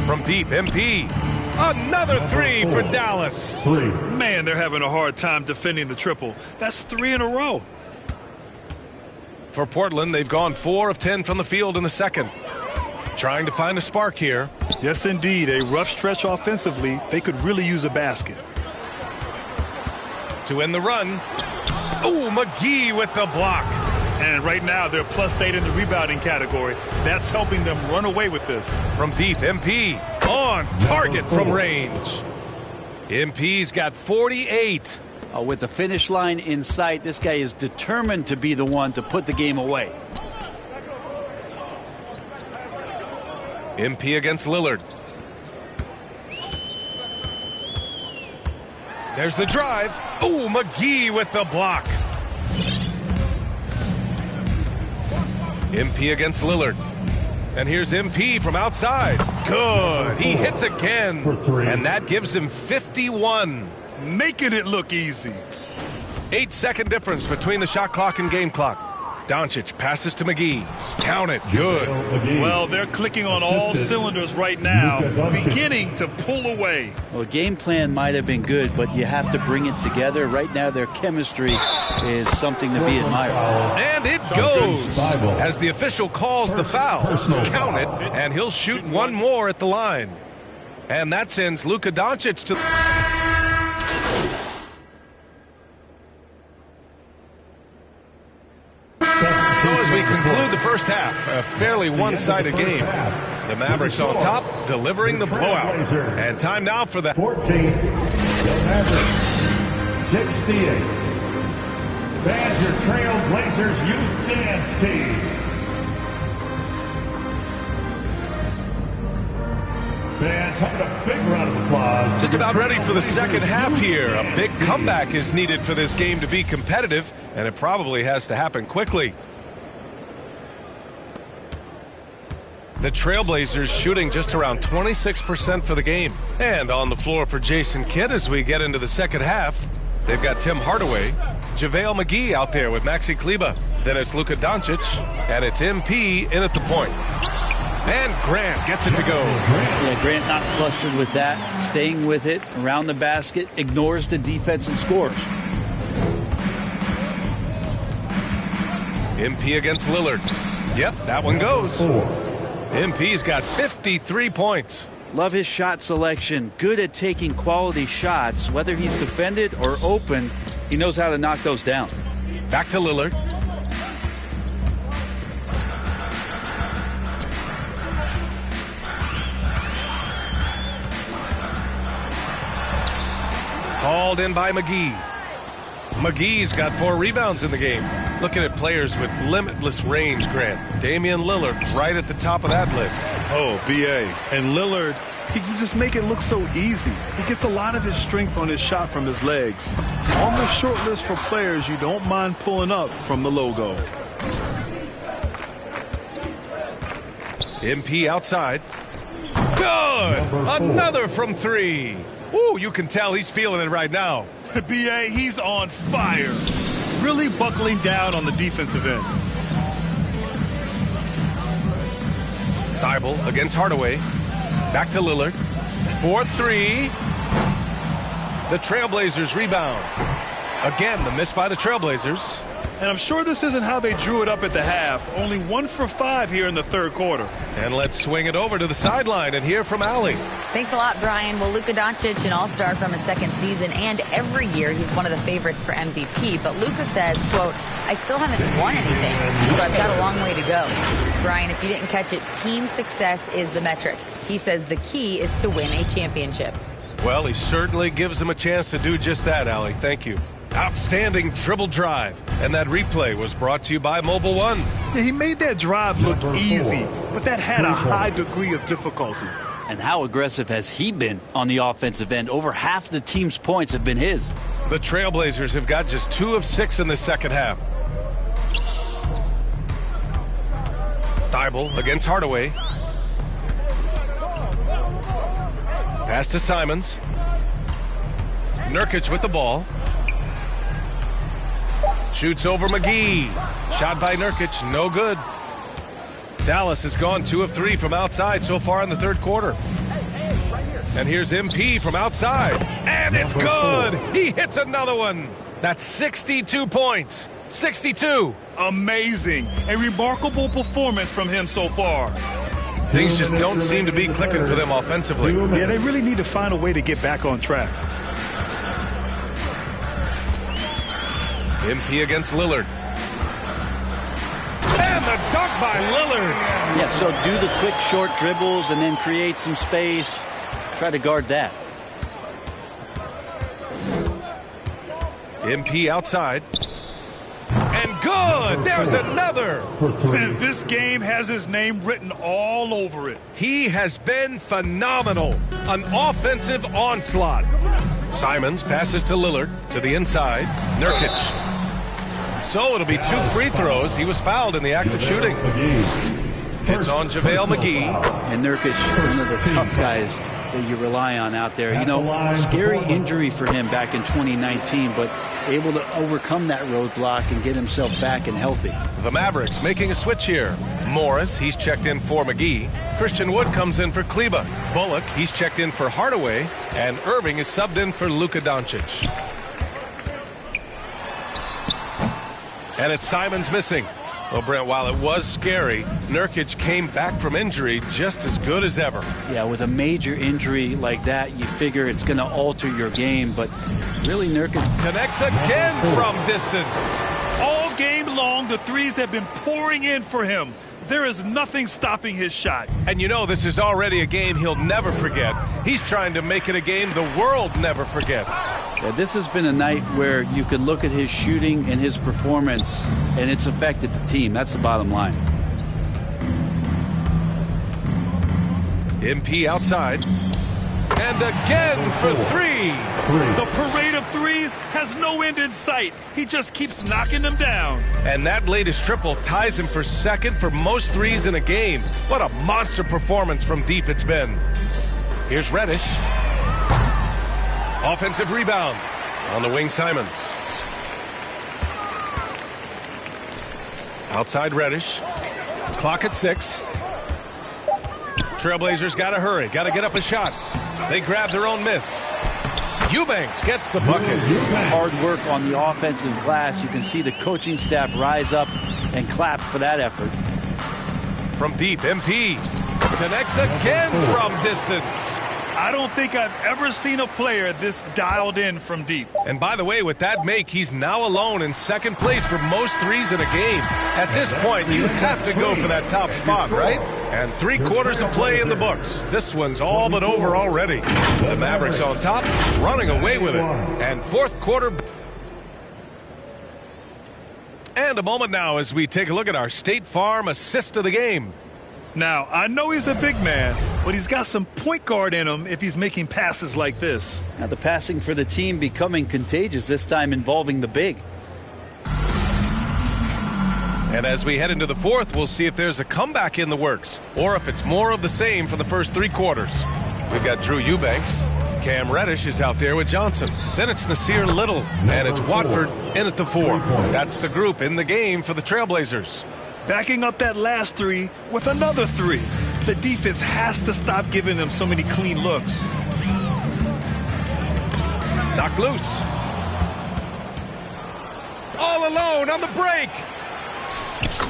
From deep, MP. Another 3 for Dallas. Man, they're having a hard time defending the triple. That's 3 in a row. For Portland, they've gone 4 of 10 from the field in the second. Trying to find a spark here. Yes, indeed. A rough stretch offensively. They could really use a basket. To end the run. Oh, McGee with the block. And right now, they're +8 in the rebounding category. That's helping them run away with this. From deep, MP on target from range. MP's got 48. With the finish line in sight, this guy is determined to be the one to put the game away. MP against Lillard. There's the drive. Oh, McGee with the block. MP against Lillard. And here's MP from outside. Good. He hits again. And that gives him 51. Making it look easy. 8-second difference between the shot clock and game clock. Doncic passes to McGee. Count it. Good. Well, they're clicking on all cylinders right now, beginning to pull away. Well, game plan might have been good, but you have to bring it together. Right now, their chemistry is something to be admired. And it goes as the official calls the foul. Count it, and he'll shoot one more at the line. And that sends Luka Doncic to... So as we conclude the first half, a fairly one-sided game. The Mavericks on top, delivering the blowout. And time now for the 14, the Mavericks 68. Badger Trail Blazers Youth Dance Team. Fans, having a big round of applause. Just about ready for the second half here. A big comeback is needed for this game to be competitive, and it probably has to happen quickly. The Trailblazers shooting just around 26% for the game. And on the floor for Jason Kidd as we get into the second half, they've got Tim Hardaway, JaVale McGee out there with Maxi Kleber. Then it's Luka Doncic, and it's MP in at the point. And Grant gets it to go. Yeah, Grant not flustered with that. Staying with it around the basket, ignores the defense and scores. MP against Lillard. Yep, that one goes. MP's got 53 points. Love his shot selection. Good at taking quality shots. Whether he's defended or open, he knows how to knock those down. Back to Lillard. Called in by McGee. McGee's got 4 rebounds in the game. Looking at players with limitless range, Grant. Damian Lillard right at the top of that list. Oh, B.A. And Lillard, he can just make it look so easy. He gets a lot of his strength on his shot from his legs. On the short list for players you don't mind pulling up from the logo. MP outside. Good! Another from 3. Ooh, you can tell he's feeling it right now. B.A., he's on fire. Really buckling down on the defensive end. Thibault against Hardaway. Back to Lillard. 4-3. The Trailblazers rebound. Again, the miss by the Trailblazers. And I'm sure this isn't how they drew it up at the half. Only 1 for 5 here in the third quarter. And let's swing it over to the sideline and hear from Allie. Thanks a lot, Brian. Well, Luka Doncic, an all-star from his second season, and every year he's one of the favorites for MVP. But Luka says, quote, I still haven't won anything, so I've got a long way to go. Brian, if you didn't catch it, team success is the metric. He says the key is to win a championship. Well, he certainly gives him a chance to do just that, Allie. Thank you. Outstanding dribble drive. And that replay was brought to you by Mobile One. Yeah, he made that drive look easy, but that had a high degree of difficulty. And how aggressive has he been on the offensive end? Over half the team's points have been his. The Trailblazers have got just 2 of 6 in the second half. Thibault against Hardaway. Pass to Simons. Nurkic with the ball. Shoots over McGee. Shot by Nurkic, no good. Dallas has gone 2 of 3 from outside so far in the third quarter. And here's MP from outside. And it's good. He hits another one. That's 62 points. 62. Amazing. A remarkable performance from him so far. Things just don't seem to be clicking for them offensively. Yeah, they really need to find a way to get back on track. MP against Lillard. And the dunk by Lillard. Yeah, so do the quick short dribbles and then create some space. Try to guard that. MP outside. And good! There's another! And this game has his name written all over it. He has been phenomenal. An offensive onslaught. Simons passes to Lillard to the inside. Nurkic. So it'll be 2 free throws. He was fouled in the act of shooting. It's on JaVale McGee. And Nurkic, one of the tough guys that you rely on out there. You know, scary injury for him back in 2019, but able to overcome that roadblock and get himself back and healthy. The Mavericks making a switch here. Morris, he's checked in for McGee. Christian Wood comes in for Kleba. Bullock, he's checked in for Hardaway. And Irving is subbed in for Luka Doncic. And it's Simons missing. Well, Brent, while it was scary, Nurkic came back from injury just as good as ever. Yeah, with a major injury like that, you figure it's going to alter your game, but really Nurkic connects again from distance. All game long, the threes have been pouring in for him. There is nothing stopping his shot. And you know this is already a game he'll never forget. He's trying to make it a game the world never forgets. Yeah, this has been a night where you could look at his shooting and his performance, and it's affected the team. That's the bottom line. MP outside. And again for 3. The parade of threes has no end in sight. He just keeps knocking them down. And that latest triple ties him for second for most threes in a game. What a monster performance from deep it's been. Here's Reddish. Offensive rebound. On the wing, Simons. Outside Reddish. Clock at 6. Trailblazers got to hurry. Got to get up a shot. They grab their own miss. Eubanks gets the bucket. Hard work on the offensive glass. You can see the coaching staff rise up and clap for that effort. From deep, MP connects again from distance. I don't think I've ever seen a player this dialed in from deep. And by the way, with that make, he's now alone in second place for most threes in a game. At this point, you have to go for that top spot, right? And 3 quarters of play in the books. This one's all but over already. The Mavericks on top, running away with it. And fourth quarter. And a moment now as we take a look at our State Farm assist of the game. Now, I know he's a big man, but he's got some point guard in him if he's making passes like this. Now the passing for the team becoming contagious, this time involving the big. And as we head into the fourth, we'll see if there's a comeback in the works or if it's more of the same for the first 3 quarters. We've got Drew Eubanks. Cam Reddish is out there with Johnson. Then it's Nasir Little, and it's Watford in at the 4. That's the group in the game for the Trailblazers. Backing up that last 3 with another 3. The defense has to stop giving them so many clean looks. Knocked loose. All alone on the break.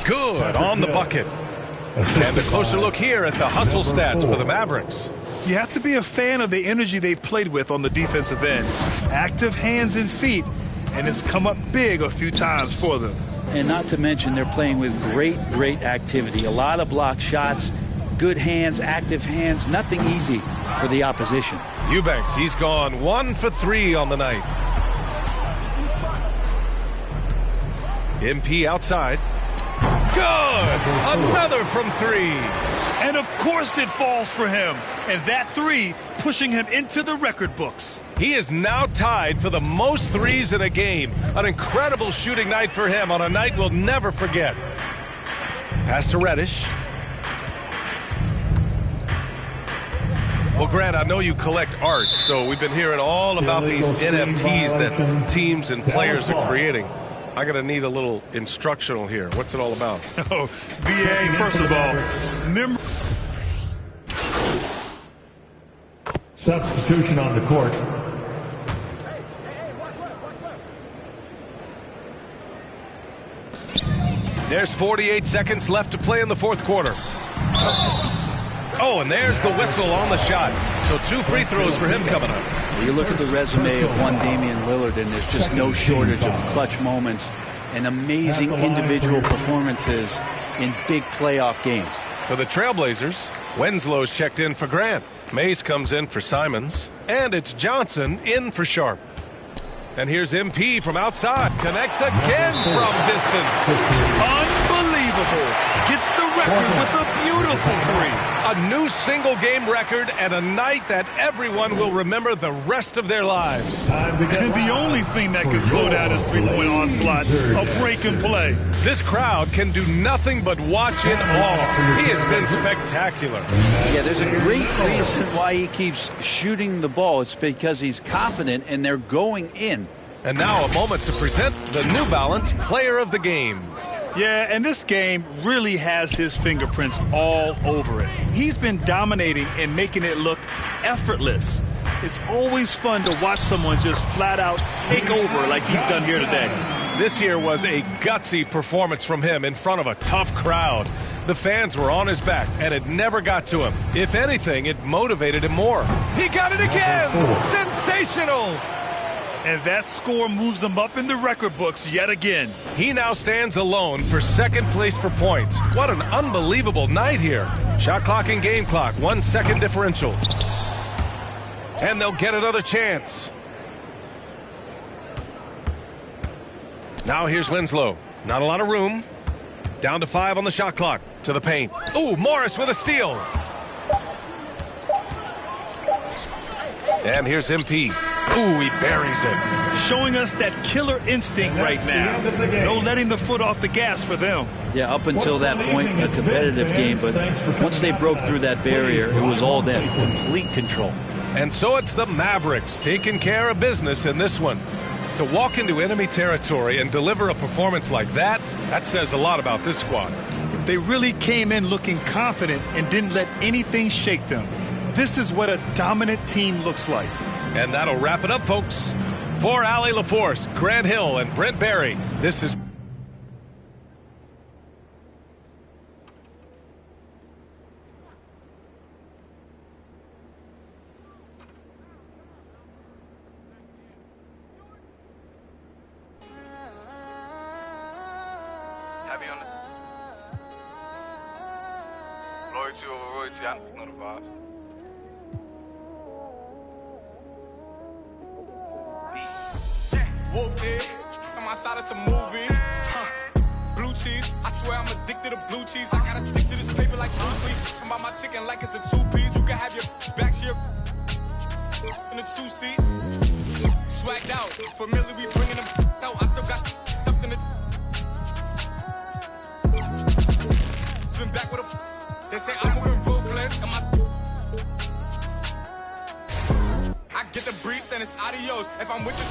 Good on the bucket. And a closer look here at the hustle stats for the Mavericks. You have to be a fan of the energy they've played with on the defensive end. Active hands and feet, and it's come up big a few times for them. And not to mention they're playing with great activity. A lot of block shots, good hands, active hands, nothing easy for the opposition. Eubanks, he's gone 1 for 3 on the night. MP outside. Good! Another from 3. And of course it falls for him. And that 3 pushing him into the record books. He is now tied for the most threes in a game. An incredible shooting night for him on a night we'll never forget. Pass to Reddish. Well, Grant, I know you collect art, so we've been hearing all about these NFTs that teams and players are creating. I'm going to need a little instructional here. What's it all about? Oh, BA, first of all, substitution on the court. There's 48 seconds left to play in the fourth quarter. Oh, and there's the whistle on the shot. So 2 free throws for him coming up. You look at the resume of one Damian Lillard, and there's just no shortage of clutch moments and amazing individual performances in big playoff games. For the Trailblazers, Winslow's checked in for Grant. Mays comes in for Simons. And it's Johnson in for Sharp. And here's MP from outside. Connects again from distance. Unbelievable. Gets the record with a beautiful three. A new single-game record and a night that everyone will remember the rest of their lives. And the only thing that can slow down his three-point onslaught, a break and play. This crowd can do nothing but watch in awe. He has been spectacular. Yeah, there's a great reason why he keeps shooting the ball. It's because he's confident and they're going in. And now a moment to present the New Balance Player of the Game. Yeah, and this game really has his fingerprints all over it. He's been dominating and making it look effortless. It's always fun to watch someone just flat out take over like he's done here today. This here was a gutsy performance from him in front of a tough crowd. The fans were on his back, and it never got to him. If anything, it motivated him more. He got it again! Sensational! And that score moves him up in the record books yet again. He now stands alone for second place for points. What an unbelievable night here. Shot clock and game clock, 1 second differential. And they'll get another chance. Now here's Winslow. Not a lot of room. Down to 5 on the shot clock. To the paint. Ooh, Morris with a steal. And here's MP. Ooh, he buries it. Showing us that killer instinct right now. No letting the foot off the gas for them. Yeah, up until that point, a competitive game, but once they broke through that barrier, it was all them. Complete control. And so it's the Mavericks taking care of business in this one. To walk into enemy territory and deliver a performance like that, that says a lot about this squad. They really came in looking confident and didn't let anything shake them. This is what a dominant team looks like. And that'll wrap it up, folks. For Allie LaForce, Grant Hill, and Brent Barry, this is... Heavy on the loyalty over royalty. I know the vibes. Whooped it. On my side, it's a movie. Blue cheese. I swear I'm addicted to blue cheese. I gotta stick to this paper like Bruce Lee. I'm about my chicken like it's a 2-piece. You can have your back here in a 2-seat. Swagged out. Familiar, we bringing them out. I still got stuffed in the. Swim back with a. They say I'm moving ruthless. I get the breeze, then it's adios. If I'm with you.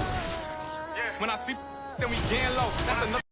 When I see, then we getting low. That's another.